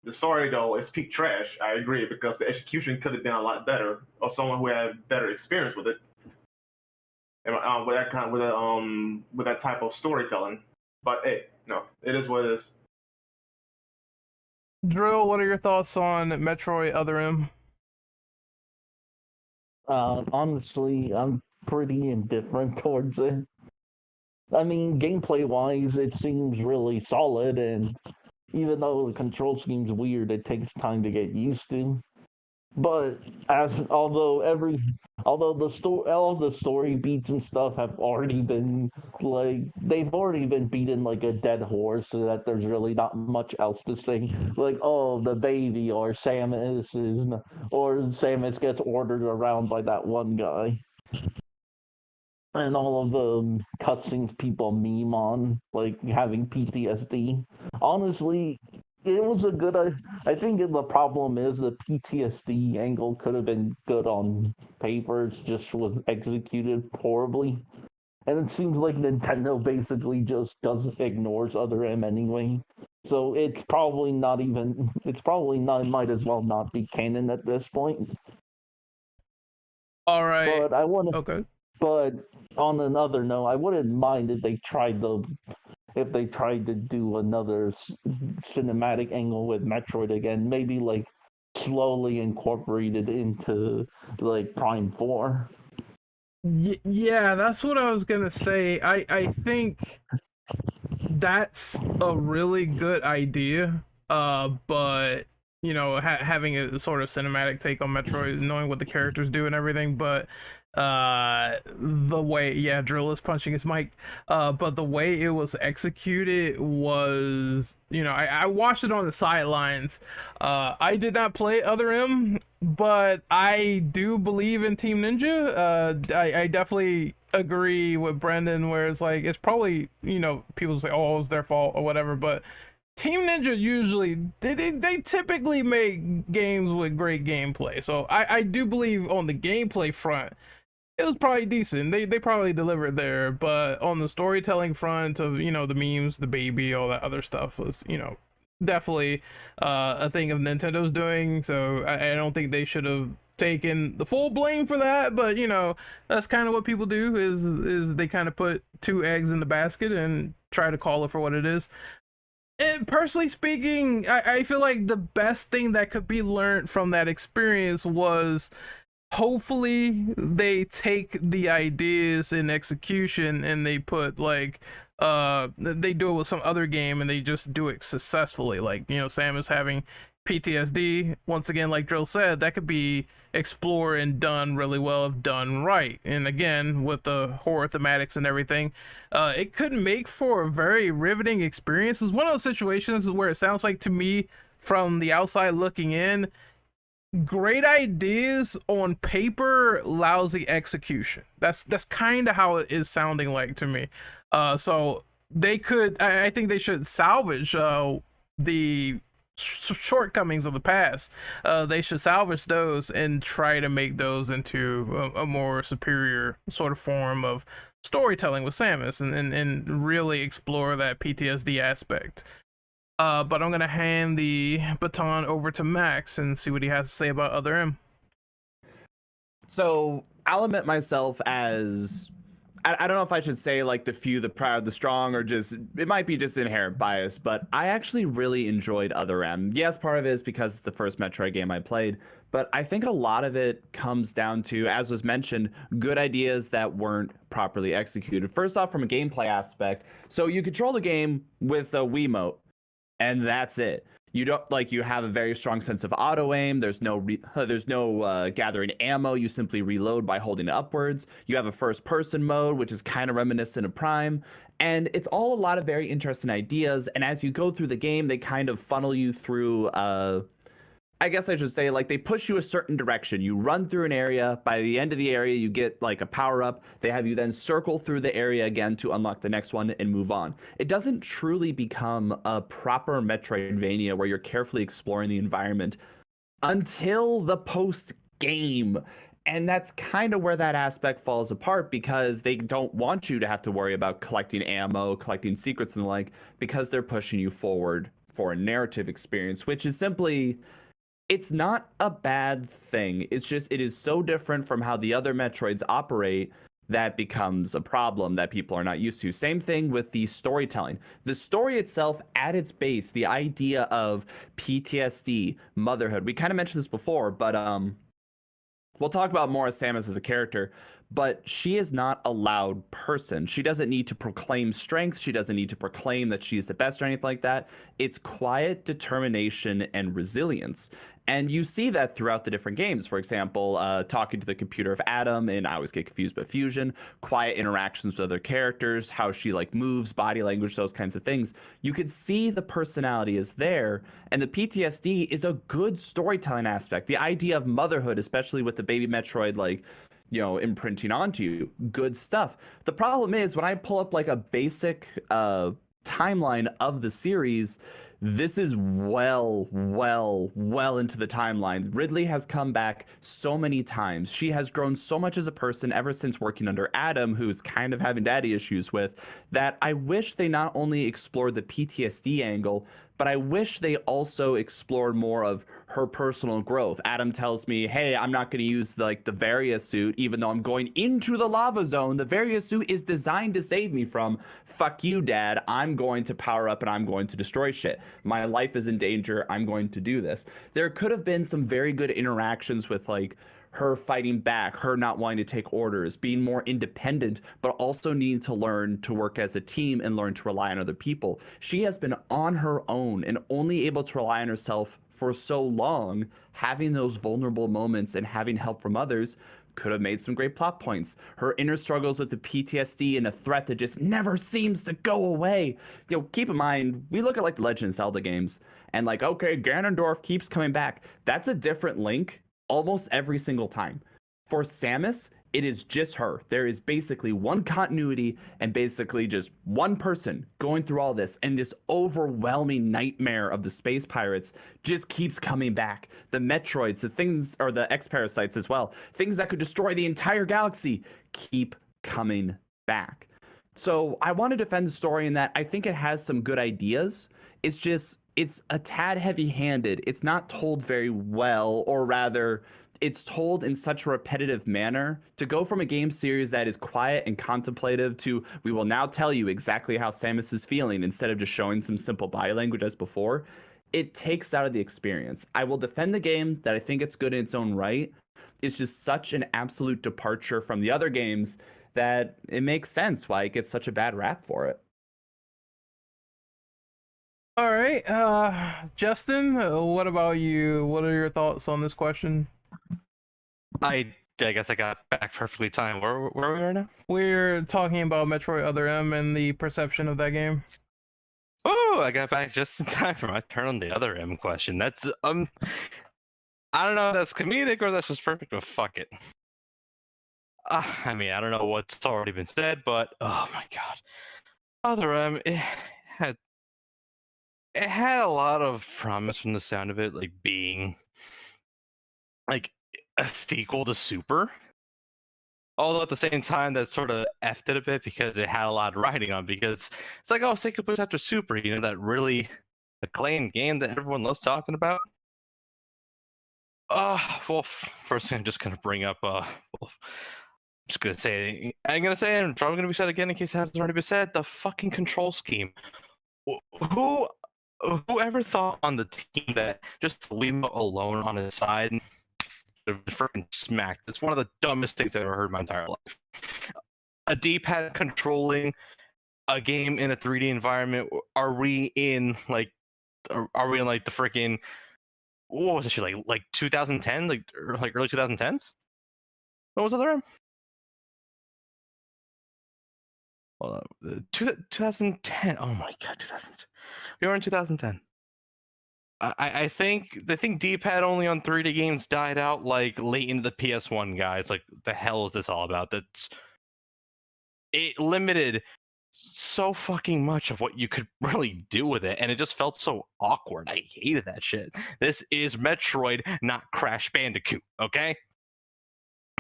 The story, though, is peak trash. I agree, because the execution could have been a lot better, or someone who had better experience with it, and with that type of storytelling. But hey, no, it is what it is. Drill, what are your thoughts on Metroid Other M? Honestly, I'm pretty indifferent towards it. I mean, gameplay-wise, it seems really solid, and even though the control scheme's weird, it takes time to get used to. But although all the story beats and stuff have already been they've already been beaten like a dead horse, so that there's really not much else to say. Like, oh, the baby, or Samus gets ordered around by that one guy. And all of the cutscenes people meme on, like having PTSD. Honestly, it was a good. I think the problem is the PTSD angle could have been good on paper. It just was executed horribly. And it seems like Nintendo basically just ignores Other M anyway. So it's probably not even. It's probably not. Might as well not be canon at this point. All right. But I want to. Okay. But on another note, I wouldn't mind if they tried to do another cinematic angle with Metroid again, maybe like slowly incorporated into like Prime 4. Yeah, that's what I was gonna say. I think that's a really good idea. But you know, having a sort of cinematic take on Metroid, knowing what the characters do and everything, but the way Drill is punching his mic, but the way it was executed was, you know, I watched it on the sidelines. I did not play Other M, but I do believe in Team Ninja. I definitely agree with Brendan, where it's like, it's probably, you know, people say, oh, it was their fault or whatever, but Team Ninja usually they typically make games with great gameplay. So I do believe on the gameplay front, it was probably decent. They probably delivered there, but on the storytelling front of, you know, the memes, the baby, all that other stuff was, you know, definitely a thing of Nintendo's doing. So I don't think they should have taken the full blame for that, but you know, that's kind of what people do, is they kind of put two eggs in the basket and try to call it for what it is. And personally speaking, I feel like the best thing that could be learned from that experience was, hopefully they take the ideas in execution and they put like they do it with some other game and they just do it successfully. Like, you know, Samus having PTSD, once again, like Drill said, that could be explored and done really well if done right. And again, with the horror thematics and everything, it could make for a very riveting experience. It's one of those situations where it sounds like to me from the outside looking in, great ideas on paper, lousy execution. That's kind of how it is sounding like to me. So they could, I think they should salvage the shortcomings of the past. They should salvage those and try to make those into a more superior sort of form of storytelling with Samus, and really explore that PTSD aspect. But I'm gonna hand the baton over to Max and see what he has to say about Other M. So I'll admit myself as, I don't know if I should say like the few, the proud, the strong, or just, it might be just inherent bias, but I actually really enjoyed Other M. Yes, part of it is because it's the first Metroid game I played, but I think a lot of it comes down to, as was mentioned, good ideas that weren't properly executed. First off, from a gameplay aspect, so you control the game with a Wiimote, and that's it. You don't, like, you have a very strong sense of auto aim. There's no gathering ammo. You simply reload by holding it upwards. You have a first person mode, which is kind of reminiscent of Prime, and it's all a lot of very interesting ideas. And as you go through the game, they kind of funnel you through I guess I should say, like, they push you a certain direction. You run through an area. By the end of the area, you get like a power up. They have you then circle through the area again to unlock the next one and move on. It doesn't truly become a proper Metroidvania where you're carefully exploring the environment until the post game. And that's kind of where that aspect falls apart, because they don't want you to have to worry about collecting ammo, collecting secrets and the like, because they're pushing you forward for a narrative experience, which is simply, it's not a bad thing. It's just, it is so different from how the other Metroids operate that becomes a problem that people are not used to. Same thing with the storytelling. The story itself, at its base, the idea of PTSD, motherhood. We kind of mentioned this before, but we'll talk about more as Samus as a character. But she is not a loud person. She doesn't need to proclaim strength. She doesn't need to proclaim that she's the best or anything like that. It's quiet determination and resilience. And you see that throughout the different games. For example, talking to the computer of Adam, and I always get confused by Fusion, quiet interactions with other characters, how she like moves, body language, those kinds of things. You could see the personality is there, and the PTSD is a good storytelling aspect. The idea of motherhood, especially with the baby Metroid, like, you know, imprinting onto you, good stuff. The problem is when I pull up like a basic timeline of the series, this is well into the timeline. Ridley has come back so many times. She has grown so much as a person ever since working under Adam, who's kind of having daddy issues with, that I wish they not only explored the PTSD angle, but I wish they also explored more of her personal growth. Adam tells me, hey, I'm not going to use the Varia suit, even though I'm going into the lava zone. The Varia suit is designed to save me from, fuck you, Dad. I'm going to power up and I'm going to destroy shit. My life is in danger. I'm going to do this. There could have been some very good interactions with like her fighting back, her not wanting to take orders, being more independent, but also needing to learn to work as a team and learn to rely on other people. She has been on her own and only able to rely on herself for so long. Having those vulnerable moments and having help from others could have made some great plot points. Her inner struggles with the PTSD and a threat that just never seems to go away. You know, keep in mind, we look at like the Legend of Zelda games and like, okay, Ganondorf keeps coming back. That's a different Link almost every single time. For Samus, it is just her. There is basically one continuity and basically just one person going through all this, and this overwhelming nightmare of the space pirates just keeps coming back. The Metroids, the things, or the X-Parasites as well, things that could destroy the entire galaxy, keep coming back. So I want to defend the story in that I think it has some good ideas. It's just, it's a tad heavy-handed. It's not told very well, or rather, it's told in such a repetitive manner. To go from a game series that is quiet and contemplative to, we will now tell you exactly how Samus is feeling, instead of just showing some simple body language as before, it takes out of the experience. I will defend the game that I think it's good in its own right. It's just such an absolute departure from the other games that it makes sense why it gets such a bad rap for it. All right, Justin, what about you? What are your thoughts on this question? I guess I got back perfectly timed. Where are we right now? We're talking about Metroid Other M and the perception of that game. Oh, I got back just in time for my turn on the other M question. That's I don't know if that's comedic or that's just perfect, but fuck it. I mean, I don't know what's already been said, but oh my god, Other M, had it had a lot of promise from the sound of it, like being like a sequel to Super. Although at the same time, that sort of effed it a bit because it had a lot of writing on. Because it's like, oh, Sequel Plus after Super, you know, that really acclaimed game that everyone loves talking about. Well, first thing I'm just gonna bring up. Well, I'm just gonna say, I'm gonna say, and probably gonna be said again in case it hasn't already been said. The fucking control scheme. Who, whoever thought on the team that just leave him alone on his side, freaking smacked. It's one of the dumbest things I've ever heard in my entire life. A D-pad controlling a game in a 3D environment. Are we in like the freaking, what was it shit, like 2010, like early 2010s? What was the other one? Hold on. 2010. Oh my god, 2000. We were in 2010. I think D-pad only on 3D games died out like late into the PS1, guys. Like, the hell is this all about? It limited so fucking much of what you could really do with it, and it just felt so awkward. I hated that shit. This is Metroid, not Crash Bandicoot, okay?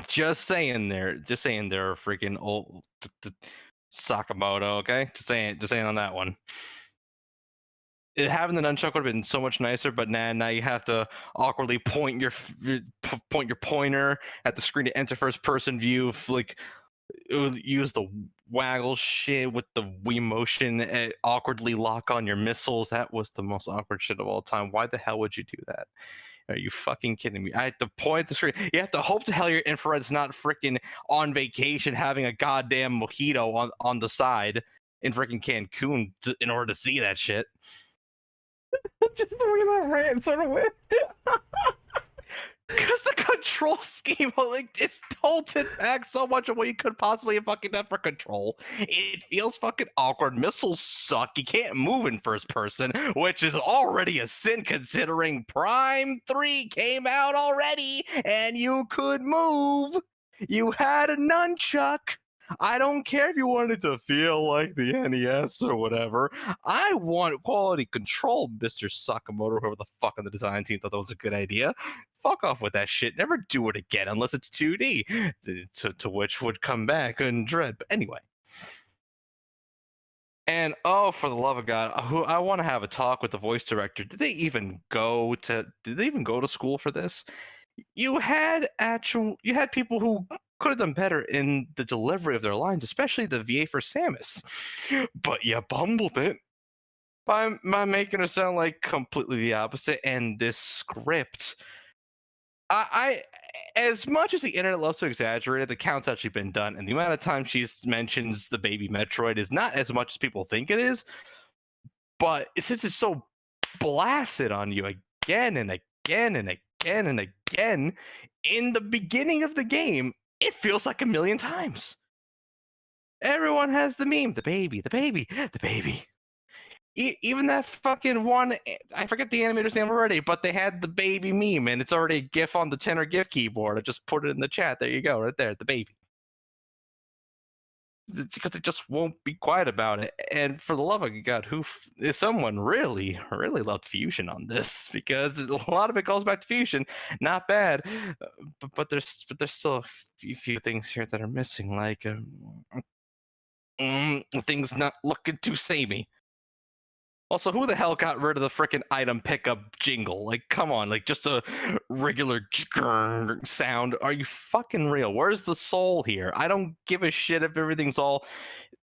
Just saying there, freaking old Sakamoto, okay? Just saying on that one. Having the nunchuck would have been so much nicer, but now you have to awkwardly point your pointer at the screen to enter first person view. Like, use the waggle shit with the Wii motion, awkwardly lock on your missiles. That was the most awkward shit of all time. Why the hell would you do that? Are you fucking kidding me? I have to point the screen. You have to hope to hell your infrared's not freaking on vacation having a goddamn mojito on the side in freaking Cancun in order to see that shit. Just the way that rant sort of went. Because the control scheme, like, it's tilted back so much of what you could possibly have fucking done for control. It feels fucking awkward. Missiles suck. You can't move in first person, which is already a sin considering Prime 3 came out already and you could move. You had a nunchuck. I don't care if you wanted to feel like the NES or whatever. I want quality control, Mr. Sakamoto, whoever the fuck on the design team thought that was a good idea. Fuck off with that shit. Never do it again unless it's 2D, to which would come back in dread. But anyway. And oh, for the love of God, I want to have a talk with the voice director. Did they even go to school for this? You had people who could have done better in the delivery of their lines, especially the VA for Samus. But you bumbled it by making her sound like completely the opposite. And this script, I as much as the internet loves to exaggerate it, the count's actually been done, and the amount of time she mentions the baby Metroid is not as much as people think it is. But since it's so blasted on you again and again and again and again in the beginning of the game, it feels like a million times. Everyone has the meme, the baby, the baby, the baby. Even that fucking one, I forget the animator's name already, but they had the baby meme, and it's already a GIF on the 10 or GIF keyboard. I just put it in the chat. There you go, right there, the baby. Because it just won't be quiet about it. And for the love of God, someone really, really loved Fusion on this, because a lot of it goes back to Fusion. Not bad, but there's still a few things here that are missing, like things not looking too samey. Also, who the hell got rid of the freaking item pickup jingle? Like, come on, like, just a regular sound. Are you fucking real? Where's the soul here? I don't give a shit if everything's all...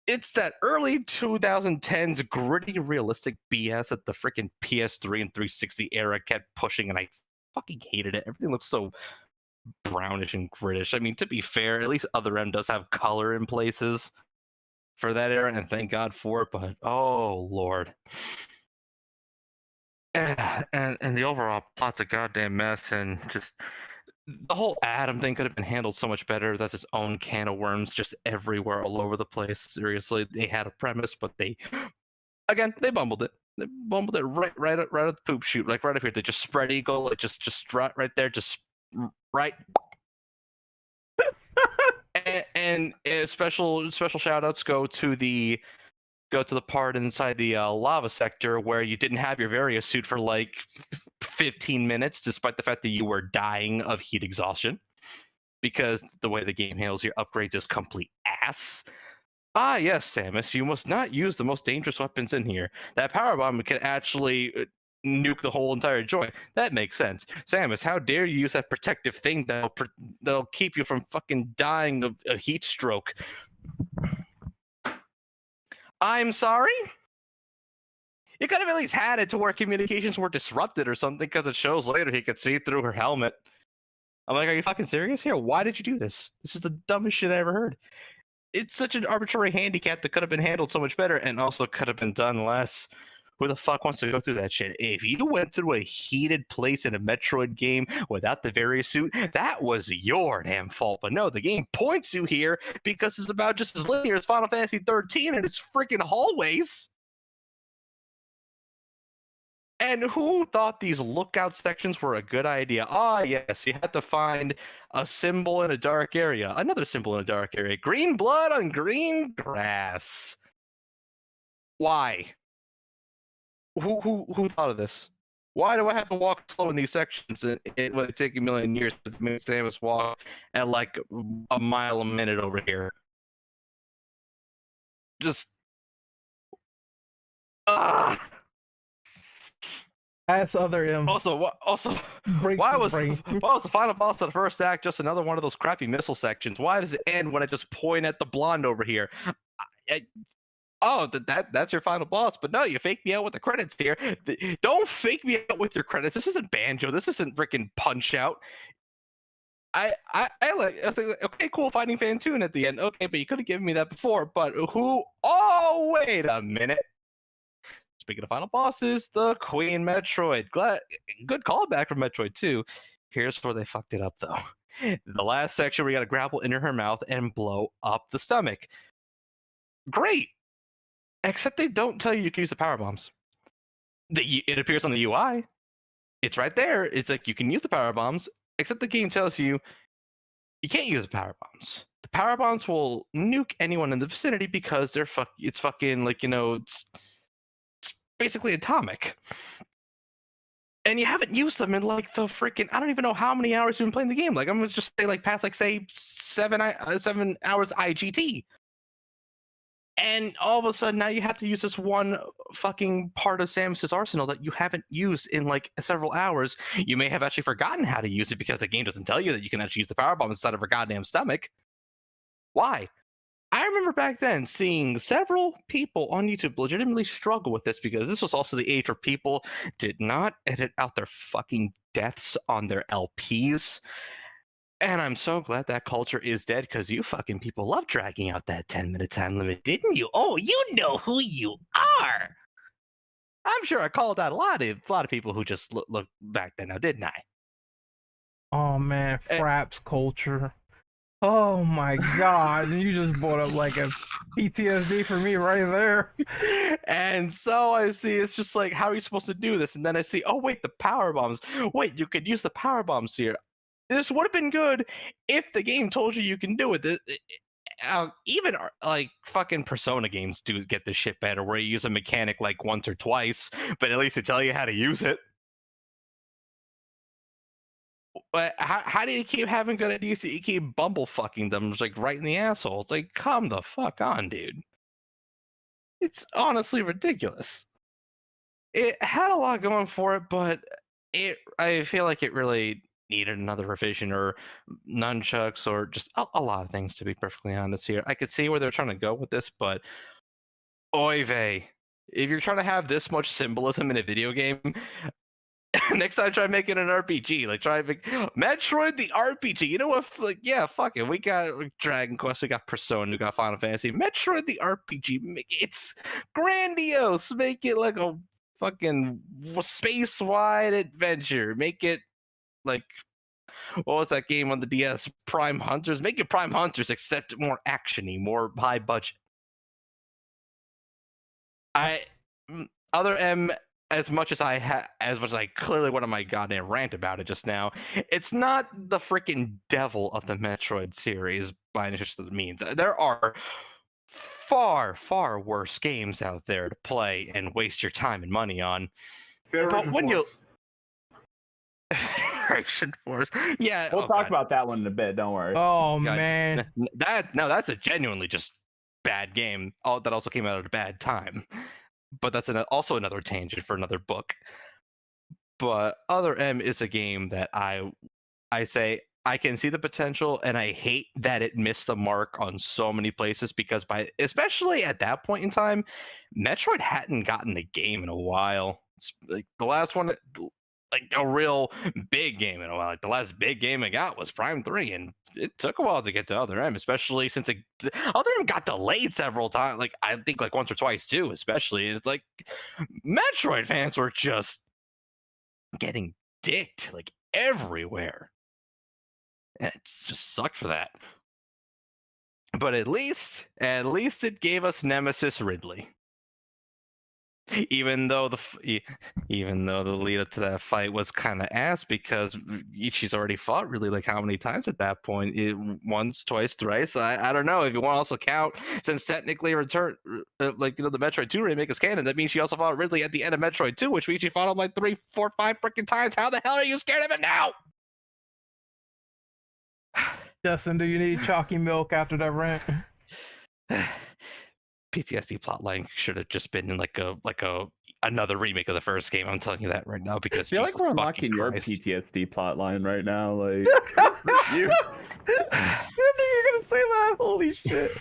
It's that early 2010s gritty, realistic BS that the freaking PS3 and 360 era kept pushing, and I fucking hated it. Everything looks so brownish and grittish. I mean, to be fair, at least Other M does have color in places for that era, and thank God for it, but oh Lord. And the overall plot's a goddamn mess, and just the whole Adam thing could have been handled so much better. That's its own can of worms, just everywhere, all over the place. Seriously, they had a premise, but they bumbled it. They bumbled it right at the poop chute, like right up here. They just spread eagle, like just right there, just right. and special shout outs go to the part inside the lava sector where you didn't have your various suit for like 15 minutes, despite the fact that you were dying of heat exhaustion, because the way the game handles your upgrades is complete ass. Ah, yes, Samus, you must not use the most dangerous weapons in here. That power bomb can actually nuke the whole entire joint. That makes sense. Samus, how dare you use that protective thing that'll keep you from fucking dying of a heat stroke? I'm sorry? You could have at least had it to where communications were disrupted or something, because it shows later he could see through her helmet. I'm like, are you fucking serious here? Why did you do this? This is the dumbest shit I ever heard. It's such an arbitrary handicap that could have been handled so much better and also could have been done less. Who the fuck wants to go through that shit? If you went through a heated place in a Metroid game without the various suit, that was your damn fault. But no, the game points you here because it's about just as linear as Final Fantasy 13 and its freaking hallways. And who thought these lookout sections were a good idea? Ah, yes, you had to find a symbol in a dark area, another symbol in a dark area. Green blood on green grass. Why? Who thought of this? Why do I have to walk slow in these sections when it takes a million years to make Samus walk at like a mile a minute over here? Just Ask other M. Also, Breaks why his brain. was the final boss of the first act just another one of those crappy missile sections? Why does it end when I just point at the blonde over here? That's your final boss, but no, you fake me out with the credits here. Don't fake me out with your credits. This isn't Banjo. This isn't freaking Punch Out. I like, okay, cool, fighting Fantoon at the end. Okay, but you could have given me that before. But who? Oh, wait a minute. Speaking of final bosses, the Queen Metroid. Good callback from Metroid 2. Here's where they fucked it up, though. The last section, we got to grapple into her mouth and blow up the stomach. Great. Except they don't tell you can use the power bombs. It appears on the UI. It's right there. It's like you can use the power bombs, except the game tells you you can't use the power bombs. The power bombs will nuke anyone in the vicinity because it's fucking like, it's basically atomic. And you haven't used them in like the freaking, I don't even know how many hours you've been playing the game. Like I'm gonna just say like past like say 7 hours IGT. And all of a sudden now you have to use this one fucking part of Samus's arsenal that you haven't used in like several hours. You may have actually forgotten how to use it because the game doesn't tell you that you can actually use the power bomb inside of her goddamn stomach. Why? I remember back then seeing several people on YouTube legitimately struggle with this because this was also the age where people did not edit out their fucking deaths on their LPs. And I'm so glad that culture is dead because you fucking people love dragging out that 10-minute time limit, didn't you? Oh, you know who you are. I'm sure I called out a lot of people who just looked back then now, didn't I? Oh man, fraps culture. Oh my god, you just brought up like a PTSD for me right there. And so I see it's just like, how are you supposed to do this? And then I see, oh wait, the power bombs. Wait, you could use the power bombs here. This would have been good if the game told you can do it. Even like fucking Persona games do get this shit better, where you use a mechanic like once or twice, but at least they tell you how to use it. But how do you keep having good ideas? You keep bumble fucking them just like right in the asshole. It's like, come the fuck on, dude. It's honestly ridiculous. It had a lot going for it, but I feel like it really needed another revision or nunchucks or just a lot of things, to be perfectly honest here. I could see where they're trying to go with this, but oy vey. If you're trying to have this much symbolism in a video game, next time try making an RPG. Like try make Metroid the RPG. You know what? Like, yeah, fuck it. We got Dragon Quest, we got Persona, we got Final Fantasy. Metroid the RPG. It's grandiose. Make it like a fucking space-wide adventure. Make it like, what was that game on the DS? Prime Hunters. Make it Prime Hunters, except more actiony, more high budget. Other M, as much as I clearly went on my goddamn rant about it just now, it's not the freaking devil of the Metroid series by any stretch of the means. There are far, far worse games out there to play and waste your time and money on. Federation But when Force. Federation Force, yeah, We'll talk about that one in a bit. Don't worry. Oh God, man, that's a genuinely just bad game. That also came out at a bad time. But that's also another tangent for another book. But Other M is a game that I say I can see the potential, and I hate that it missed the mark on so many places, because especially at that point in time, Metroid hadn't gotten a game in a while. It's like the last one, like a real big game in a while. Like the last big game I got was Prime 3, and it took a while to get to Other M, especially since Other M got delayed several times. Like I think like once or twice too, especially. And it's like Metroid fans were just getting dicked like everywhere. And it's just sucked for that. But at least it gave us Nemesis Ridley. Even though the lead up to that fight was kind of ass, because she's already fought Ridley like how many times at that point? Once, twice, thrice. I don't know if you want to also count, since technically the Metroid 2 remake is canon. That means she also fought Ridley at the end of Metroid 2, which means she fought him like 3, 4, 5 freaking times. How the hell are you scared of it now? Justin, do you need chalky milk after that rant? PTSD plotline should have just been in like another remake of the first game. I'm telling you that right now, because I feel like we're unlocking your PTSD plotline right now. Like, you. I think you're gonna say that. Holy shit!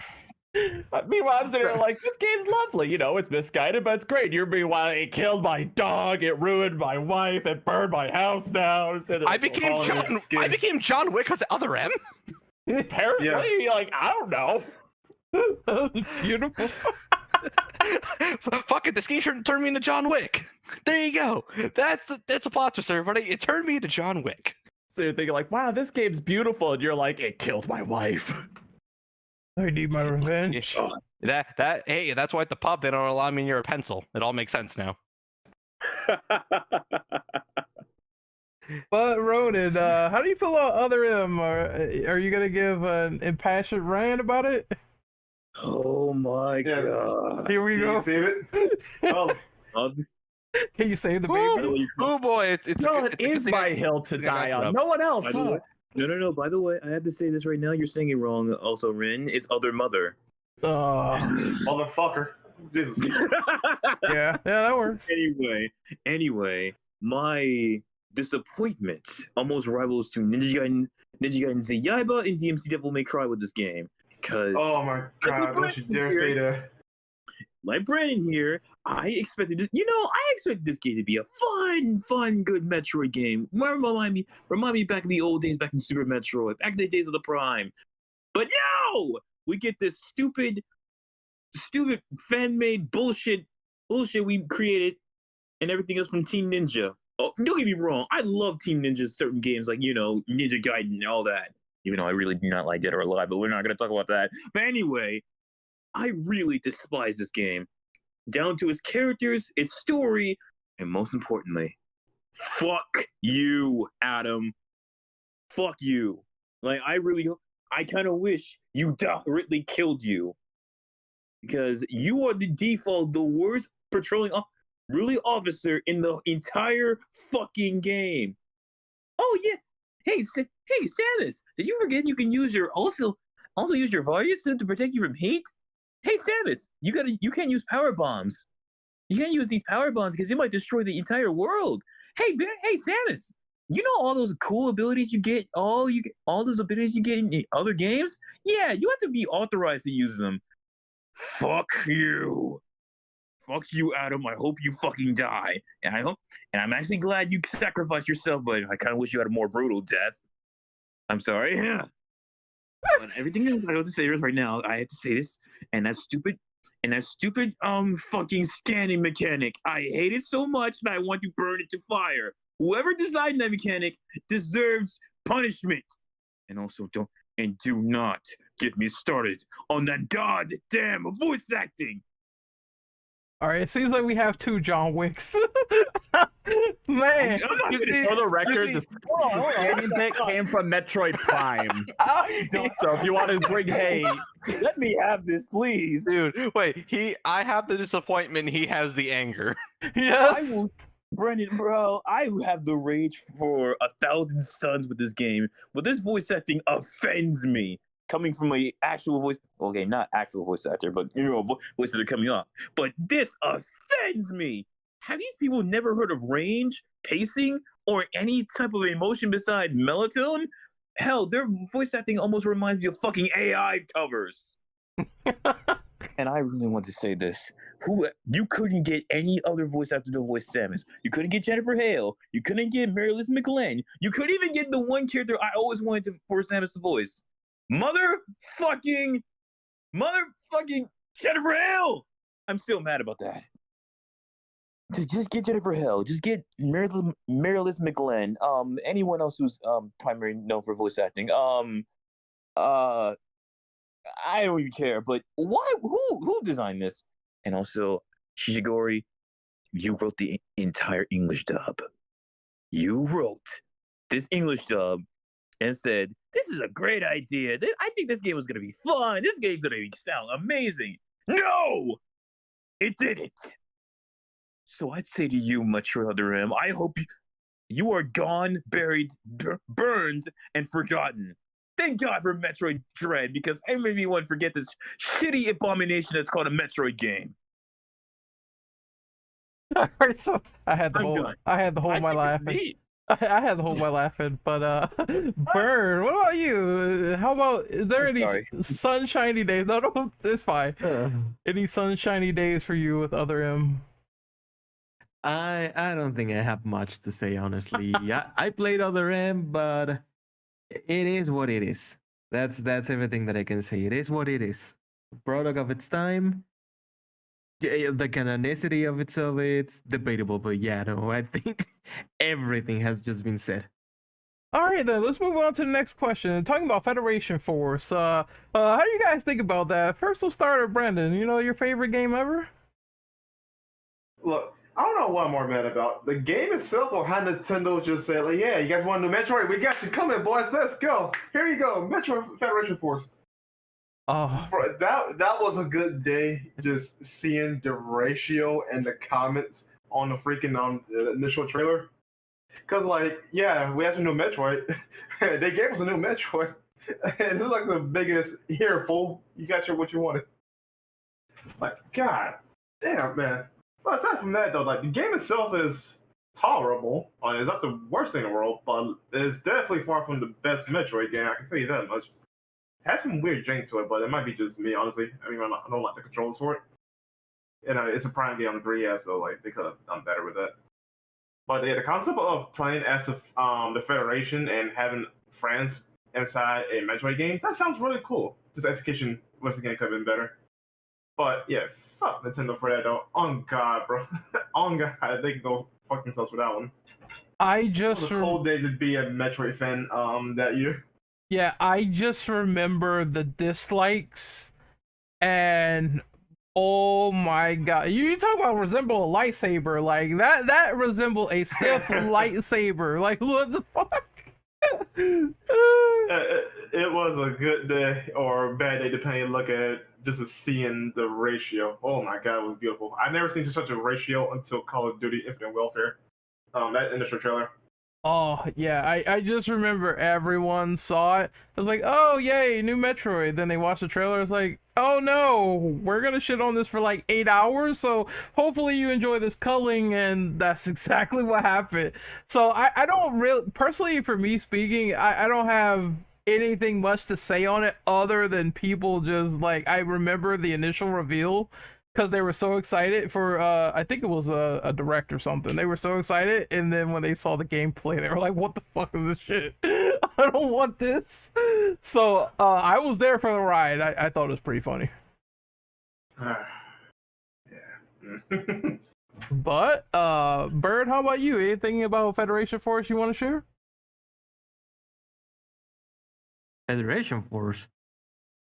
Meanwhile, I'm sitting there like, this game's lovely. You know, it's misguided, but it's great. You're meanwhile, it killed my dog, it ruined my wife, it burned my house down. I became John Wick because of Other M. Apparently, like, I don't know. Beautiful. Fuck it, this game turned me into John Wick. There you go. That's a plot twist, everybody. It turned me into John Wick. So you're thinking like, wow, this game's beautiful, and you're like, it killed my wife. I need my revenge. Hey, that's why at the pub they don't allow me near a pencil. It all makes sense now. But Ronan, how do you feel about Other M? Are you gonna give an impassioned rant about it? Oh my god! Here we go. Can you save it? Oh. Can you save the baby? Oh boy, It is my hill to die on. No one else. Huh? No. By the way, I have to say this right now. You're saying it wrong. Also, Rin, it's Other Mother. Motherfucker. Jesus. Yeah, that works. Anyway, my disappointment almost rivals to Ninja Gaiden Zaiba and DMC Devil May Cry with this game. Cause oh my god, don't you dare say that. Like Brandon here, I expected this game to be a fun, good Metroid game. Remind me back in the old days, back in Super Metroid, back in the days of the Prime. But no! We get this stupid fan-made bullshit we created and everything else from Team Ninja. Oh, don't get me wrong, I love Team Ninja's certain games like, Ninja Gaiden and all that. Even though I really do not like Dead or Alive, but we're not going to talk about that. But anyway, I really despise this game. Down to its characters, its story, and most importantly, fuck you, Adam. Fuck you. Like, I kind of wish Ridley killed you. Because you are the worst patrolling officer in the entire fucking game. Oh, yeah. Hey, Samus, did you forget you can use your also use your Varius to protect you from heat? Hey, Samus, you can't use power bombs. You can't use these power bombs because they might destroy the entire world. Hey, Samus, you know all those cool abilities you get, all those abilities you get in other games? Yeah, you have to be authorized to use them. Fuck you. Fuck you, Adam. I hope you fucking die. And I'm actually glad you sacrificed yourself, but I kind of wish you had a more brutal death. I'm sorry. But everything else I have to say right now, I have to say this, and that stupid And that stupid fucking scanning mechanic. I hate it so much that I want to burn it to fire. Whoever designed that mechanic deserves punishment. And also do not get me started on that goddamn voice acting. All right, it seems like we have 2 John Wicks. Man, I'm not gonna For the record, the scanning bit came from Metroid Prime. So if you want to bring hate, let me have this, please. Dude, wait, I have the disappointment, he has the anger. yes. Brendan, bro, I have the rage for 1,000 suns with this game, but this voice acting offends me. Coming from a actual voice, okay, not actual voice actor, but voices are coming off. But this offends me. Have these people never heard of range, pacing, or any type of emotion besides melatonin? Hell, their voice acting almost reminds me of fucking AI covers. And I really want to say this. You couldn't get any other voice actor to voice Samus. You couldn't get Jennifer Hale. You couldn't get Mary Liz McGlynn. You couldn't even get the one character I always wanted for Samus to voice. Motherfucking Jennifer Hale! I'm still mad about that. Just get Jennifer Hale. Just get Mary Liz McGlynn. Anyone else who's primarily known for voice acting. I don't even care. But why? Who designed this? And also, Shishigori, you wrote the entire English dub. You wrote this English dub and said, "This is a great idea. I think this game was gonna be fun. This game's gonna sound amazing." No, it didn't. So I'd say to you, Metroid Other M, I hope you are gone, buried, burned, and forgotten. Thank God for Metroid Dread, because I made me want to forget this shitty abomination that's called a Metroid game. All right, so I had the I'm whole done. I had the whole my laughing. I had the whole my laughing, but Burn, what about you? How about, is there any sunshiny days? No, it's fine. Any sunshiny days for you with Other M? I don't think I have much to say, honestly. I played Other M, but it is what it is. That's everything that I can say. It is what it is. Product of its time. The canonicity of it's debatable, but yeah, no, I think everything has just been said. All right, then let's move on to the next question. Talking about Federation Force. How do you guys think about that? First, we'll start with Brendan. You know, your favorite game ever? Look, I don't know what I'm more mad about. The game itself, or how Nintendo just said, like, yeah, you guys want a new Metroid? We got you. Come in, boys. Let's go. Here you go. Metroid Federation Force. Oh, Bro, that was a good day, just seeing the ratio and the comments on the freaking the initial trailer. Cause like, yeah, we asked for a new Metroid. They gave us a new Metroid. And it's like the biggest, here, fool. You got what you wanted. Like, God damn, man. But aside from that, though, like, the game itself is tolerable. It's not the worst thing in the world, but it's definitely far from the best Metroid game. I can tell you that much. It has some weird jank to it, but it might be just me, honestly. I mean, I don't like the controls for it. You know, it's a Prime game on the 3DS, though. Like, they could have done better with that. But yeah, the concept of playing as the Federation and having friends inside a Metroid game, that sounds really cool. Just execution, once again, could have been better. But yeah, fuck Nintendo for that, though. On God, bro. On God, they can go fuck themselves for that one. I just... It was a cold day to be a Metroid fan that year. Yeah, I just remember the dislikes, and oh my God, you talk about resemble a lightsaber, like that resemble a Sith lightsaber, like what the fuck? It was a good day or a bad day, depending on look at it, just seeing the ratio. Oh my God, it was beautiful. I've never seen such a ratio until Call of Duty Infinite Warfare. That initial trailer. Oh yeah, I just remember everyone saw it. I was like, oh yay, new Metroid. Then they watched the trailer. It's like, oh no, we're gonna shit on this for like 8 hours. So hopefully you enjoy this culling, and that's exactly what happened. So I don't really, personally, for me speaking, I don't have anything much to say on it other than people just like, I remember the initial reveal. Because they were so excited for, I think it was a direct or something. They were so excited, and then when they saw the gameplay, they were like, what the fuck is this shit? I don't want this. So I was there for the ride. I thought it was pretty funny. Yeah. But Bird, how about you? Anything about Federation Force you want to share? Federation Force.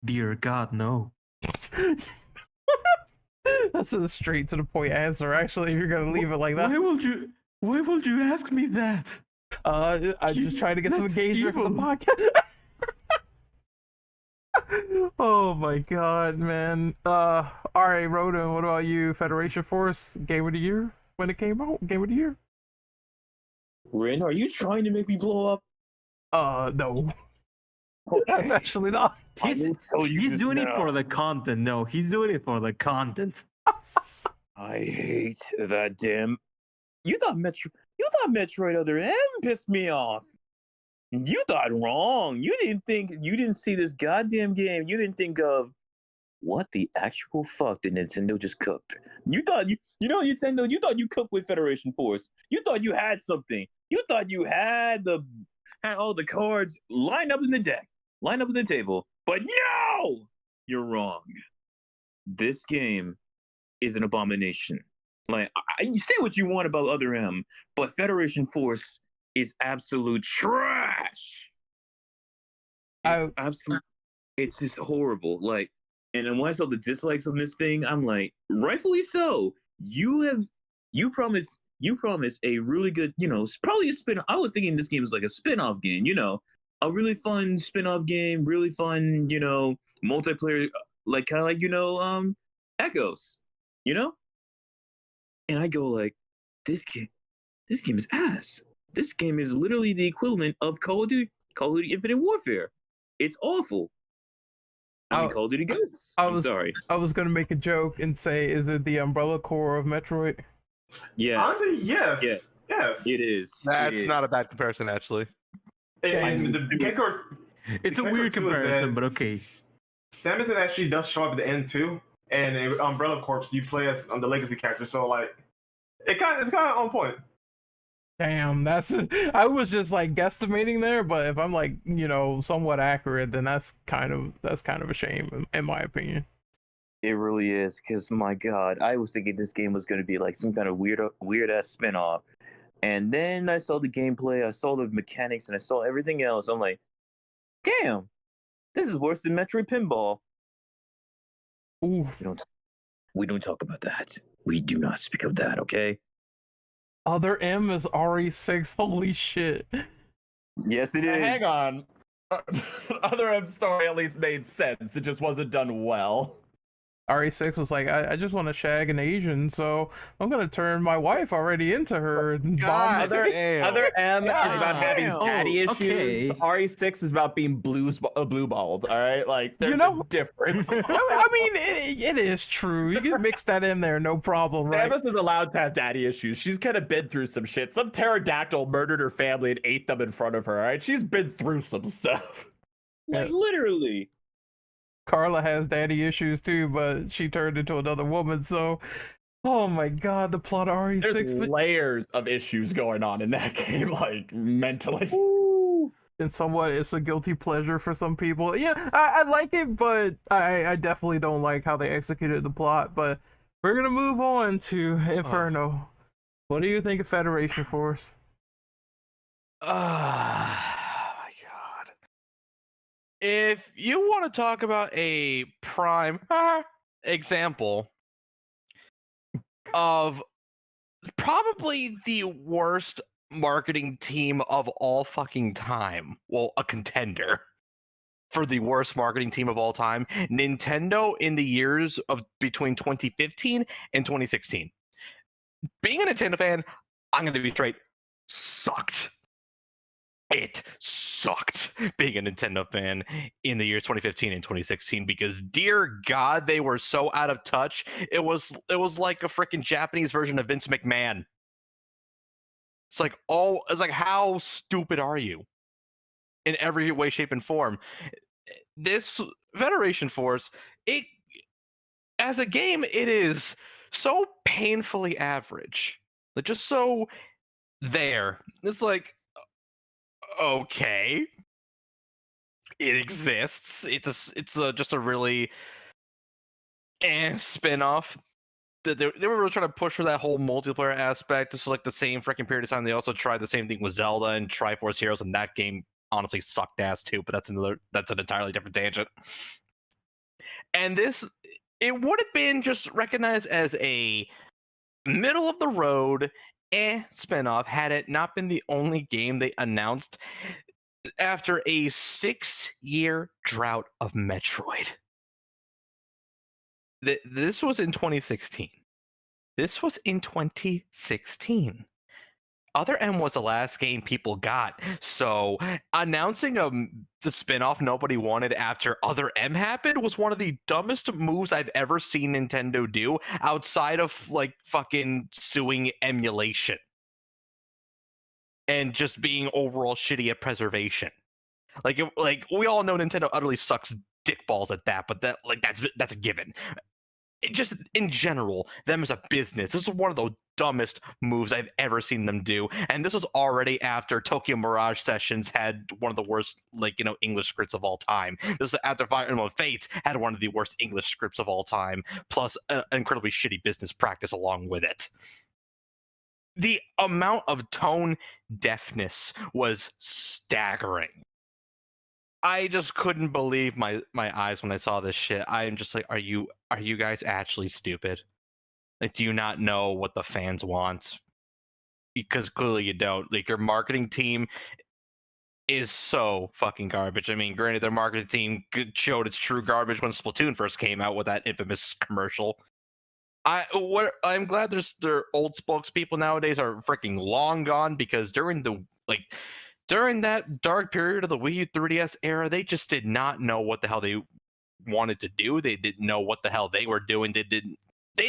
Dear God, no. That's a straight to the point answer. Actually, if you're gonna leave it like that, Why would you ask me that? I'm just trying to get some That's engagement for the evil. podcast. Oh my god, man. All right, Rodan, what about you? Federation Force Game of the Year when it came out? Game of the Year? Rin, are you trying to make me blow up? No. Okay. Actually not. He's this doing it now. for the content. No, he's doing it for the content. I hate that damn. You thought Metroid Other M pissed me off. You thought wrong. You didn't see this goddamn game. You didn't think of what the actual fuck did Nintendo just cooked. You thought Nintendo, you thought you cooked with Federation Force. You thought you had something. You thought you had all the cards lined up in the deck, lined up on the table. But no! You're wrong. This game is an abomination. Like, you say what you want about Other M, but Federation Force is absolute trash. It's just horrible. Like, and then when I saw the dislikes on this thing, I'm like, rightfully so. You promised a really good, probably a spin. I was thinking this game was like a spin-off game, a really fun spin-off game, really fun, multiplayer, like kind of like Echoes, and I go like, this game is ass. This game is literally the equivalent of Call of Duty Infinite Warfare. It's awful. I mean, Call of Duty Ghosts. I'm sorry. I was gonna make a joke and say, is it the Umbrella Corps of Metroid? Yeah. Honestly, yes. Yeah. Yes. It is. That's not a bad comparison, actually. And the Gekko. It's a weird comparison, but okay. Samus actually does show up at the end too, and in Umbrella Corps you play as the legacy character, so like it's kind of on point. Damn, I was just like guesstimating there, but if I'm like, somewhat accurate, then that's kind of a shame in my opinion. It really is, because my God, I was thinking this game was going to be like some kind of weird ass spinoff, and then I saw the gameplay, I saw the mechanics, and I saw everything else. I'm like, damn, this is worse than Metroid Pinball. Oof. We don't talk about that. We do not speak of that, okay? Other M is RE6. Holy shit. Yes, it is. Hang on. Other M story at least made sense. It just wasn't done well. RE6 was like, I just want to shag an Asian, so I'm gonna turn my wife already into her and bomb Other M is about having daddy issues. okay. RE6 is about being blue balled. All right, like there's a difference. I mean, it is true. You can mix that in there, no problem, right? Samus is allowed to have daddy issues. She's kind of been through some shit. Some pterodactyl murdered her family and ate them in front of her. All right, she's been through some stuff. Like, literally. Carla has daddy issues too, but she turned into another woman, so oh my god, the plot of RE6. There's layers of issues going on in that game, like mentally. And somewhat it's a guilty pleasure for some people. Yeah, I like it, but I definitely don't like how they executed the plot. But we're gonna move on to Inferno. What do you think of Federation Force? Oh my god. If you want to talk about a prime example of probably the worst marketing team of all fucking time, well, a contender for the worst marketing team of all time, Nintendo in the years of between 2015 and 2016. Being a Nintendo fan, I'm going to be straight, sucked. It sucked being a Nintendo fan in the years 2015 and 2016 because, dear God, they were so out of touch. It was like a freaking Japanese version of Vince McMahon. It's like, how stupid are you? In every way, shape, and form. This Federation Force, as a game, it is so painfully average. Like, just so there. It's like, okay, it exists. It's just a really spin-off. They were really trying to push for that whole multiplayer aspect. This is like the same freaking period of time. They also tried the same thing with Zelda and Triforce Heroes, and that game honestly sucked ass too. But that's an entirely different tangent. And this, it would have been just recognized as a middle of the road spinoff had it not been the only game they announced after a 6-year drought of Metroid. This was in 2016. This was in 2016. Other M was the last game people got. So announcing the spinoff nobody wanted after Other M happened was one of the dumbest moves I've ever seen Nintendo do outside of like fucking suing emulation and just being overall shitty at preservation. Like we all know Nintendo utterly sucks dick balls at that, but that's a given. It just in general, them as a business, this is one of the dumbest moves I've ever seen them do. And this was already after Tokyo Mirage Sessions had one of the worst, English scripts of all time. This is after Fire Emblem Fates had one of the worst English scripts of all time, plus an incredibly shitty business practice along with it. The amount of tone deafness was staggering. I just couldn't believe my eyes when I saw this shit. I am just like, are you guys actually stupid? Like, do you not know what the fans want? Because clearly you don't. Like, your marketing team is so fucking garbage. I mean, granted, their marketing team showed its true garbage when Splatoon first came out with that infamous commercial. I'm glad their old spokespeople nowadays are freaking long gone, because during that dark period of the Wii U 3DS era, they just did not know what the hell they wanted to do. They didn't know what the hell they were doing. They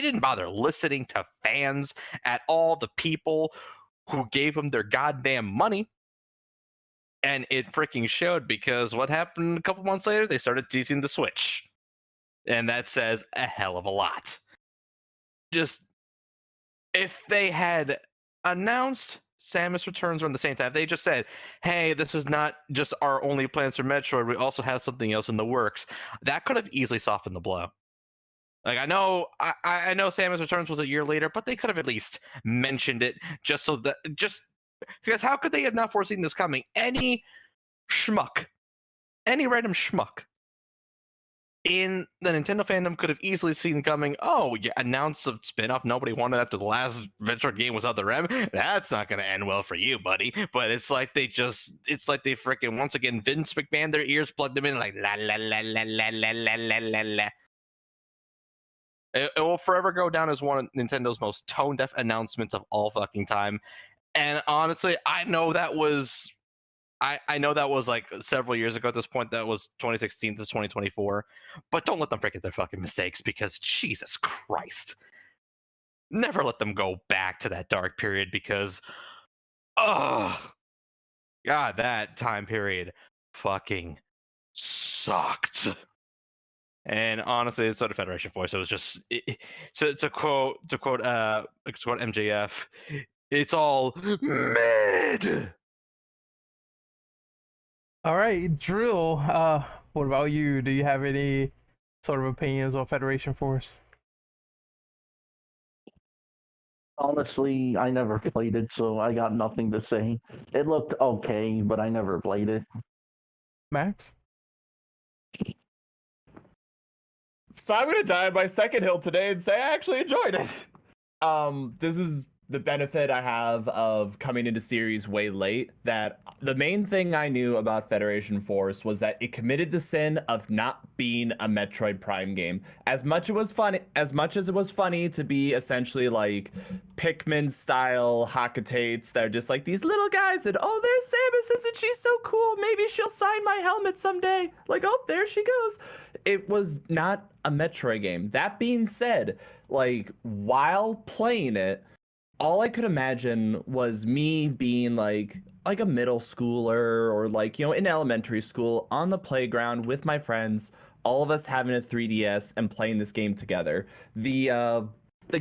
didn't bother listening to fans at all, the people who gave them their goddamn money. And it freaking showed, because what happened a couple months later? They started teasing the Switch. And that says a hell of a lot. Just, if they had announced Samus Returns around the same time, if they just said, hey, this is not just our only plans for Metroid, we also have something else in the works, that could have easily softened the blow. Like, I know Samus Returns was a year later, but they could have at least mentioned it, just because how could they have not foreseen this coming? Any random schmuck in the Nintendo fandom could have easily seen coming, oh, you announced a spin-off nobody wanted after the last Metroid game was Other M. That's not going to end well for you, buddy. But it's like they freaking, once again, Vince McMahon, their ears plugged them in like, la, la, la, la, la, la, la, la, la, la. It will forever go down as one of Nintendo's most tone-deaf announcements of all fucking time. And honestly, I know that was like several years ago at this point. That was 2016 to 2024. But don't let them forget their fucking mistakes, because Jesus Christ. Never let them go back to that dark period, because, God, that time period fucking sucked. And honestly, it's not a Federation Force. It was just, to quote MJF, it's all mid. All right, Drill. What about you? Do you have any sort of opinions on Federation Force? Honestly, I never played it, so I got nothing to say. It looked okay, but I never played it. Max? So I'm gonna die on my second hill today and say I actually enjoyed it. This is the benefit I have of coming into series way late, that the main thing I knew about Federation Force was that it committed the sin of not being a Metroid Prime game. As much as it was funny to be essentially like Pikmin style Hakates that are just like these little guys, and oh, there's Samus, isn't she so cool? Maybe she'll sign my helmet someday. Like, oh, there she goes. It was not a Metroid game. That being said, like, while playing it, all I could imagine was me being like a middle schooler, or like, in elementary school on the playground with my friends, all of us having a 3DS and playing this game together. The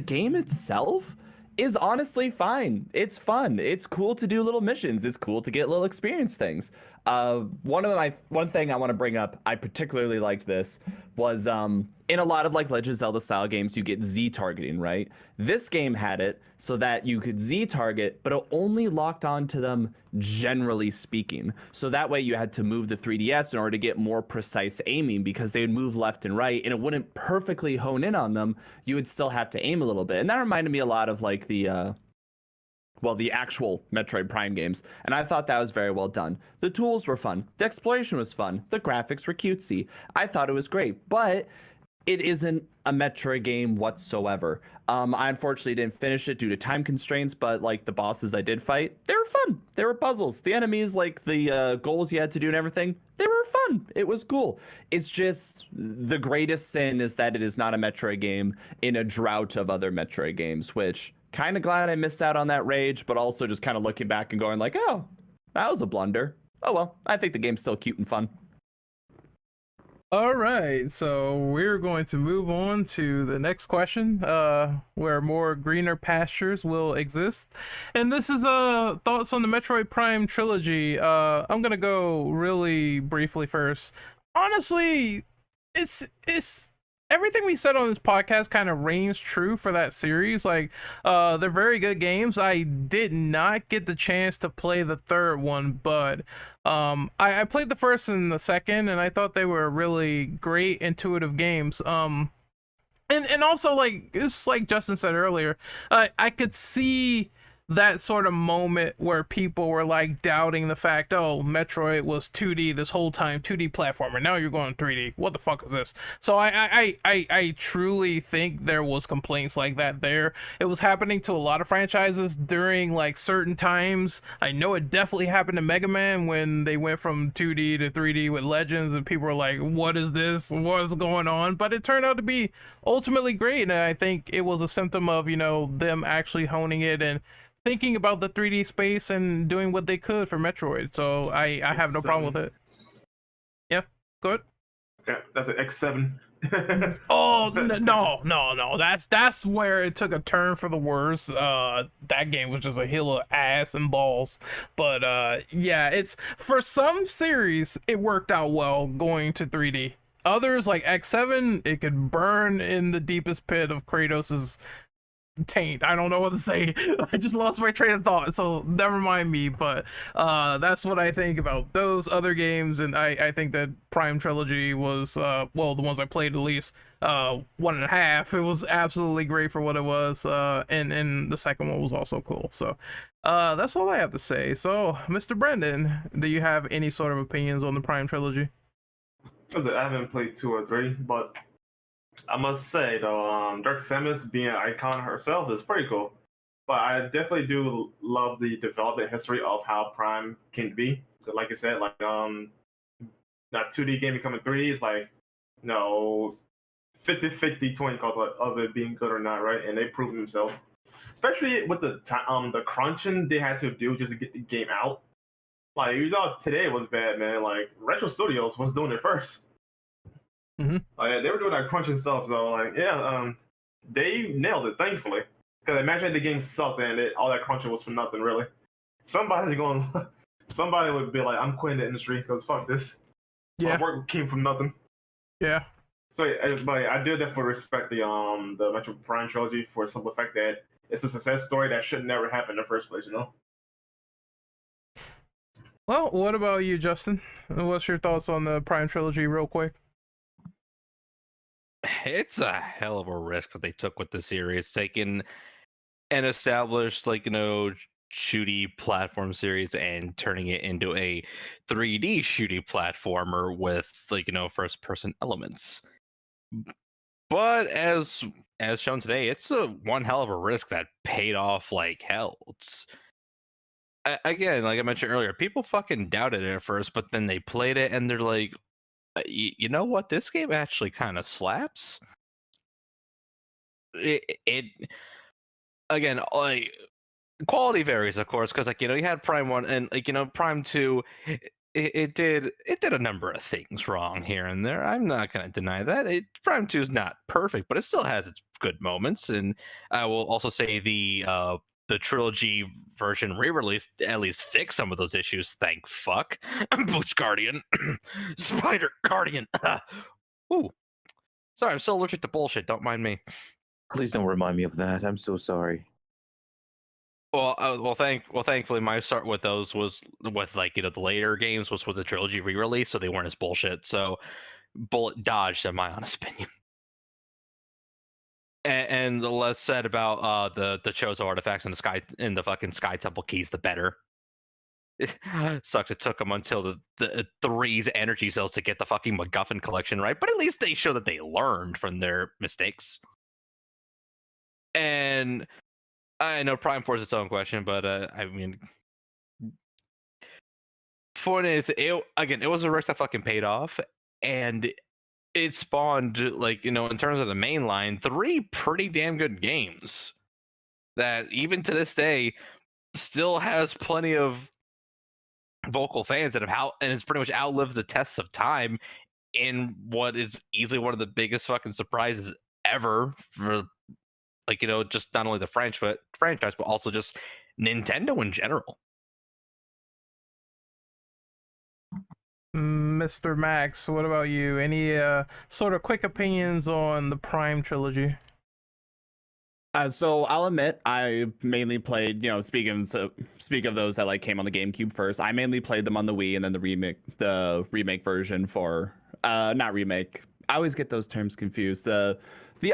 game itself is honestly fine. It's fun. It's cool to do little missions. It's cool to get little experience things. One thing I want to bring up, I particularly liked this, was in a lot of like Legend of Zelda style games, you get Z targeting, right? This game had it so that you could Z target, but it only locked onto them generally speaking. So that way you had to move the 3DS in order to get more precise aiming, because they would move left and right and it wouldn't perfectly hone in on them. You would still have to aim a little bit. And that reminded me a lot of like the actual Metroid Prime games, and I thought that was very well done. The tools were fun, the exploration was fun, the graphics were cutesy. I thought it was great, but it isn't a Metroid game whatsoever. I unfortunately didn't finish it due to time constraints, but like the bosses I did fight, they were fun. They were puzzles. The enemies, like the goals you had to do and everything, they were fun. It was cool. It's just the greatest sin is that it is not a Metroid game in a drought of other Metroid games, which kind of glad I missed out on that rage, but also just kind of looking back and going like, oh, that was a blunder. Oh well, I think the game's still cute and fun. All right, so we're going to move on to the next question, where more greener pastures will exist, and this is thoughts on the Metroid Prime trilogy. I'm gonna go really briefly first. Honestly, it's everything we said on this podcast kind of reigns true for that series. Like, they're very good games. I did not get the chance to play the third one, but I played the first and the second, and I thought they were really great, intuitive games. And also, like, it's like Justin said earlier, I could see that sort of moment where people were like doubting the fact, oh, Metroid was 2D this whole time, 2D platformer, now you're going 3D, what the fuck is this? So I truly think there was complaints like that there. It was happening to a lot of franchises during like certain times. I know it definitely happened to Mega Man when they went from 2D to 3D with Legends, and people were like, what is this, what's going on? But it turned out to be ultimately great, and I think it was a symptom of, you know, them actually honing it and thinking about the 3D space and doing what they could for Metroid. So I have no problem with it. Yeah, good. Yeah, that's an X7. Oh no, that's where it took a turn for the worse. That game was just a hill of ass and balls. But yeah, it's for some series it worked out well going to 3D. Others like X7, it could burn in the deepest pit of Kratos's taint. I don't know what to say. I just lost my train of thought, so never mind me. But that's what I think about those other games, and I think that Prime Trilogy was well, the ones I played at least 1.5. It was absolutely great for what it was, and the second one was also cool. So that's all I have to say. So Mr. Brendan, do you have any sort of opinions on the Prime Trilogy? I haven't played 2 or 3, but I must say though, Dark Samus being an icon herself is pretty cool. But I definitely do love the development history of how Prime can be. Like you said, like that 2D game becoming 3D is like, you know, 50-50 coin calls of it being good or not, right? And they proved themselves, especially with the crunching they had to do just to get the game out. Like, you thought today was bad, man. Like, Retro Studios was doing it first. Mm-hmm. Like, they were doing that crunching stuff, though. Like, yeah, they nailed it, thankfully. Because imagine the game sucked and all that crunching was for nothing, really. Somebody would be like, I'm quitting the industry because fuck this. Yeah. My work came from nothing. Yeah. So, but I do definitely respect the Metroid Prime trilogy for the simple fact that it's a success story that should never happen in the first place, you know? Well, what about you, Justin? What's your thoughts on the Prime Trilogy real quick? It's a hell of a risk that they took with the series, taking an established, like, you know, shooty platform series and turning it into a 3D shooty platformer with, like, you know, first person elements. But as shown today, it's a one hell of a risk that paid off like hell. It's again, like I mentioned earlier, people fucking doubted it at first, but then they played it and they're like, you know what, this game actually kind of slaps. It again, like, quality varies, of course, because, like, you know, you had Prime 1 and, like, you know, Prime 2, it did a number of things wrong here and there. I'm not going to deny that. Prime 2 is not perfect, but it still has its good moments. And I will also say the trilogy version re-release at least fixed some of those issues. Thank fuck. Boots Guardian, Spider Guardian. Ooh, sorry, I'm still allergic to bullshit. Don't mind me. Please don't remind me of that. I'm so sorry. Thankfully, my start with those was with the later games was with the trilogy re-release, so they weren't as bullshit. So, bullet dodged, in my honest opinion. And the less said about the Chozo artifacts in the fucking Sky Temple keys, the better. It sucks. It took them until the three's energy cells to get the fucking MacGuffin collection right, but at least they show that they learned from their mistakes. And I know Prime 4 is its own question, but I mean, point is, it was a risk that fucking paid off, and it spawned, in terms of the main line, 3 pretty damn good games that even to this day still has plenty of vocal fans that have and it's pretty much outlived the tests of time in what is easily one of the biggest fucking surprises ever for just not only the franchise, but also just Nintendo in general. Mr. Max, what about you? Any sort of quick opinions on the Prime trilogy? So I'll admit, I mainly played, speak of those that came on the GameCube first. I mainly played them on the Wii, and then the remake version for not remake. I always get those terms confused. The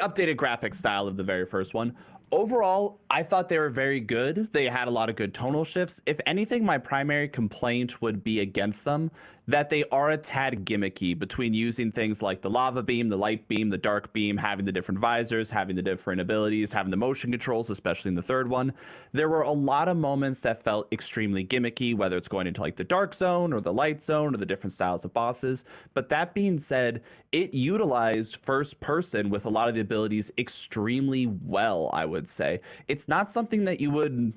updated graphic style of the very first one. Overall, I thought they were very good. They had a lot of good tonal shifts. If anything, my primary complaint would be against them, that they are a tad gimmicky between using things like the lava beam, the light beam, the dark beam, having the different visors, having the different abilities, having the motion controls, especially in the third one. There were a lot of moments that felt extremely gimmicky, whether it's going into the dark zone or the light zone or the different styles of bosses. But that being said, it utilized first person with a lot of the abilities extremely well, I would say. It's not something that you would,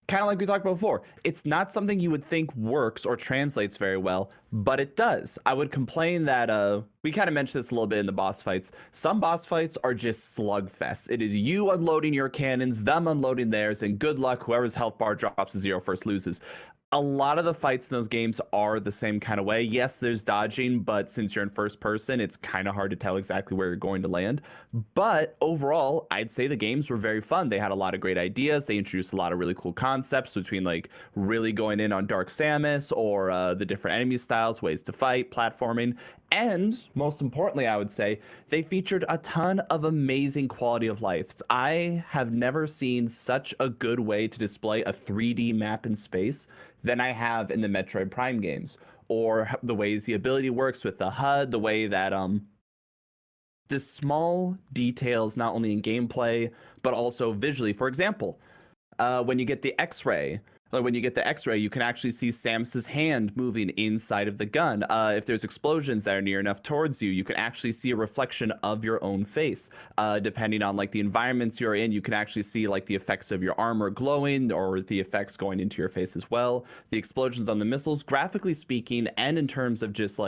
kind of like we talked about before, it's not something you would think works or translates very well, but it does. I would complain that we kind of mentioned this a little bit in the boss fights. Some boss fights are just slugfests. It is you unloading your cannons, them unloading theirs, and good luck, whoever's health bar drops to 0 first loses. A lot of the fights in those games are the same kind of way. Yes, there's dodging, but since you're in first person, it's kind of hard to tell exactly where you're going to land. But overall, I'd say the games were very fun. They had a lot of great ideas. They introduced a lot of really cool concepts between really going in on Dark Samus or the different enemy styles, ways to fight, platforming. And most importantly, I would say, they featured a ton of amazing quality of life. I have never seen such a good way to display a 3D map in space than I have in the Metroid Prime games, or the ways the ability works with the HUD, the way that the small details, not only in gameplay, but also visually. For example, when you get the X-ray, you can actually see Samus's hand moving inside of the gun. If there's explosions that are near enough towards you, you can actually see a reflection of your own face. Depending on the environments you're in, you can actually see the effects of your armor glowing or the effects going into your face as well. The explosions on the missiles, graphically speaking, and in terms of just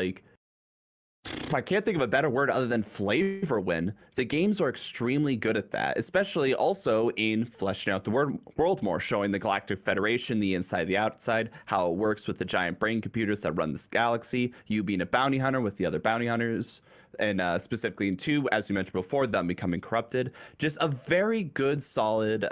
I can't think of a better word other than flavor win. The games are extremely good at that, especially also in fleshing out the world more, showing the Galactic Federation, the inside, the outside, how it works with the giant brain computers that run this galaxy, you being a bounty hunter with the other bounty hunters, and specifically in 2, as we mentioned before, them becoming corrupted. Just a very good, solid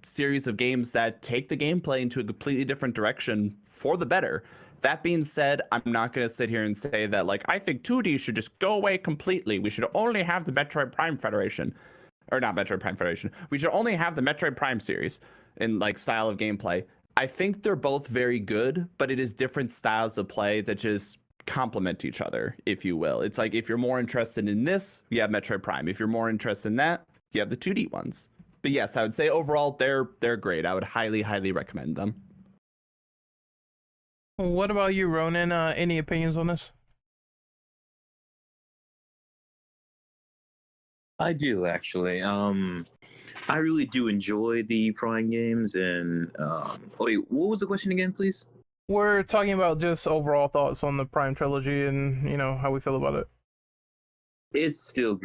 series of games that take the gameplay into a completely different direction for the better. That being said, I'm not going to sit here and say that, I think 2D should just go away completely. We should only have the Metroid Prime Federation. Or not Metroid Prime Federation. We should only have the Metroid Prime series in, style of gameplay. I think they're both very good, but it is different styles of play that just complement each other, if you will. It's if you're more interested in this, you have Metroid Prime. If you're more interested in that, you have the 2D ones. But yes, I would say overall, they're great. I would highly, highly recommend them. What about you, Ronan? Any opinions on this? I do actually. I really do enjoy the Prime games, and wait, what was the question again, please? We're talking about just overall thoughts on the Prime trilogy and how we feel about it. It's still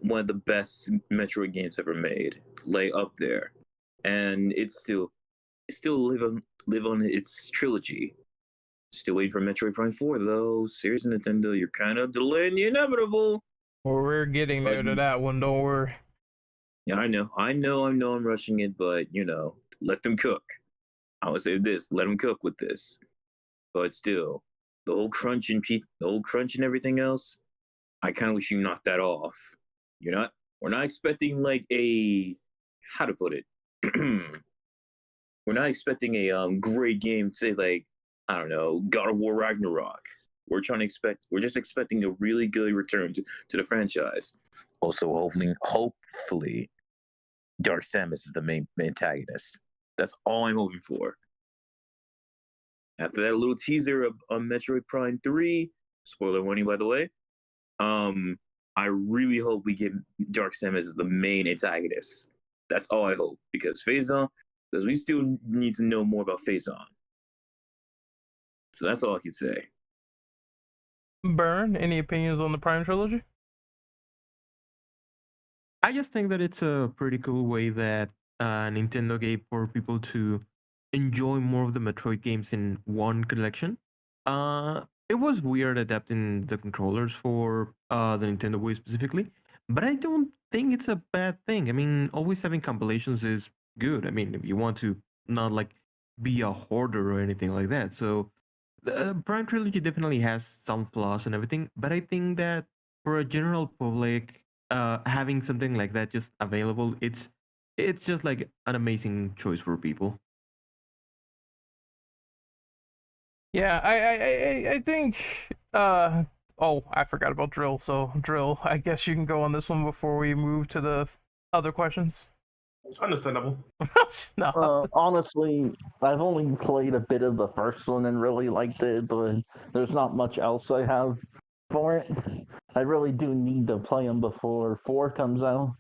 one of the best Metroid games ever made. Lay up there, and it's still live on its trilogy. Still waiting for Metroid Prime 4 though. Seriously, Nintendo, you're kind of delaying the inevitable. Well, we're getting there to that one. Don't worry. Yeah, I know I'm rushing it, but let them cook. I would say this: let them cook with this. But still, the whole crunch and everything else, I kind of wish you knocked that off. We're not expecting like how to put it. We're not expecting a great game, say like, I don't know, God of War Ragnarok. We're just expecting a really good return to the franchise. Also, hopefully, Dark Samus is the main antagonist. That's all I'm hoping for. After that little teaser of Metroid Prime 3, spoiler warning by the way, I really hope we get Dark Samus as the main antagonist. That's all I hope, because we still need to know more about Phazon. So that's all I can say. Burn, any opinions on the Prime trilogy? I just think that it's a pretty cool way that Nintendo gave for people to enjoy more of the Metroid games in one collection. It was weird adapting the controllers for the Nintendo Wii specifically, but I don't think it's a bad thing. I mean, always having compilations is good. I mean, if you want to not like be a hoarder or anything like that. So the Prime Trilogy definitely has some flaws and everything, but I think that for a general public, having something like that just available, it's just like an amazing choice for people. Yeah, I think oh, I forgot about Drill. So Drill, I guess you can go on this one before we move to the other questions. Understandable. No. Honestly, I've only played a bit of the first one and really liked it, but there's not much else I have for it. I really do need to play them before 4 comes out.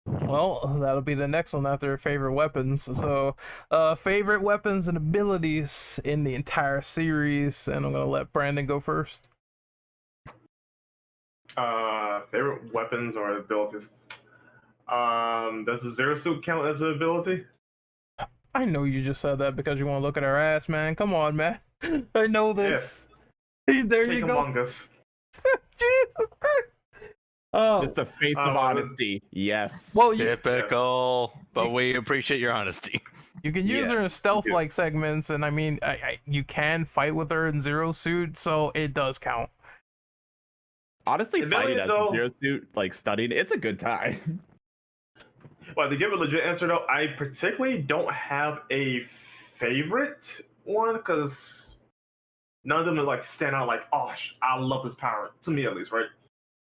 Well, that'll be the next one after favorite weapons. So, favorite weapons and abilities in the entire series, and I'm gonna let Brandon go first. Favorite weapons or abilities? Does the Zero Suit count as an ability? I know you just said that because you want to look at our ass, man. Come on, man. I know this. Yes. There Take you go. Among Us. Jesus Christ. Oh, Just the face of honesty. Yes. well, Typical, but we appreciate your honesty. you can use her in Yes, stealth-like segments, and I mean, you can fight with her in Zero Suit, so it does count. Honestly, fighting as though- a Zero Suit, like studying, it's a good time. Well, to give a legit answer though, I particularly don't have a favorite one because none of them like stand out like, oh, I love this power. To me, at least, right?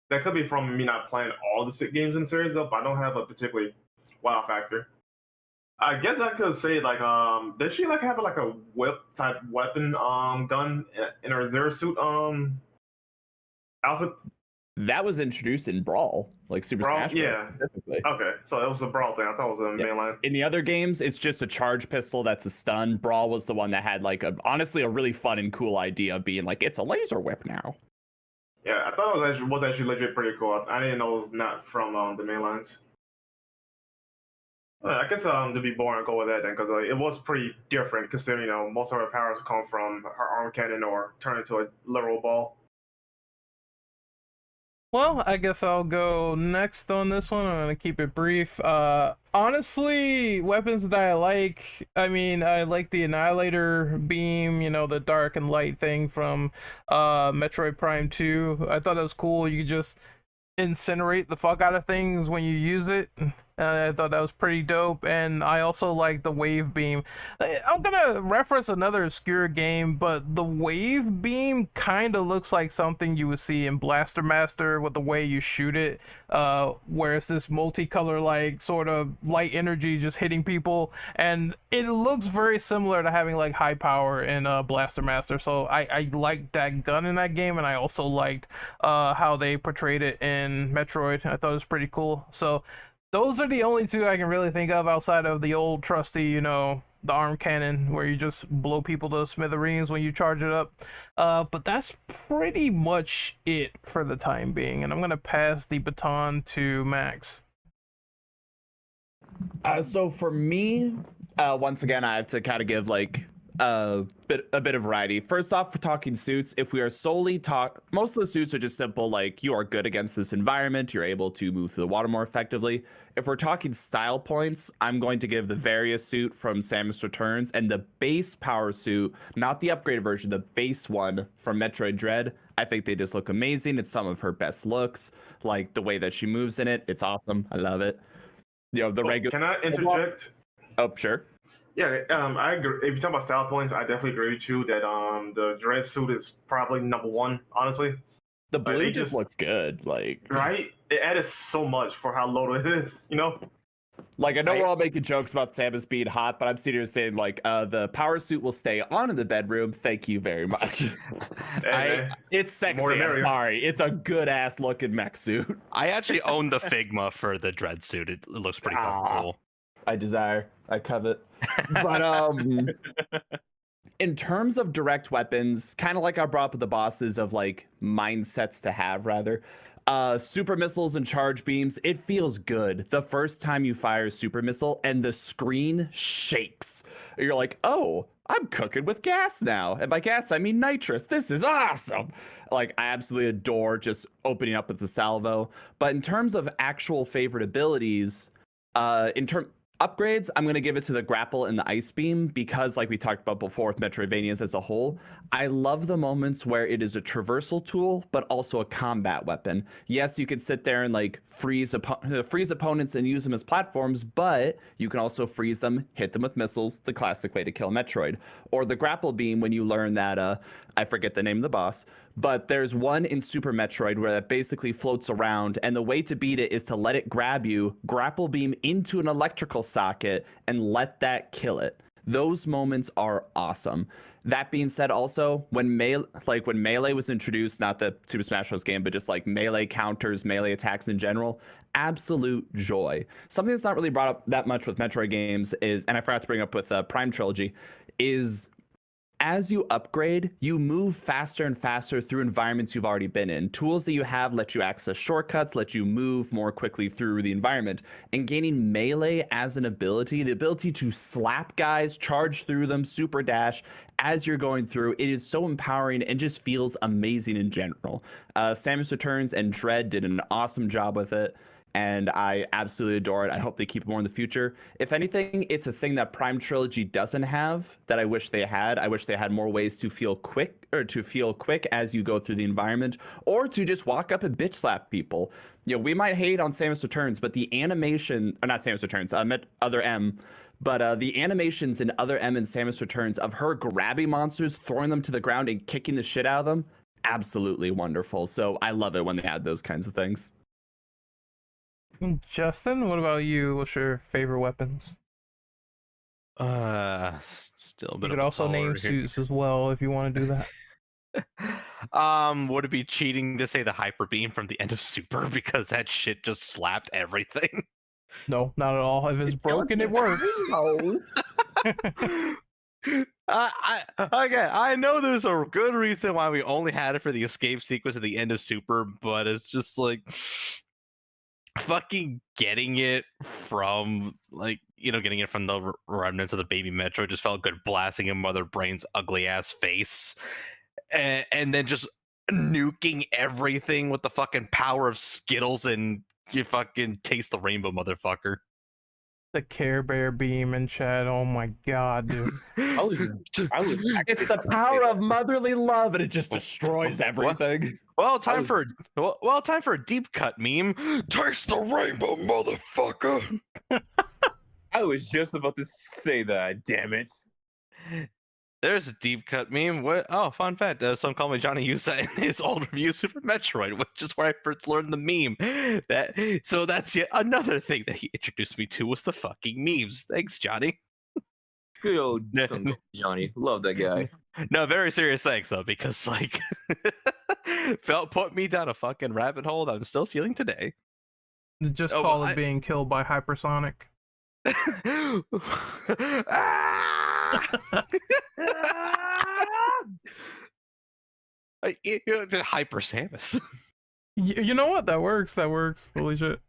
That could be from me not playing all the 6 games in the series though, but I don't have a particularly wow factor. I guess I could say like, does she like have like a whip type weapon gun in her Zero Suit outfit? That was introduced in Brawl, like Super Brawl? Smash Bros. Yeah. Specifically. Okay, so it was a brawl thing. I thought it was a Yeah. mainline. In the other games, it's just a charge pistol that's a stun. Brawl was the one that had like honestly a really fun and cool idea of being like, it's a laser whip now. Yeah, I thought it was actually legit pretty cool. I didn't know it was not from the main lines. I guess to be boring, go with that then, because it was pretty different. Considering most of her powers come from her arm cannon or turn into a literal ball. Well, I guess I'll go next on this one. I'm gonna keep it brief. Honestly, weapons that I like. I mean, I like the Annihilator beam. The dark and light thing from Metroid Prime 2. I thought that was cool. You could just incinerate the fuck out of things when you use it. I thought that was pretty dope, and I also like the wave beam. I'm gonna reference another obscure game, but the wave beam kind of looks like something you would see in Blaster Master with the way you shoot it, where it's this multicolor like sort of light energy just hitting people, and it looks very similar to having like high power in Blaster Master. So I liked that gun in that game, and I also liked how they portrayed it in Metroid. I thought it was pretty cool. So those are the only 2 I can really think of outside of the old trusty, arm cannon where you just blow people to smithereens when you charge it up. But that's pretty much it for the time being, and I'm gonna pass the baton to Max. So for me, once again, I have to kind of give like a bit of variety. First off, for talking suits, if we are solely most of the suits are just simple, like you are good against this environment, you're able to move through the water more effectively. If we're talking style points, I'm going to give the Various suit from Samus Returns and the base power suit, not the upgraded version, the base one from Metroid Dread. I think they just look amazing. It's some of her best looks, like the way that she moves in it. It's awesome. I love it. You know, the regular. Can I interject? Oh, sure. Yeah, I agree. If you talk about style points, I definitely agree with you that the Dread suit is probably number one, honestly. The blue Like, just looks good, like right? It added so much for how low it is, you know? Like, I know we're all making jokes about Samus being hot, but I'm sitting here saying, like, the power suit will stay on in the bedroom. Thank you very much. It's sexy. I'm sorry. It's a good-ass looking mech suit. I actually own the Figma for the Dread suit. It looks pretty fucking cool. I covet. But, in terms of direct weapons, kind of like I brought up with the bosses of, like, mindsets to have, rather, super missiles and charge beams, it feels good the first time you fire a super missile and the screen shakes. You're like, oh, I'm cooking with gas now, and by gas I mean nitrous. This is awesome. Like, I absolutely adore just opening up with the salvo. But in terms of actual favorite abilities, upgrades, I'm going to give it to the grapple and the ice beam because, like we talked about before with Metroidvanias as a whole, I love the moments where it is a traversal tool, but also a combat weapon. Yes, you can sit there and like freeze opponents and use them as platforms, but you can also freeze them, hit them with missiles, the classic way to kill Metroid. Or the grapple beam when you learn that, I forget the name of the boss, but there's one in Super Metroid where that basically floats around, and the way to beat it is to let it grab you, grapple beam into an electrical socket, and let that kill it. Those moments are awesome. That being said, also, when Melee was introduced, not the Super Smash Bros. Game, but just like melee counters, melee attacks in general, absolute joy. Something that's not really brought up that much with Metroid games is, and I forgot to bring up with Prime Trilogy, is as you upgrade, you move faster and faster through environments you've already been in. Tools that you have let you access shortcuts, let you move more quickly through the environment. And gaining melee as an ability, the ability to slap guys, charge through them, super dash as you're going through, it is so empowering and just feels amazing in general. Samus Returns and Dread did an awesome job with it, and I absolutely adore it. I hope they keep it more in the future. If anything, it's a thing that Prime Trilogy doesn't have that I wish they had. I wish they had more ways to feel quick as you go through the environment, or to just walk up and bitch slap people. You know, we might hate on Samus Returns, but the animation, or not Samus Returns, I meant Other M, but the animations in Other M and Samus Returns of her grabbing monsters, throwing them to the ground and kicking the shit out of them, absolutely wonderful. So I love it when they add those kinds of things. Justin, what about you? What's your favorite weapons? Still a bit. You could also name suits as well if you want to do that. Would it be cheating to say the hyper beam from the end of Super because that shit just slapped everything? No, not at all. If it's broken, it works. I know there's a good reason why we only had it for the escape sequence at the end of Super, but it's just like fucking getting it from, like, you know, getting it from the remnants of the baby Metro just felt good, blasting in Mother Brain's ugly ass face, and then just nuking everything with the fucking power of Skittles and you fucking taste the rainbow, motherfucker. The Care Bear beam in chat. Oh my god, dude. It's the power of motherly love, and it just destroys everything. Well, time for a deep cut meme. Taste the rainbow, motherfucker. I was just about to say that. Damn it. There's a deep cut meme. What? Oh, fun fact. Some call me Johnny Yusa in his old review Super Metroid, which is where I first learned the meme. So that's yet another thing that he introduced me to was the fucking memes. Thanks, Johnny. Good old Johnny. Love that guy. No, very serious thanks though, because like put me down a fucking rabbit hole that I'm still feeling today. Just call it being killed by hypersonic. Ah! The Hyper Samus. You know what? That works. That works. Holy shit.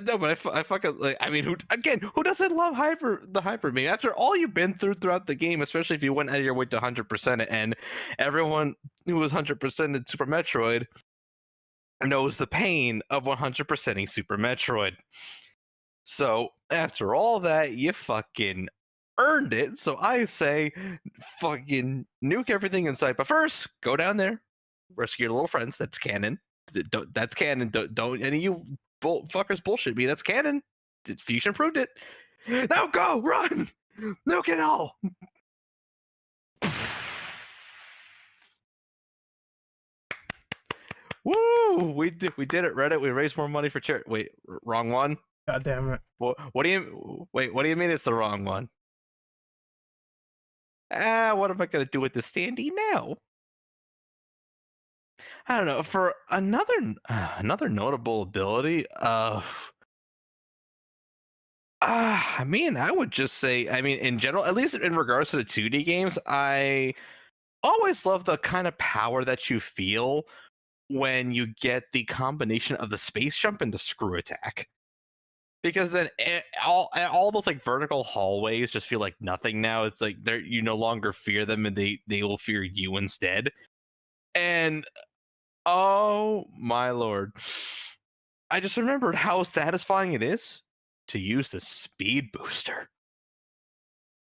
No, but I fucking like. I mean, who doesn't love the hyper meme? After all you've been through throughout the game, especially if you went out of your way to 100% it, and everyone who was 100% in Super Metroid knows the pain of 100%ing Super Metroid. So after all that, you fucking earned it. So I say, fucking nuke everything in sight. But first, go down there, rescue your little friends. That's canon. That's canon. Don't any of you fuckers bullshit me. That's canon. Fusion proved it. Now go, run, nuke it all. Woo! We did it, Reddit. We raised more money for charity. Wait, wrong one. God damn it. What do you wait? What do you mean it's the wrong one? What am I gonna do with the standee now? I don't know. For another notable ability of, I mean, I would just say, I mean, in general, at least in regards to the 2D games, I always love the kind of power that you feel when you get the combination of the space jump and the screw attack. Because then all those like vertical hallways just feel like nothing now. It's like you no longer fear them, and they will fear you instead. And oh my lord, I just remembered how satisfying it is to use the speed booster.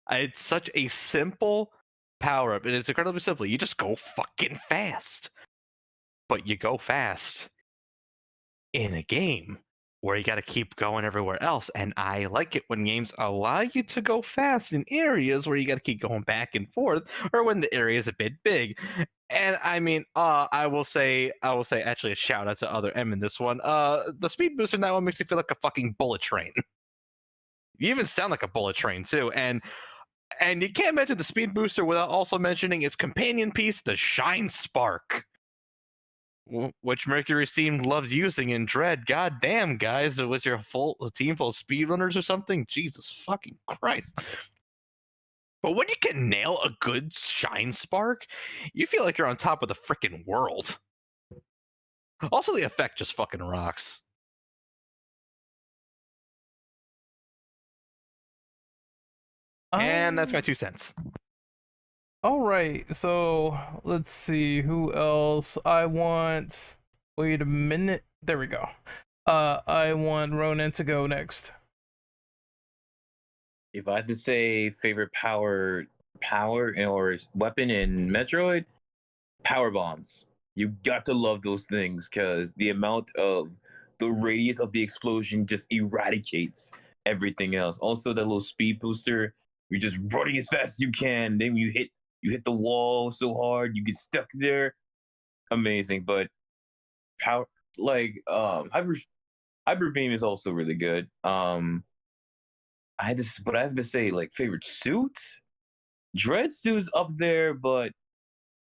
It's such a simple power up, and it's incredibly simple. You just go fucking fast, but you go fast in a game where you got to keep going everywhere else. And I like it when games allow you to go fast in areas where you got to keep going back and forth, or when the area is a bit big. And I mean, I will say actually a shout out to other M in this one. The speed booster in that one makes you feel like a fucking bullet train. You even sound like a bullet train too. And you can't mention the speed booster without also mentioning its companion piece, the Shine Spark, which Mercury Steam loves using in Dread. God damn, guys, it was your a team full of speedrunners or something? Jesus fucking Christ. But when you can nail a good Shine Spark, you feel like you're on top of the freaking world. Also, the effect just fucking rocks. And that's my 2 cents. All right, so let's see who else. Wait a minute. There we go. I want Ronan to go next. If I had to say favorite power or weapon in Metroid, power bombs. You got to love those things because the amount of the radius of the explosion just eradicates everything else. Also, that little speed booster, you're just running as fast as you can. Then you hit the wall so hard, you get stuck there. Amazing. But power, like hyper beam is also really good. I have to say, like, favorite suit, Dread suit's up there, but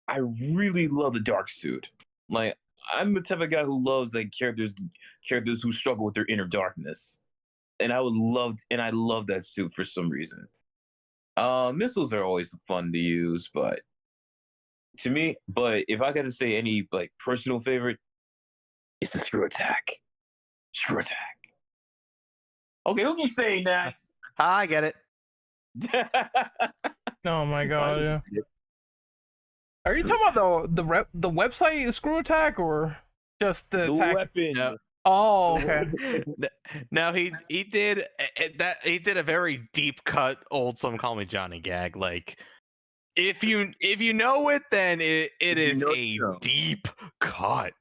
I really love the dark suit. Like, I'm the type of guy who loves like characters who struggle with their inner darkness, and I love that suit for some reason. Missiles are always fun to use, but if I got to say any like personal favorite, it's the screw attack. Screw attack. Okay, who keeps saying that? I get it. Oh my god, yeah. Are you talking about the website Screw Attack or just the attack? Weapon? No. Oh, okay. Now he did a very deep cut old Some Call Me Johnny gag. Like, if you know it, then it is a deep cut.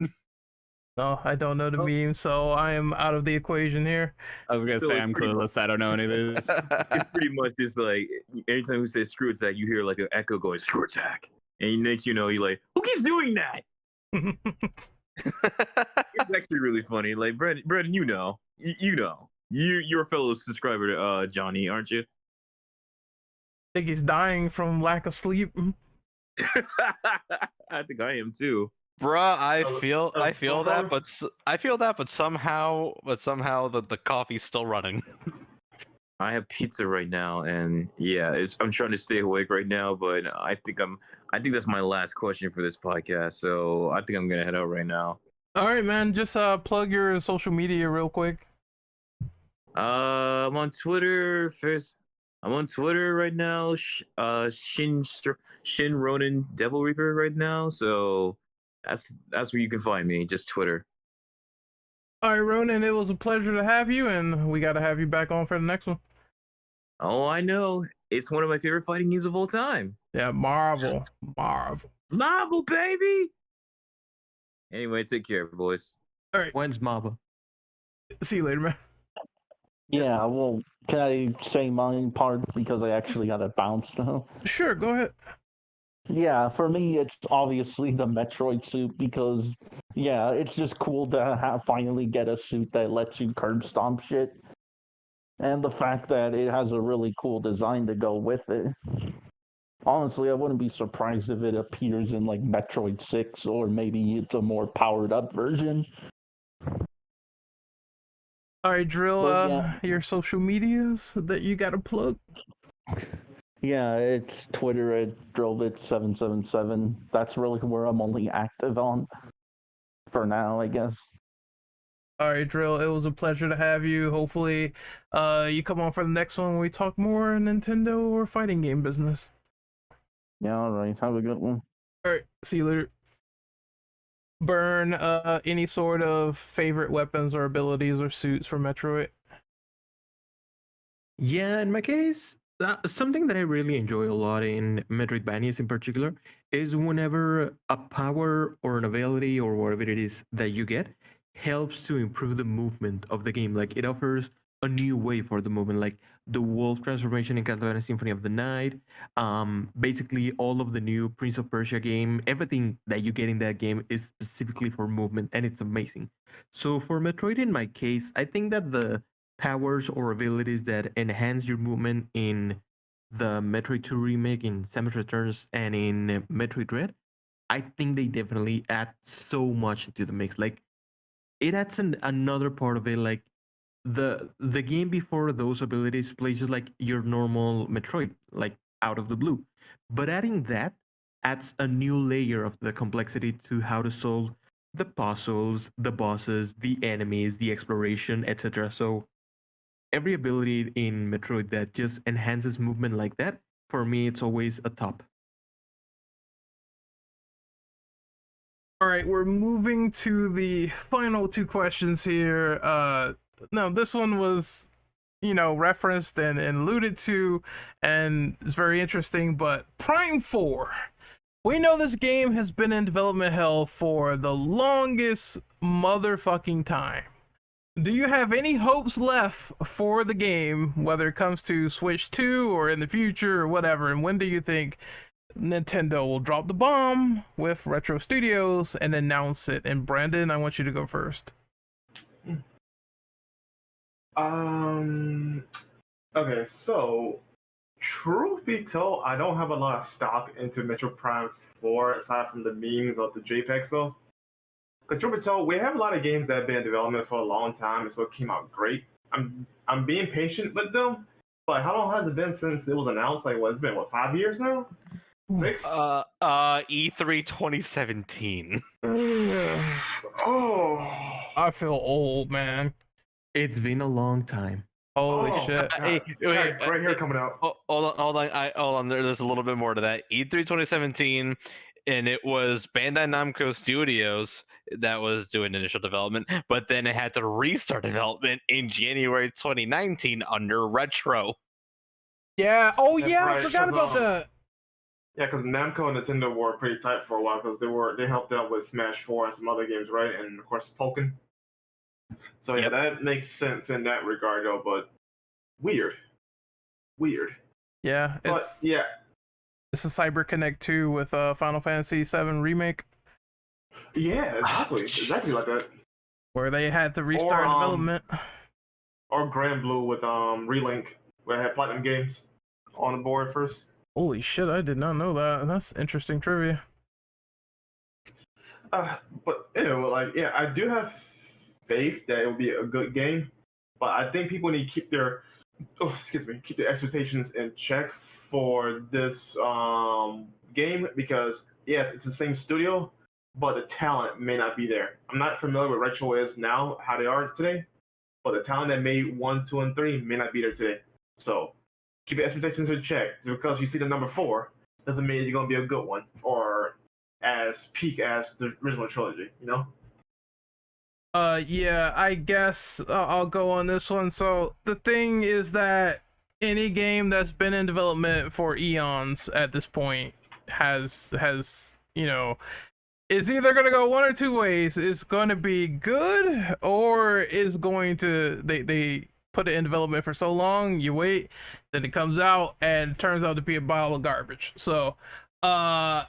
No, I don't know the meme, so I am out of the equation here. I was gonna So say it's I'm pretty clueless. I don't know any of this. It's pretty much just like anytime we say screw attack, you hear like an echo going screw attack, and next you know you're like, who keeps doing that? It's actually really funny. Like Brandon, you know, you're a fellow subscriber to Johnny, aren't you? I think he's dying from lack of sleep. I think I am too. Bruh, I feel so that, but somehow the coffee's still running. I have pizza right now, and yeah, I'm trying to stay awake right now. But I think that's my last question for this podcast. So I think I'm gonna head out right now. All right, man. Just plug your social media real quick. I'm on Twitter. First, I'm on Twitter right now. Shin Ronin Devil Reaper right now. So that's where you can find me. Just Twitter. All right, Ronan, it was a pleasure to have you, and we got to have you back on for the next one. Oh, I know. It's one of my favorite fighting games of all time. Yeah, Marvel. Marvel, baby. Anyway, take care, boys. All right, When's Maba? see you later, man. Yeah, well, can I say my part because I actually got to bounce now? Sure, go ahead. Yeah, for me, it's obviously the Metroid suit because, yeah, it's just cool to finally get a suit that lets you curb stomp shit. And the fact that it has a really cool design to go with it. Honestly, I wouldn't be surprised if it appears in like Metroid 6 or maybe it's a more powered up version. All right, Drill, But yeah. your social medias that you got to plug. Yeah, it's Twitter at Drillbit777. That's really where I'm only active on for now, I guess. All right, Drill, it was a pleasure to have you. Hopefully, you come on for the next one when we talk more Nintendo or fighting game business. Yeah, all right. Have a good one. All right, see you later. Burn, any sort of favorite weapons or abilities or suits for Metroid? Yeah, in my case, something that I really enjoy a lot in Metroidvanias in particular is whenever a power or an ability or whatever it is that you get helps to improve the movement of the game. Like it offers a new way for the movement, like the wolf transformation in Castlevania Symphony of the Night. Basically, all of the new Prince of Persia game, everything that you get in that game is specifically for movement, and it's amazing. So for Metroid, in my case, I think that the powers or abilities that enhance your movement in the Metroid 2 remake, in Samus Returns, and in Metroid Dread, I think they definitely add so much to the mix. Like it adds another part of it. Like the game before those abilities plays just like your normal Metroid, like out of the blue. But adding that adds a new layer of the complexity to how to solve the puzzles, the bosses, the enemies, the exploration, etc. So every ability in Metroid that just enhances movement like that, for me, it's always a top. All right, we're moving to the final two questions here. No, this one was, referenced and alluded to, and it's very interesting. But Prime 4, we know this game has been in development hell for the longest motherfucking time. Do you have any hopes left for the game, whether it comes to Switch 2 or in the future or whatever? And when do you think Nintendo will drop the bomb with Retro Studios and announce it? And Brandon, I want you to go first. Okay, so truth be told, I don't have a lot of stock into Metro Prime 4 aside from the memes of the JPEG stuff. Because truth be told, we have a lot of games that have been in development for a long time and so it came out great. I'm being patient with them, but how long has it been since it was announced? Like, it's been 5 years now? 6? E3 2017. Oh, I feel old, man. It's been a long time. Holy shit. Hey, wait, right here coming out. Hold on. There's a little bit more to that. E3 2017, and it was Bandai Namco Studios that was doing initial development, but then it had to restart development in January 2019 under Retro. Yeah. Oh, That's yeah. right, I forgot about that. Yeah, because Namco and Nintendo were pretty tight for a while because they helped out with Smash 4 and some other games, right? And of course Pokken. So yeah, that makes sense in that regard, though. But weird. Yeah. It's a Cyber Connect 2 with Final Fantasy 7 remake. Yeah, exactly like that. Where they had to restart development. Or Grand Blue with Relink, where I had Platinum Games on the board first. Holy shit, I did not know that. That's interesting trivia. But I do have faith that it will be a good game. But I think people need to keep their excuse me, keep the expectations in check for this game because yes, it's the same studio, but the talent may not be there. I'm not familiar with Retro is now, how they are today, but the talent that made 1, 2, and 3 may not be there today. So keep your expectations in check. Just because you see the number 4 doesn't mean it's gonna be a good one or as peak as the original trilogy. You know. Yeah, I guess I'll go on this one. So the thing is that any game that's been in development for eons at this point has is either gonna go one or two ways. It's gonna be good, or is going to they put it in development for so long, you wait, then it comes out and it turns out to be a pile of garbage. So, I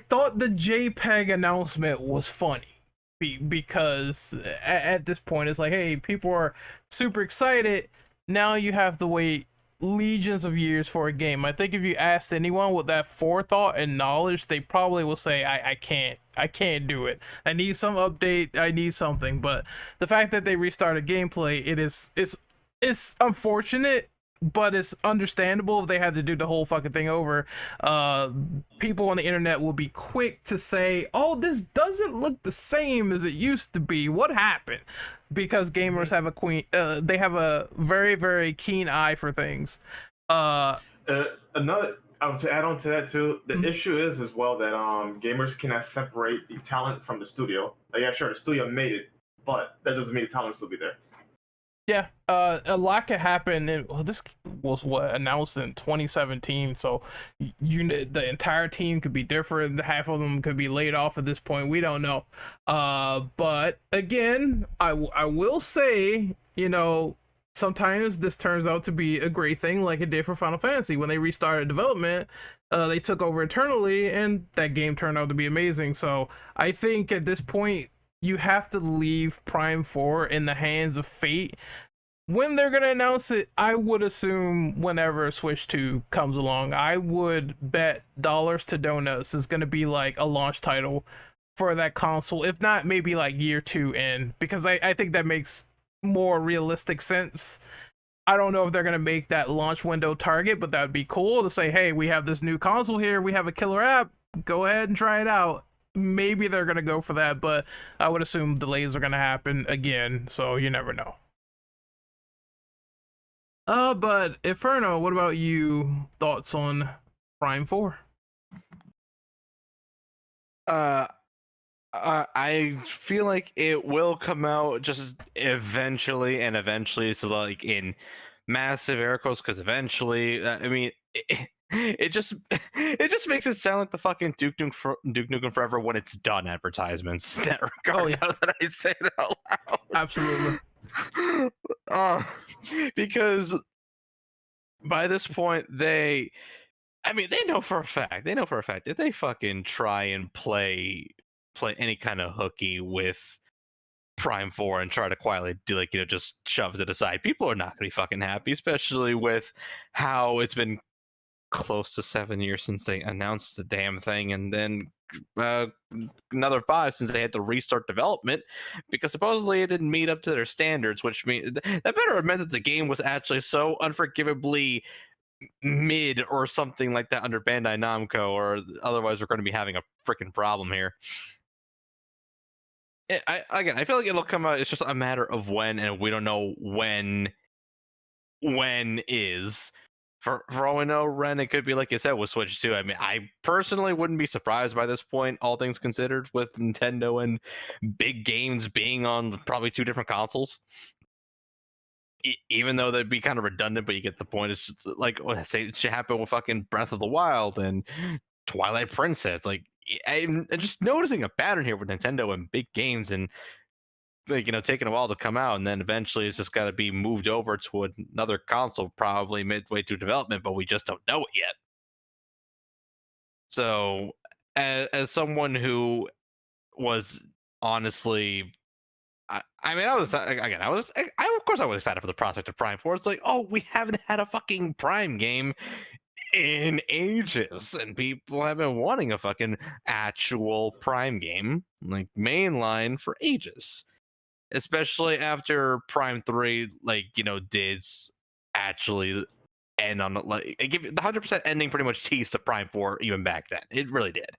thought the JPEG announcement was funny because at this point it's like, hey, people are super excited. Now you have to wait legions of years for a game. I think if you asked anyone with that forethought and knowledge, they probably will say, I can't do it. I need some update. I need something. But the fact that they restarted gameplay, it's unfortunate, but it's understandable if they had to do the whole fucking thing over. People on the internet will be quick to say, oh, this doesn't look the same as it used to be. What happened? Because gamers have they have a very, very keen eye for things. Another to add on to that too, the issue is as well that gamers cannot separate the talent from the studio. Like, yeah, sure, the studio made it, but that doesn't mean the talent will still be there. Yeah, a lot could happen. This was announced in 2017, so the entire team could be different. Half of them could be laid off at this point. We don't know. But again, I will say, sometimes this turns out to be a great thing, like it did for Final Fantasy when they restarted development. They took over internally, and that game turned out to be amazing. So I think at this point, you have to leave Prime 4 in the hands of fate. When they're going to announce it, I would assume whenever Switch 2 comes along, I would bet dollars to donuts is going to be like a launch title for that console. If not, maybe like year 2 in, because I think that makes more realistic sense. I don't know if they're going to make that launch window target, but that would be cool to say, hey, we have this new console here. We have a killer app. Go ahead and try it out. Maybe they're gonna go for that, but I would assume delays are gonna happen again, so you never know. But Inferno, what about you? Thoughts on Prime 4? I feel like it will come out just eventually, and eventually, so like in massive air quotes, because eventually, I mean, it just makes it sound like the fucking Duke Nukem Forever when it's done advertisements. That regard, now that I say it out loud. Absolutely. Because by this point, they know for a fact if they fucking try and play any kind of hooky with Prime 4 and try to quietly do just shove it aside, people are not gonna be fucking happy, especially with how it's been close to 7 years since they announced the damn thing, and then another 5 since they had to restart development because supposedly it didn't meet up to their standards, which means that better have meant that the game was actually so unforgivably mid or something like that under Bandai Namco, or otherwise we're going to be having a freaking problem here. I feel like it'll come out. It's just a matter of when, and we don't know when is. For all we know, Ren, it could be like you said with Switch 2. I mean, I personally wouldn't be surprised by this point, all things considered, with Nintendo and big games being on probably 2 different consoles. Even though that'd be kind of redundant, but you get the point. It's just like, say it should happen with fucking Breath of the Wild and Twilight Princess. Like, I'm just noticing a pattern here with Nintendo and big games, and taking a while to come out, and then eventually it's just got to be moved over to another console, probably midway through development, but we just don't know it yet. So, as someone who was honestly, I was excited for the prospect of Prime 4. It's like, oh, we haven't had a fucking Prime game in ages, and people have been wanting a fucking actual Prime game, like mainline, for ages. especially after Prime 3, like, did actually end on, like, give the 100% ending pretty much teased to Prime 4 even back then. It really did.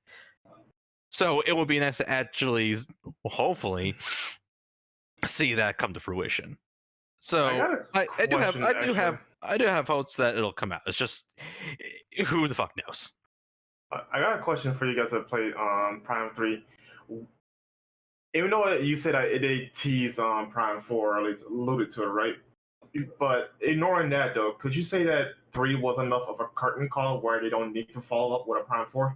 So it would be nice to actually, hopefully, see that come to fruition. So I do have hopes that it'll come out. It's just, who the fuck knows? I got a question for you guys that played Prime 3. Even though you said that they teased on Prime 4, or at least alluded to it, right? But ignoring that, though, could you say that 3 was enough of a curtain call where they don't need to follow up with a Prime 4?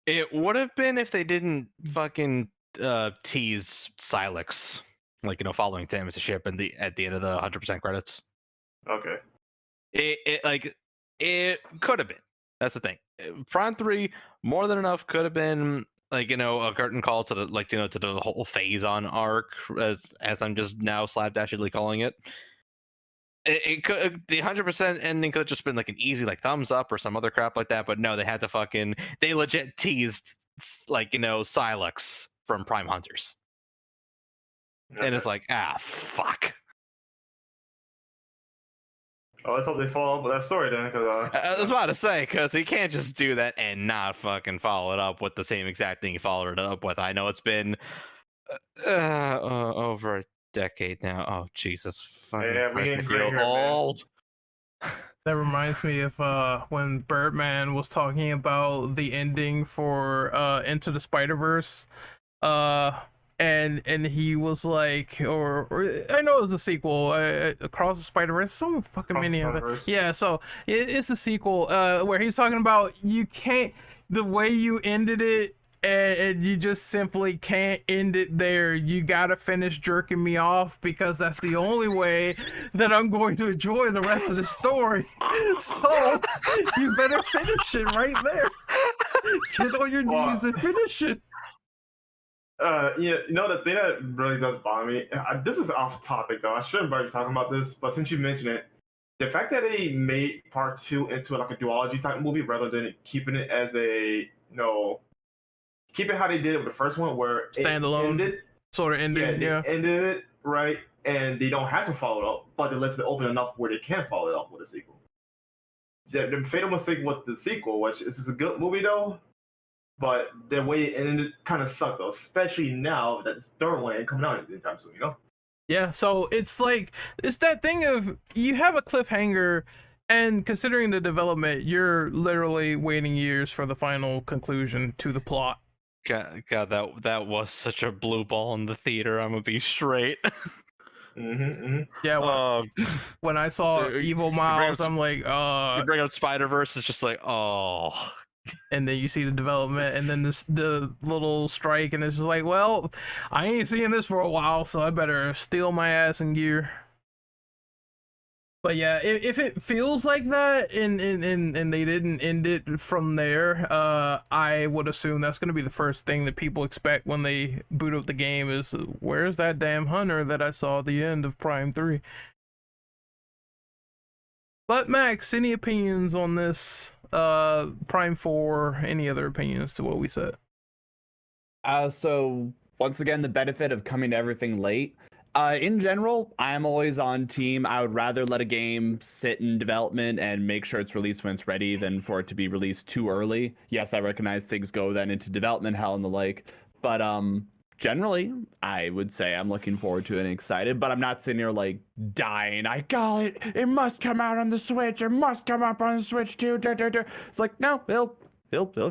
It would have been if they didn't fucking tease Silex, like, following Samus' ship at the end of the 100% credits. Okay. It could have been. That's the thing. Prime 3, more than enough, could have been, like, a curtain call to the, like, to the whole phase on arc, as I'm just now slapdashedly calling it. It could, the 100% ending could have just been like an easy, like, thumbs up or some other crap like that, but no, they legit teased, like, Silex from Prime Hunters. Okay. And it's like, fuck. Oh, let's hope they follow up with that story then, because I was about to say, because you can't just do that and not fucking follow it up with the same exact thing you followed it up with. I know it's been over a decade now. Oh, Jesus. Fucking Christ, I feel old. That reminds me of when Birdman was talking about the ending for Into the Spider-Verse. And he was like, or I know it was a sequel, Across the Spider-Verse, some fucking many of it. Yeah, so it's a sequel where he's talking about the way you ended it, and you just simply can't end it there. You gotta finish jerking me off, because that's the only way that I'm going to enjoy the rest of the story. So you better finish it right there. Get on your knees and finish it. The thing that really does bother me, this is off topic though, I shouldn't be talking about this, but since you mentioned it, the fact that they made part 2 into like a duology type movie rather than keeping it as a, keep it how they did it with the first one, where standalone, ended it, right, and they don't have to follow it up, but it lets it open enough where they can follow it up with a sequel. The fatal mistake with the sequel, which is a good movie though, but the way it ended kind of sucked though, especially now that this third one ain't coming out anytime soon, Yeah, so it's like, it's that thing of, you have a cliffhanger, and considering the development, you're literally waiting years for the final conclusion to the plot. God, that was such a blue ball in the theater. I'm gonna be straight. Yeah, when I saw Evil Miles, I'm like, you bring up Spider-Verse, it's just like, oh. And then you see the development, and then the little strike, and it's just like, well, I ain't seeing this for a while, so I better steal my ass in gear. But yeah, if it feels like that, and they didn't end it from there, I would assume that's going to be the first thing that people expect when they boot up the game is, where's that damn hunter that I saw at the end of Prime 3? But Max, any opinions on this Prime 4? Any other opinions to what we said? So once again, the benefit of coming to everything late. In general, I'm always on team. I would rather let a game sit in development and make sure it's released when it's ready than for it to be released too early. Yes, I recognize things go then into development hell and the like, but generally, I would say I'm looking forward to it and excited, but I'm not sitting here like dying. I call it. It must come out on the Switch. It must come up on the Switch too. It's like, no, it'll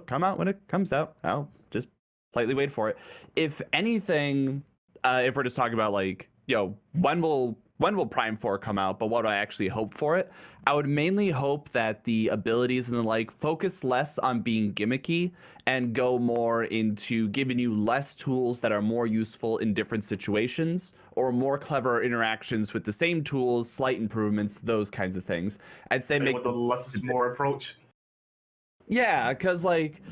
come out when it comes out. I'll just politely wait for it. If anything, if we're just talking about like, when will Prime 4 come out, but what do I actually hope for it? I would mainly hope that the abilities and the like focus less on being gimmicky and go more into giving you less tools that are more useful in different situations, or more clever interactions with the same tools, slight improvements, those kinds of things. I'd say make with the less is more approach. Yeah, because like,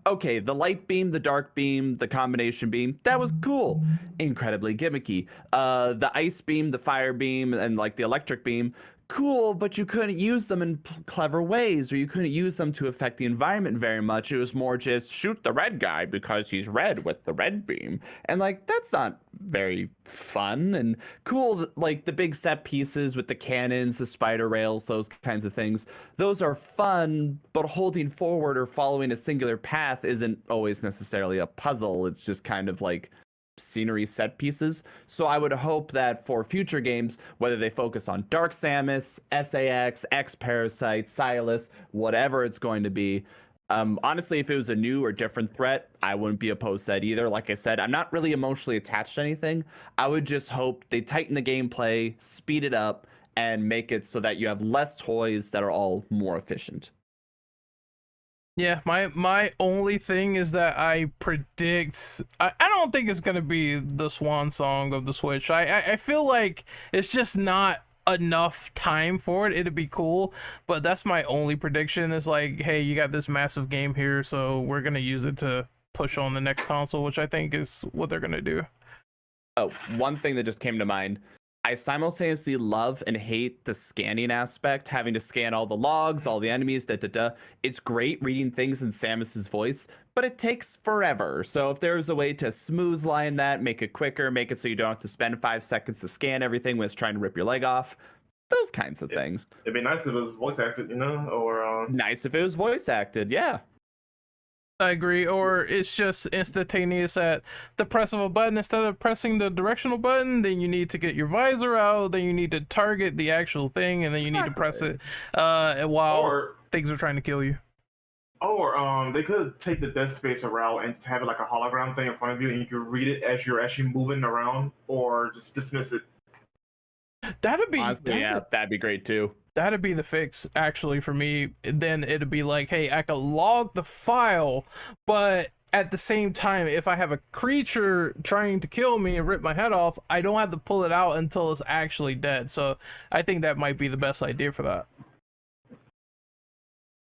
okay, the light beam, the dark beam, the combination beam, that was cool. Incredibly gimmicky. The ice beam, the fire beam, and like the electric beam, cool, but you couldn't use them in clever ways, or you couldn't use them to affect the environment very much. It was more just shoot the red guy because he's red with the red beam. And like, that's not very fun and cool. Like the big set pieces with the cannons, the spider rails, those kinds of things. Those are fun, but holding forward or following a singular path isn't always necessarily a puzzle. It's just kind of like scenery set pieces. So I would hope that for future games, whether they focus on Dark Samus, SAX, X Parasite, Silas, whatever it's going to be, honestly, if it was a new or different threat, I wouldn't be opposed to that either. Like I said, I'm not really emotionally attached to anything. I would just hope they tighten the gameplay, speed it up, and make it so that you have less toys that are all more efficient. Yeah, my only thing is that I predict I don't think it's gonna be the swan song of the Switch. I feel like it's just not enough time for it. It'd be cool, but that's my only prediction. Is like, hey, you got this massive game here, so we're gonna use it to push on the next console, which I think is what they're gonna do. Oh, one thing that just came to mind. I simultaneously love and hate the scanning aspect, having to scan all the logs, all the enemies, It's great reading things in Samus's voice, but it takes forever. So if there's a way to smooth line that, make it quicker, make it so you don't have to spend 5 seconds to scan everything when it's trying to rip your leg off, those kinds of things. It'd be nice if it was voice acted, or Nice if it was voice acted, yeah. I agree, or it's just instantaneous at the press of a button instead of pressing the directional button. Then you need to get your visor out, then you need to target the actual thing, and then you need to press it while things are trying to kill you. Or they could take the Dead Space route and just have it like a hologram thing in front of you, and you can read it as you're actually moving around, or just dismiss it. That'd be Honestly, yeah, that'd be great too. That'd be the fix, actually, for me. Then it'd be like, hey, I could log the file, but at the same time, if I have a creature trying to kill me and rip my head off, I don't have to pull it out until it's actually dead. So I think that might be the best idea for that.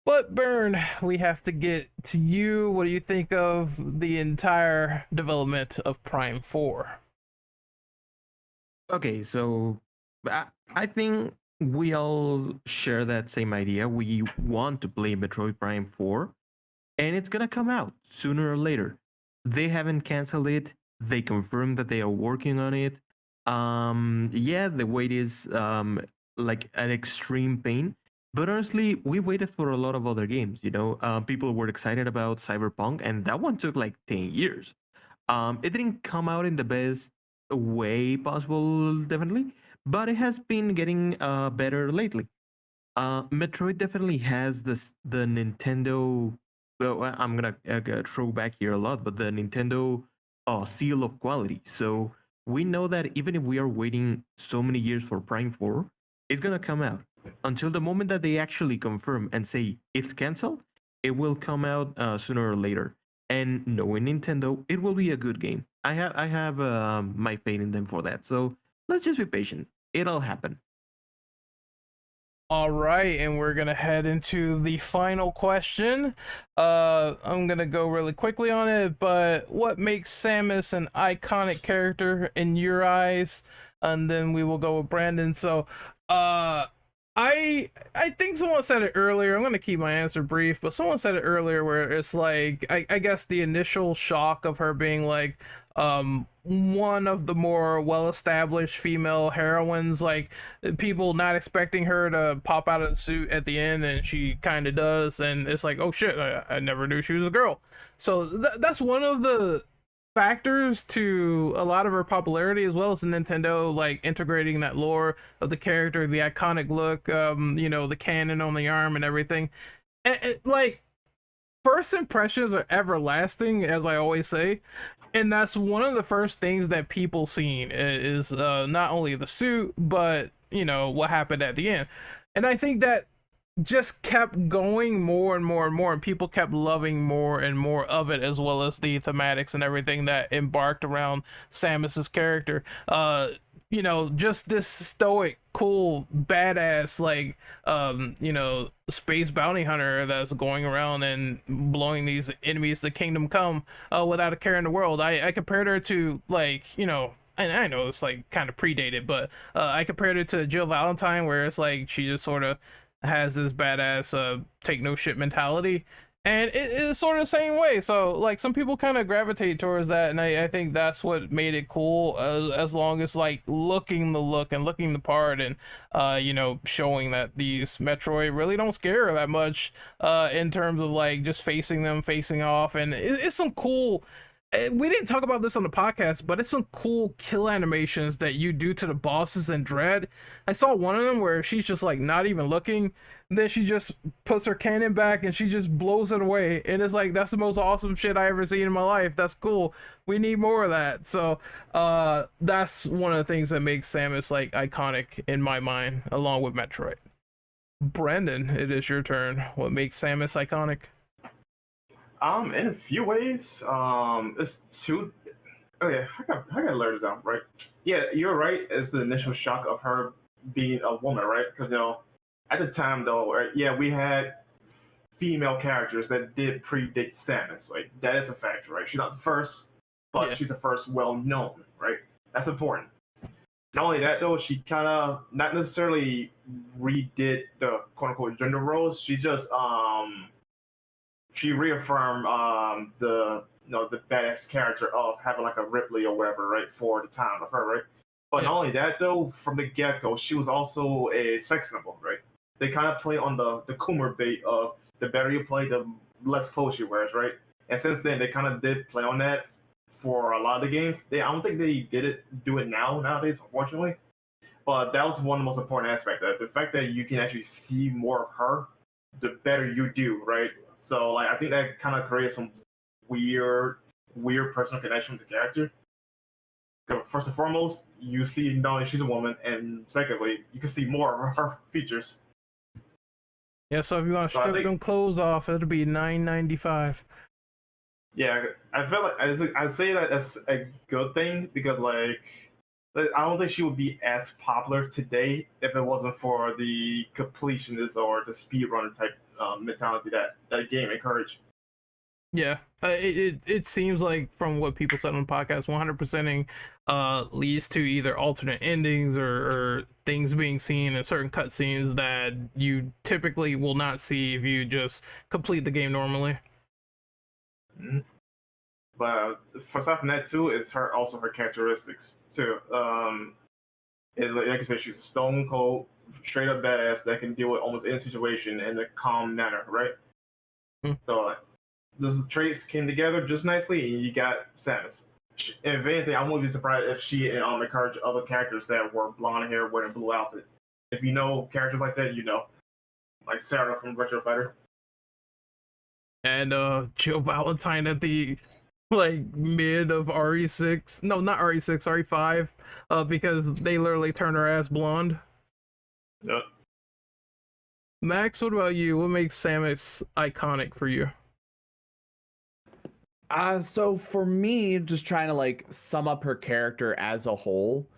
But Burn, we have to get to you. What do you think of the entire development of Prime 4? Okay, so I think we all share that same idea. We want to play Metroid Prime 4, and it's gonna come out sooner or later. They haven't canceled it. They confirmed that they are working on it. Yeah, the wait is like an extreme pain. But honestly, we waited for a lot of other games. People were excited about Cyberpunk, and that one took like 10 years. It didn't come out in the best way possible, definitely, but it has been getting better lately. Metroid definitely has the Nintendo. Well, I'm gonna throw back here a lot, but the Nintendo seal of quality. So we know that even if we are waiting so many years for Prime 4, it's gonna come out. Until the moment that they actually confirm and say it's canceled, it will come out sooner or later. And knowing Nintendo, it will be a good game. I have my faith in them for that. So let's just be patient. It'll happen. All right, and we're gonna head into the final question. I'm gonna go really quickly on it, but what makes Samus an iconic character in your eyes? And then we will go with Brandon. So, I think someone said it earlier. I'm gonna keep my answer brief, but someone said it earlier where it's like I guess the initial shock of her being like one of the more well-established female heroines, like people not expecting her to pop out of the suit at the end, and she kind of does, and it's like, oh shit, I never knew she was a girl. So that's one of the factors to a lot of her popularity, as well as Nintendo like integrating that lore of the character, the iconic look, the cannon on the arm and everything. And like, first impressions are everlasting, as I always say, and that's one of the first things that people seen is not only the suit, but what happened at the end. And I think that just kept going more and more and more, and people kept loving more and more of it, as well as the thematics and everything that embarked around Samus's character. Just this stoic, cool, badass, like space bounty hunter that's going around and blowing these enemies to Kingdom Come without a care in the world. I compared her to, like, and I know it's like kind of predated, but I compared it to Jill Valentine, where it's like she just sort of has this badass take no shit mentality, and it is sort of the same way. So like some people kind of gravitate towards that, and I think that's what made it cool, as long as like looking the look and looking the part, and you know, showing that these Metroid really don't scare her that much in terms of like just facing off, and it's some cool. We didn't talk about this on the podcast, but it's some cool kill animations that you do to the bosses in Dread. I saw one of them where she's just like not even looking, then she just puts her cannon back and she just blows it away, and it's like, that's the most awesome shit I ever seen in my life. That's cool. We need more of that. So that's one of the things that makes Samus like iconic in my mind, along with Metroid. Brandon, it is your turn. What makes Samus iconic? In a few ways, it's two. Oh yeah, I gotta learn this out, right? Yeah, you're right. It's the initial shock of her being a woman, right? Because at the time though, right? Yeah, we had female characters that did predate Samus. Like that is a fact, right? She's not the first, but she's the first well known, right? That's important. Not only that though, she kind of not necessarily redid the quote unquote gender roles. She just she reaffirmed the the badass character of having like a Ripley or whatever, right, for the time of her, right? But not only that though, from the get-go, she was also a sex symbol, right? They kind of play on the Coomer bait of the better you play, the less clothes she wears, right? And since then, they kind of did play on that for a lot of the games. I don't think they do it nowadays, unfortunately. But that was one of the most important aspects. That the fact that you can actually see more of her, the better you do, right? So like I think that kind of creates some weird personal connection with the character. First and foremost, you see not only she's a woman, and secondly, you can see more of her features. Yeah, so if you want to strip them clothes off, it'll be $9.95. Yeah, I feel like I'd say that that's a good thing because like I don't think she would be as popular today if it wasn't for the completionist or the speedrunner type mentality that game encouraged. Yeah, it seems like from what people said on the podcast, 100%ing leads to either alternate endings or things being seen in certain cutscenes that you typically will not see if you just complete the game normally. Mm-hmm. But for aside from that too, it's her characteristics too. Like I said, she's a stone cold, straight up badass that can deal with almost any situation in a calm manner, right? So those traits came together just nicely, and you got Samus. If anything, I wouldn't be surprised if she encouraged other characters that were blonde hair wearing a blue outfit. If you know characters like that, you know, like Sarah from Retro Fighter. And Jill Valentine at the like mid of RE6. No, not RE6, RE5. Because they literally turn her ass blonde. Yep. Max, what about you? What makes Samus iconic for you? So for me, just trying to like sum up her character as a whole,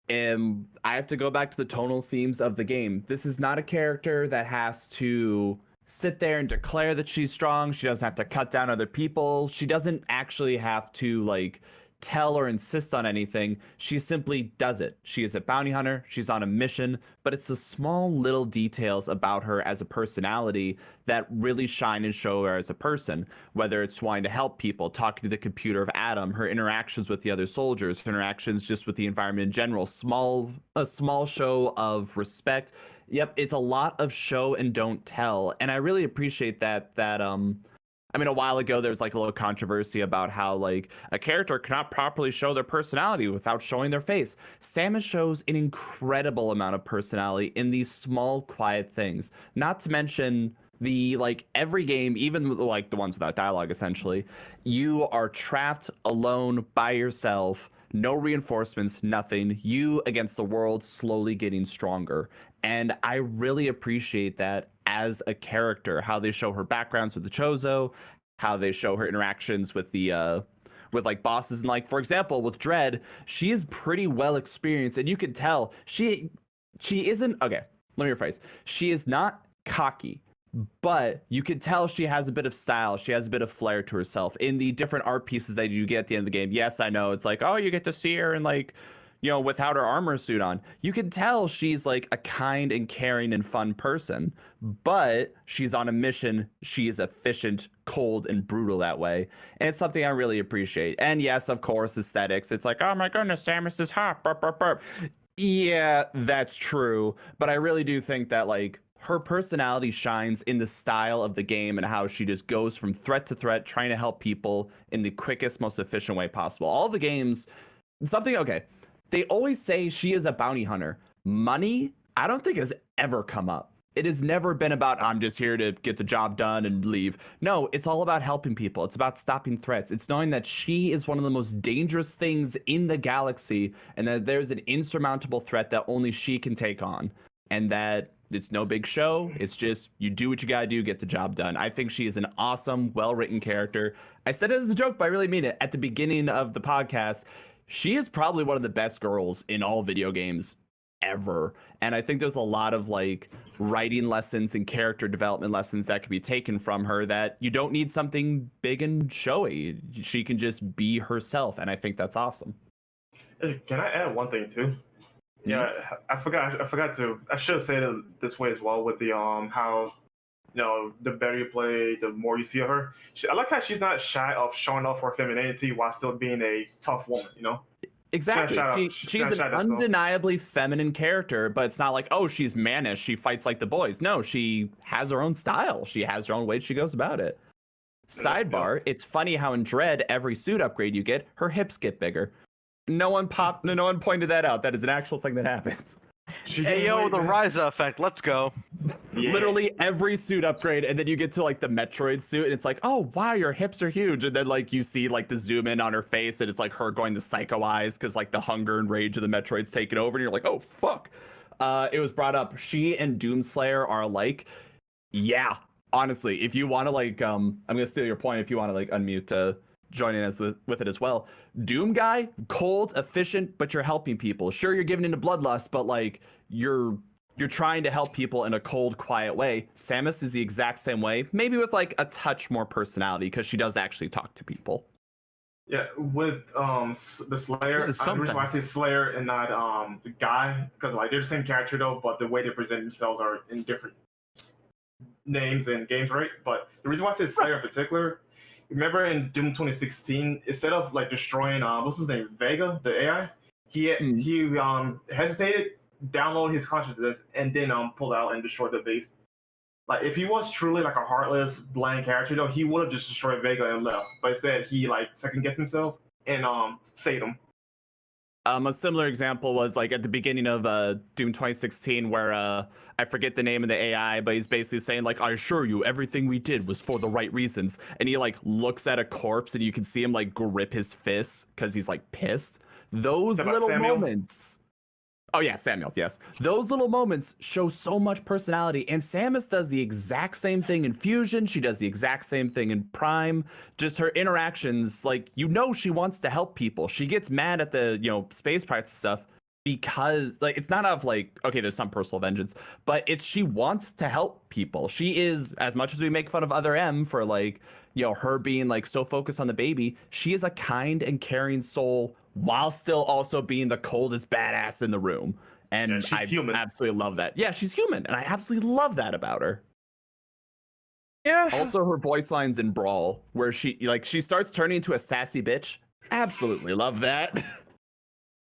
I have to go back to the tonal themes of the game. This is not a character that has to sit there and declare that she's strong. She doesn't have to cut down other people. She doesn't actually have to like tell or insist on anything. She simply does it. She is a bounty hunter. She's on a mission, but it's the small little details about her as a personality that really shine and show her as a person, whether it's wanting to help people, talking to the computer of Adam, her interactions with the other soldiers, her interactions just with the environment in general, a small show of respect. Yep, it's a lot of show and don't tell. And I really appreciate that I mean, a while ago, there was like a little controversy about how like a character cannot properly show their personality without showing their face. Samus shows an incredible amount of personality in these small, quiet things. Not to mention the like every game, even like the ones without dialogue, essentially, you are trapped alone by yourself, no reinforcements, nothing. You against the world, slowly getting stronger. And I really appreciate that as a character, how they show her backgrounds with the Chozo, how they show her interactions with the with like bosses, and like for example with Dread, she is pretty well experienced, and you can tell she isn't, okay, let me rephrase, she is not cocky, but you can tell she has a bit of style. She has a bit of flair to herself in the different art pieces that you get at the end of the game. Yes, I know it's like, oh, you get to see her and like, you know, without her armor suit on. You can tell she's like a kind and caring and fun person, but she's on a mission. She is efficient, cold, and brutal that way. And it's something I really appreciate. And yes, of course, aesthetics. It's like, oh my goodness, Samus is hot. Burp, burp, burp. Yeah, that's true. But I really do think that like her personality shines in the style of the game and how she just goes from threat to threat, trying to help people in the quickest, most efficient way possible. All the games, okay. They always say she is a bounty hunter. Money, I don't think has ever come up. It has never been about, I'm just here to get the job done and leave. No, it's all about helping people. It's about stopping threats. It's knowing that she is one of the most dangerous things in the galaxy and that there's an insurmountable threat that only she can take on. And that it's no big show. It's just you do what you gotta do, get the job done. I think she is an awesome, well-written character. I said it as a joke, but I really mean it. At the beginning of the podcast, she is probably one of the best girls in all video games ever. And I think there's a lot of like writing lessons and character development lessons that can be taken from her that you don't need something big and showy. She can just be herself. And I think that's awesome. Can I add one thing too? Yeah, I forgot to. I should have said it this way as well with the how, you know, the better you play, the more you see of her. I like how she's not shy of showing off her femininity while still being a tough woman. You know. Exactly. She's an undeniably feminine character, but it's not like, oh, she's mannish. She fights like the boys. No, she has her own style. She has her own way she goes about it. Sidebar: it's funny how in Dread, every suit upgrade you get, her hips get bigger. No one pointed that out. That is an actual thing that happens. Hey, yo, the Ryza effect. Let's go. Yeah. Literally every suit upgrade, and then you get to like the Metroid suit, and it's like, oh wow, your hips are huge, and then like you see like the zoom in on her face, and it's like her going to psycho eyes because like the hunger and rage of the Metroid's taken over, and you're like, oh fuck. It was brought up. She and Doomslayer are alike. Yeah, honestly, if you want to like, I'm gonna steal your point. If you want to like unmute to join in with it as well. Doom guy, cold, efficient, but you're helping people. Sure, you're giving into bloodlust, but like you're trying to help people in a cold, quiet way. Samus is the exact same way, maybe with like a touch more personality because she does actually talk to people. Yeah, with the Slayer, the reason why I say Slayer and not the guy, because like they're the same character though, but the way they present themselves are in different names and games, right? But the reason why I say Slayer in particular, remember in Doom 2016, instead of like destroying what's his name, Vega, the AI, he hesitated, downloaded his consciousness, and then pulled out and destroyed the base. Like if he was truly like a heartless, bland character, though, he would have just destroyed Vega and left. But instead, he like second guessed himself and saved him. A similar example was like at the beginning of Doom 2016, where I forget the name of the AI, but he's basically saying like, I assure you, everything we did was for the right reasons. And he like looks at a corpse, and you can see him like grip his fists because he's like pissed. Those little moments. Oh yeah, Samuel, yes. Those little moments show so much personality, and Samus does the exact same thing in Fusion. She does the exact same thing in Prime. Just her interactions, like, you know, she wants to help people. She gets mad at the, you know, space pirates and stuff because, like, it's not of like, okay, there's some personal vengeance, but it's she wants to help people. She is, as much as we make fun of Other M for like, you know, her being like so focused on the baby, she is a kind and caring soul while still also being the coldest badass in the room. And I absolutely love that. Yeah, she's human, and I absolutely love that about her. Yeah. Also, her voice lines in Brawl, where she starts turning into a sassy bitch. Absolutely love that.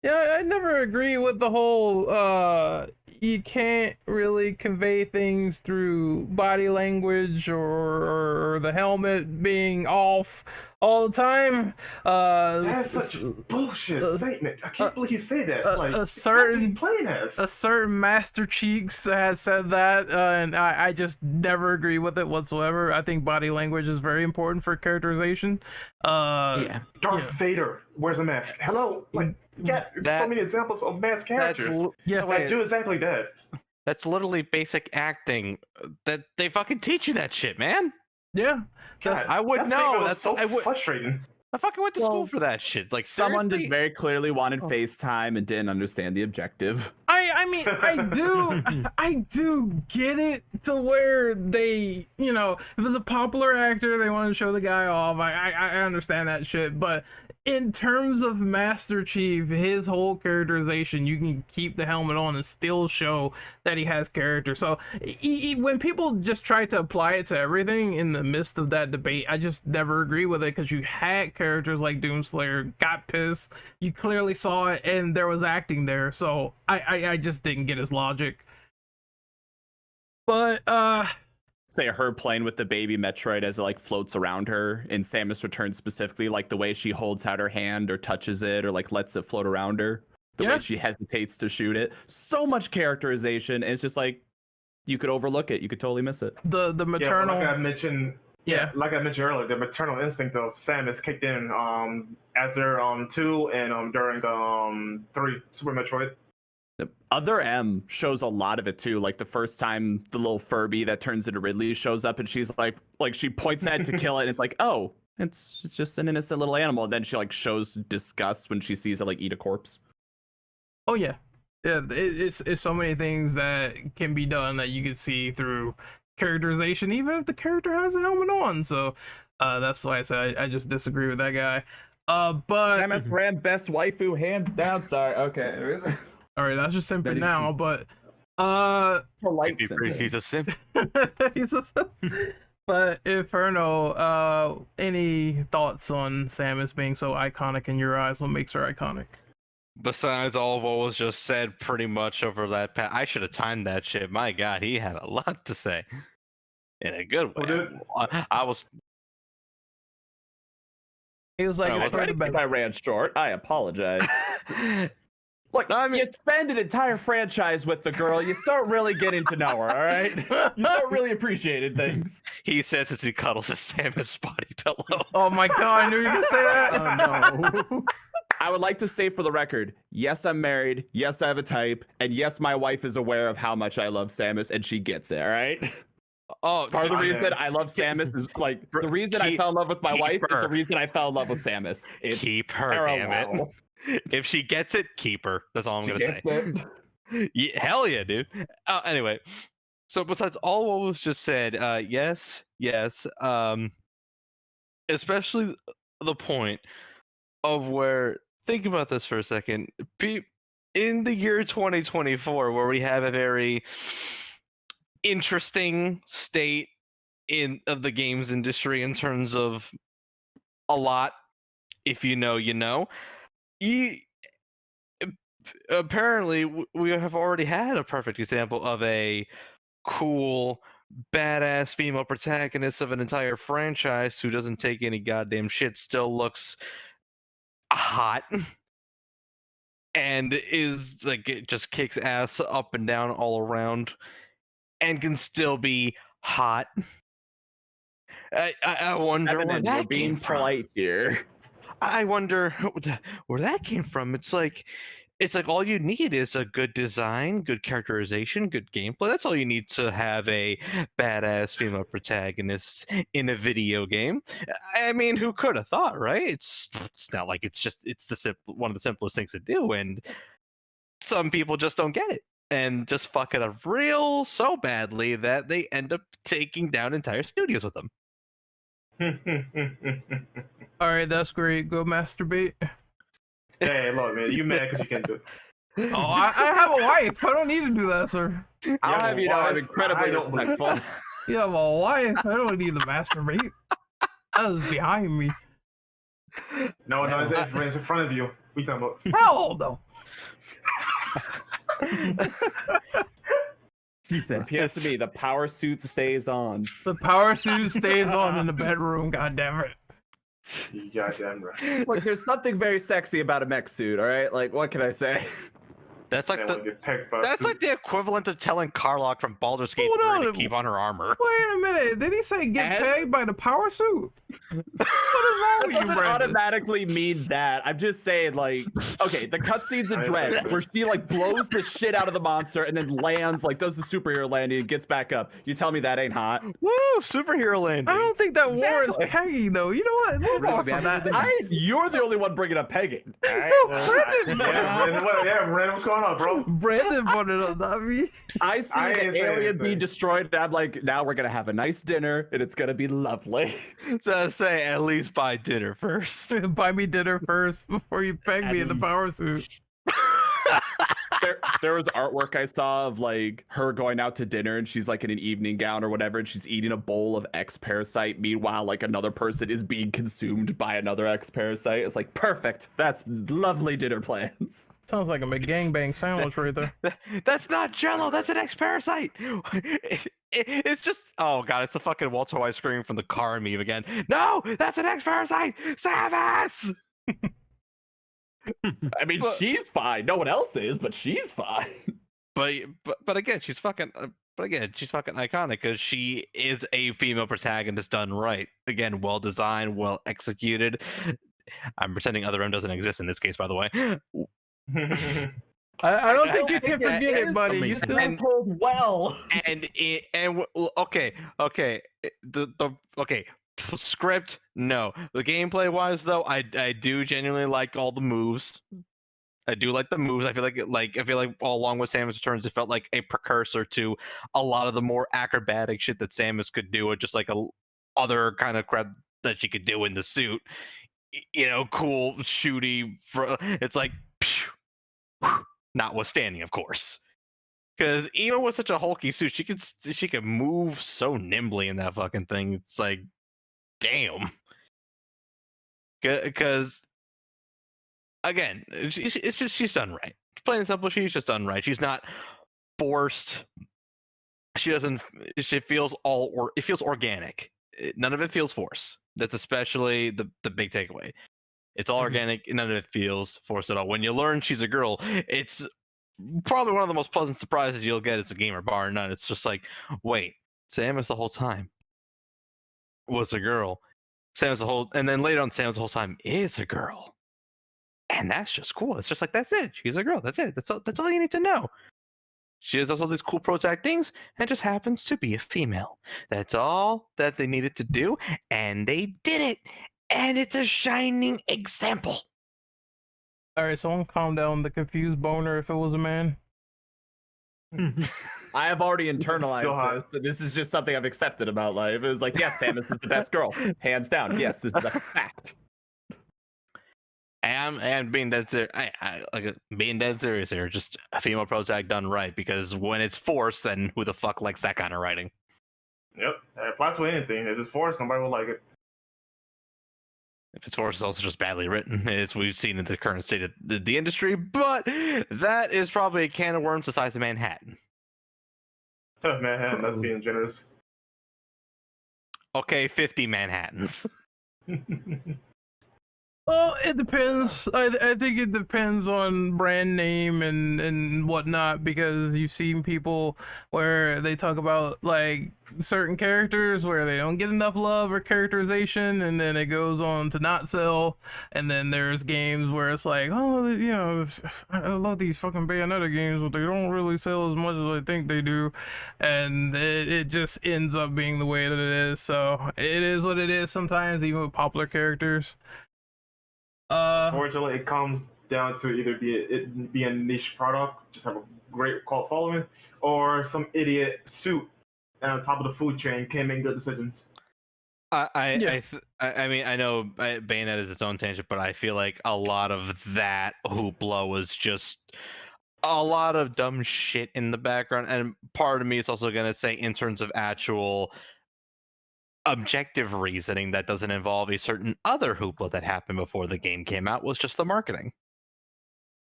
Yeah, I never agree with the whole you can't really convey things through body language or the helmet being off all the time. That's such a bullshit statement. I can't believe you say that. Like a certain Master Cheeks has said that, and I just never agree with it whatsoever. I think body language is very important for characterization. Yeah. Darth Vader wears a mask. Hello, like so many examples of masked characters. Like do exactly that. That's literally basic acting. That they fucking teach you that shit, man. Yeah, God, I would know. That's so frustrating. I fucking went to school Well, for that shit. Like, Someone just seriously? very clearly wanted FaceTime and didn't understand the objective. I mean, I do get it to where they, you know, if it's a popular actor, they want to show the guy off. I understand that shit, but in terms of Master Chief, his whole characterization, you can keep the helmet on and still show that he has character. So when people just try to apply it to everything in the midst of that debate, I just never agree with it, because you had characters like Doomslayer, got pissed, you clearly saw it, and there was acting there. So I just didn't get his logic. But Say her playing with the baby Metroid as it like floats around her, in Samus Returns specifically, like the way she holds out her hand or touches it or like lets it float around her, the way she hesitates to shoot it. So much characterization, and it's just like you could overlook it, you could totally miss it. the maternal, like I mentioned, yeah, like I mentioned earlier, the maternal instinct of Samus kicked in as they're 2 and during 3 Super Metroid. The Other M shows a lot of it too. Like the first time the little Furby that turns into Ridley shows up, and she's like she points at it to kill it, and it's like, oh, it's just an innocent little animal. And then she like shows disgust when she sees it like eat a corpse. oh yeah, it's so many things that can be done that you can see through characterization, even if the character has a helmet on. So that's why I say I just disagree with that guy. But Samus Aran, best waifu, hands down. Sorry, okay. all right, that's just simping That is- now. But Polite He's a simp. he's a, but Inferno, any thoughts on Samus being so iconic in your eyes? What makes her iconic? Besides all of what was just said pretty much over that I should have timed that shit. My God, he had a lot to say. In a good way. I was He was like, Oh, it's what's for that? the If better. I ran short, I apologize. Look, No, I mean- you spend an entire franchise with the girl, you start really getting to know her, all right? You start really appreciating things. he says as he cuddles his Samus body pillow. Oh my god, I knew you were gonna say that. Oh, no. I would like to state for the record, yes, I'm married, yes, I have a type, and yes, my wife is aware of how much I love Samus, and she gets it, all right? Oh, Part of the dude, reason I love Samus is, like, the reason I fell in love with my keep wife is her. the reason I fell in love with Samus. It's keep her, damn it. parallel. If she gets it, keep her. That's all I'm She gonna say. gets it. Yeah, hell yeah, dude. Anyway, so besides all what was just said, yes, especially the point of where, think about this for a second. In the year 2024, where we have a very interesting state of the games industry in terms of a lot, if you know, you know. Apparently we have already had a perfect example of a cool badass female protagonist of an entire franchise who doesn't take any goddamn shit, still looks hot, and is like, it just kicks ass up and down all around and can still be hot. I wonder where Evan, that you're being came from. polite here. I wonder where that came from. It's like all you need is a good design, good characterization, good gameplay. That's all you need to have a badass female protagonist in a video game. I mean, who could have thought, right? It's not like it's one of the simplest things to do, and some people just don't get it and just fuck it up so badly that they end up taking down entire studios with them. All right, that's great. Go masturbate. Hey, look, man, you mad because you can't do it. Oh, I have a wife. I don't need to do that, sir. I'll Yeah, have you know I'm wife, incredibly I don't- respectful. You have a wife. I don't need to masturbate. That was behind me. No, it's in front of you. We talking about? Hell no. He says, "Yes, to me, the power suit stays on." The power suit stays on in the bedroom. God damn it. You goddamn right. Look, there's something very sexy about a mech suit. All right, like what can I say? That's like and the when you pick the that's suit. like the equivalent of telling Karlach from Baldur's Gate Hold 3 on. to keep on her armor. Wait a minute. Did he say get And- pegged by the power suit? What is wrong That with you, doesn't Brandon? automatically mean that. I'm just saying, like, okay, the cutscenes in Dread where she like blows the shit out of the monster and then lands, like does the superhero landing and gets back up. You tell me that ain't hot? Woo! Superhero landing. I don't think that warrants Exactly. pegging, though. You know what? Move on from that. You're the only one bringing up pegging. Brandon, what's going on, bro? Brandon brought it up, not me. I see I the didn't say alien being anything. destroyed, and I'm like, now we're gonna have a nice dinner, and it's gonna be lovely. So I say at least buy dinner first. Buy me dinner first before you peg me in the power suit. There was artwork I saw of like her going out to dinner, and she's like in an evening gown or whatever, and she's eating a bowl of X parasite. Meanwhile, like another person is being consumed by another X parasite. It's like perfect. That's lovely dinner plans. Sounds like a McGangbang sandwich right there. That's not Jello. That's an X-Parasite. It's just, oh god, it's the fucking Walter White screaming from the car meme again. No, that's an X-Parasite. Samus. I mean, she's fine. No one else is, but she's fine. But again, she's fucking. But again, she's fucking iconic because she is a female protagonist done right. Again, well designed, well executed. I'm pretending Other M doesn't exist in this case, by the way. I don't think you can forget it, buddy. You still told well. Okay, script, no. The gameplay wise though, I do genuinely like all the moves. I do like the moves. I feel like all along with Samus Returns, it felt like a precursor to a lot of the more acrobatic shit that Samus could do, or just like a other kind of crap that she could do in the suit. You know, cool, shooty. It's like, notwithstanding, of course. Because even with such a hulky suit, she could move so nimbly in that fucking thing. It's like, damn. Because again, it's just she's done right. Plain and simple, she's just done right. She's not forced. She doesn't. It feels organic. None of it feels forced. That's especially the big takeaway. It's all organic. None of it feels forced at all. When you learn she's a girl, it's probably one of the most pleasant surprises you'll get as a gamer, bar none. It's just like, wait, Samus the whole time was a girl. And then later on, Samus the whole time is a girl, and that's just cool. It's just like, that's it. She's a girl. That's it. That's all you need to know. She does all these cool protag things and just happens to be a female. That's all that they needed to do, and they did it. And it's a shining example. All right, someone calm down the confused boner if it was a man. I have already Still internalized hot. this. This is just something I've accepted about life. It was like, yes, Samus is the best girl, hands down. Yes, this is a fact. And being dead serious, being dead serious here, just a female protag done right. Because when it's forced, then who the fuck likes that kind of writing? Yep. It applies to anything. If it's forced, nobody will like it. If it's forced, it's also just badly written, as we've seen in the current state of the industry. But that is probably a can of worms the size of Manhattan. Manhattan, that's being generous. Okay, 50 Manhattans. Well, it depends. I think it depends on brand name and whatnot, because you've seen people where they talk about like certain characters where they don't get enough love or characterization, and then it goes on to not sell. And then there's games where it's like, oh, you know, I love these fucking Bayonetta games, but they don't really sell as much as I think they do, and it just ends up being the way that it is. So it is what it is sometimes, even with popular characters. Unfortunately, it comes down to either be a niche product, just have a great cult following, or some idiot suit on top of the food chain can't make good decisions. I mean, I know Bayonetta is its own tangent, but I feel like a lot of that hoopla was just a lot of dumb shit in the background. And part of me is also going to say, in terms of actual objective reasoning that doesn't involve a certain other hoopla that happened before the game came out, was just the marketing.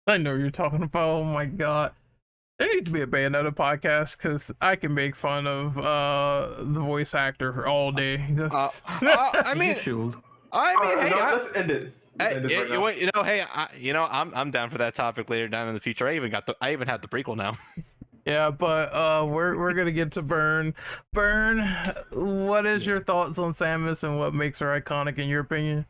I know you're talking about. Oh my god, there needs to be a Bayonetta podcast, because I can make fun of the voice actor all day. I mean, You should. hey, Let's end it. Hey, end this right you, now. hey, I'm down for that topic later down in the future. I even have the prequel now. Yeah, but we're gonna get to Burn. Burn, what is your thoughts on Samus and what makes her iconic in your opinion?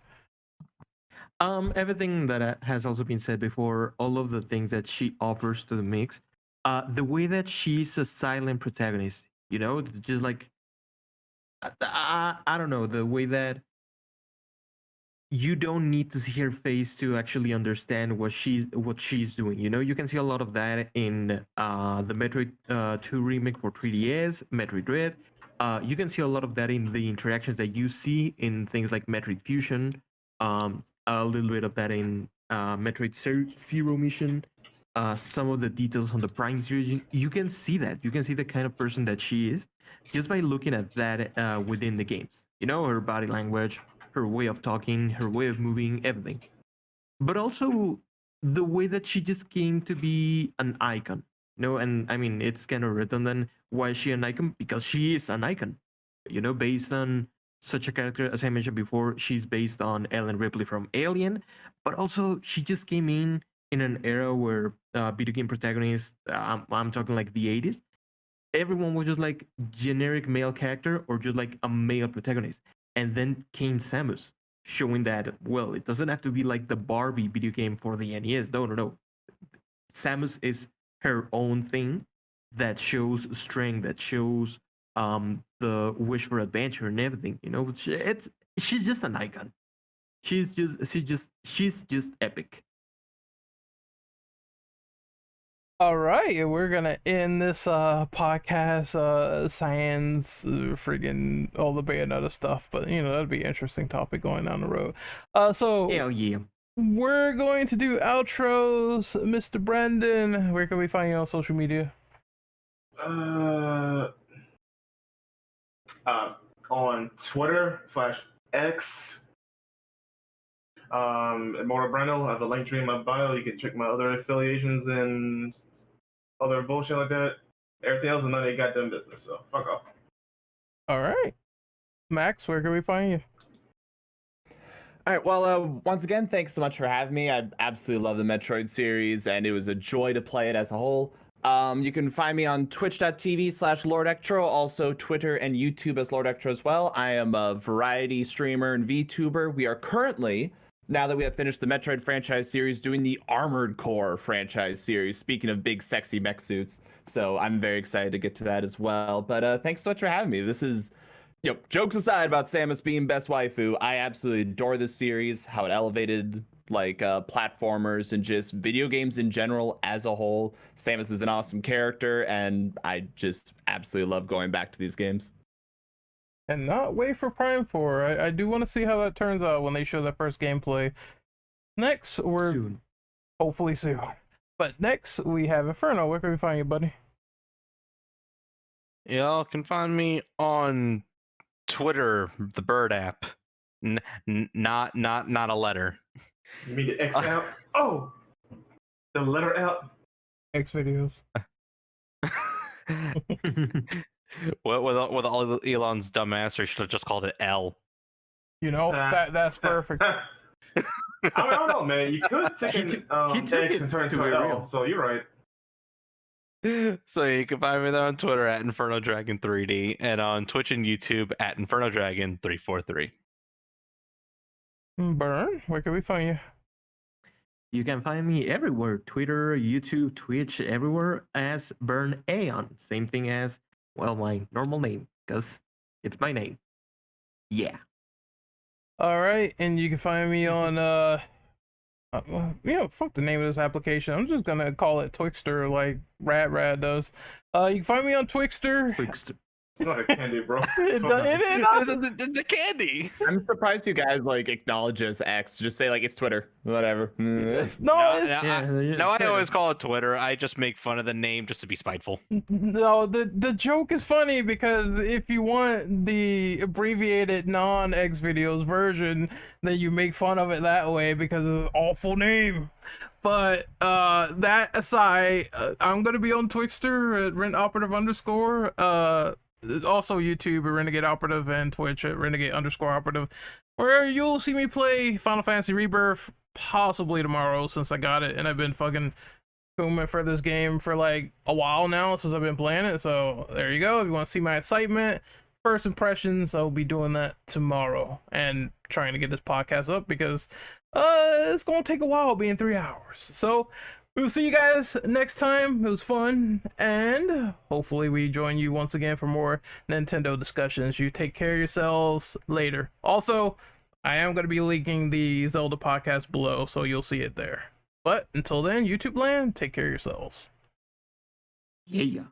Everything that has also been said before, all of the things that she offers to the mix, the way that she's a silent protagonist, just like I don't know, the way that you don't need to see her face to actually understand what she's doing. You can see a lot of that in the Metroid 2 remake for 3DS, Metroid Dread. You can see a lot of that in the interactions that you see in things like Metroid Fusion. A little bit of that in Metroid Zero Mission. Some of the details on the Prime series, you can see that. You can see the kind of person that she is just by looking at that within the games. Her body language, her way of talking, her way of moving, everything. But also the way that she just came to be an icon. And I mean, it's kind of redundant. Why is she an icon? Because she is an icon. Based on such a character, as I mentioned before, she's based on Ellen Ripley from Alien, but also she just came in an era where video game protagonists, I'm talking like the 80s, everyone was just like generic male character or just like a male protagonist. And then came Samus, showing that, well, it doesn't have to be like the Barbie video game for the NES. No. Samus is her own thing that shows strength, that shows the wish for adventure and everything. She's just an icon. She's just epic. All right, we're gonna end this podcast sans friggin' all the Bayonetta stuff, but that'd be an interesting topic going down the road. So Hell yeah. we're going to do outros. Mr. Brendan, where can we find you on social media? On Twitter/X. Immortal Brendel. I have a link tree in my bio. You can check my other affiliations and other bullshit like that. Everything else is none of your goddamn business, so fuck off. All right, Max, where can we find you? All right, well, once again, thanks so much for having me. I absolutely love the Metroid series, and it was a joy to play it as a whole. You can find me on twitch.tv/LordEctro, also Twitter and YouTube as Lord Ectro as well. I am a variety streamer and VTuber. We are currently, now that we have finished the Metroid franchise series, doing the Armored Core franchise series, speaking of big sexy mech suits. So I'm very excited to get to that as well. But thanks so much for having me. This is, jokes aside about Samus being best waifu, I absolutely adore this series, how it elevated platformers and just video games in general as a whole. Samus is an awesome character, and I just absolutely love going back to these games. And not wait for Prime 4. I do want to see how that turns out when they show that first gameplay. Next, we're Soon. hopefully soon. But next, we have Inferno. Where can we find you, buddy? Y'all can find me on Twitter, the Bird app. Not a letter. You mean the X app? Oh, the letter app. X videos. With all of Elon's dumbass, or should have just called it L. That's perfect. I don't know, man. You could take He an took X it and turn it to to a an L, real. so you're right. So you can find me there on Twitter at Inferno Dragon 3D and on Twitch and YouTube at Inferno Dragon 343. Burn, where can we find you? You can find me everywhere: Twitter, YouTube, Twitch, everywhere as Burn Aeon. Same thing as, well, my normal name, because it's my name. Yeah. All right, and you can find me on fuck the name of this application. I'm just gonna call it Twixter, like Rad does. You can find me on Twixter. Twixter. It's not a candy, bro. It The candy. I'm surprised you guys acknowledge as X. Just say it's Twitter, whatever. No, I always call it Twitter. I just make fun of the name just to be spiteful. No, the joke is funny because if you want the abbreviated non-X videos version, then you make fun of it that way because it's an awful name. But that aside, I'm gonna be on Twixter at Operative _. also YouTube at Renegade Operative and Twitch at Renegade_Operative, where you'll see me play Final Fantasy Rebirth possibly tomorrow, since I got it and I've been fucking booming for this game for like a while now since I've been playing it. So there you go. If you want to see my excitement, first impressions, I'll be doing that tomorrow and trying to get this podcast up because it's gonna take a while, being 3 hours. So we'll see you guys next time. It was fun, and hopefully we join you once again for more Nintendo discussions. You take care of yourselves later. Also, I am going to be linking the Zelda podcast below, so you'll see it there. But until then, YouTube land, take care of yourselves. Yeah.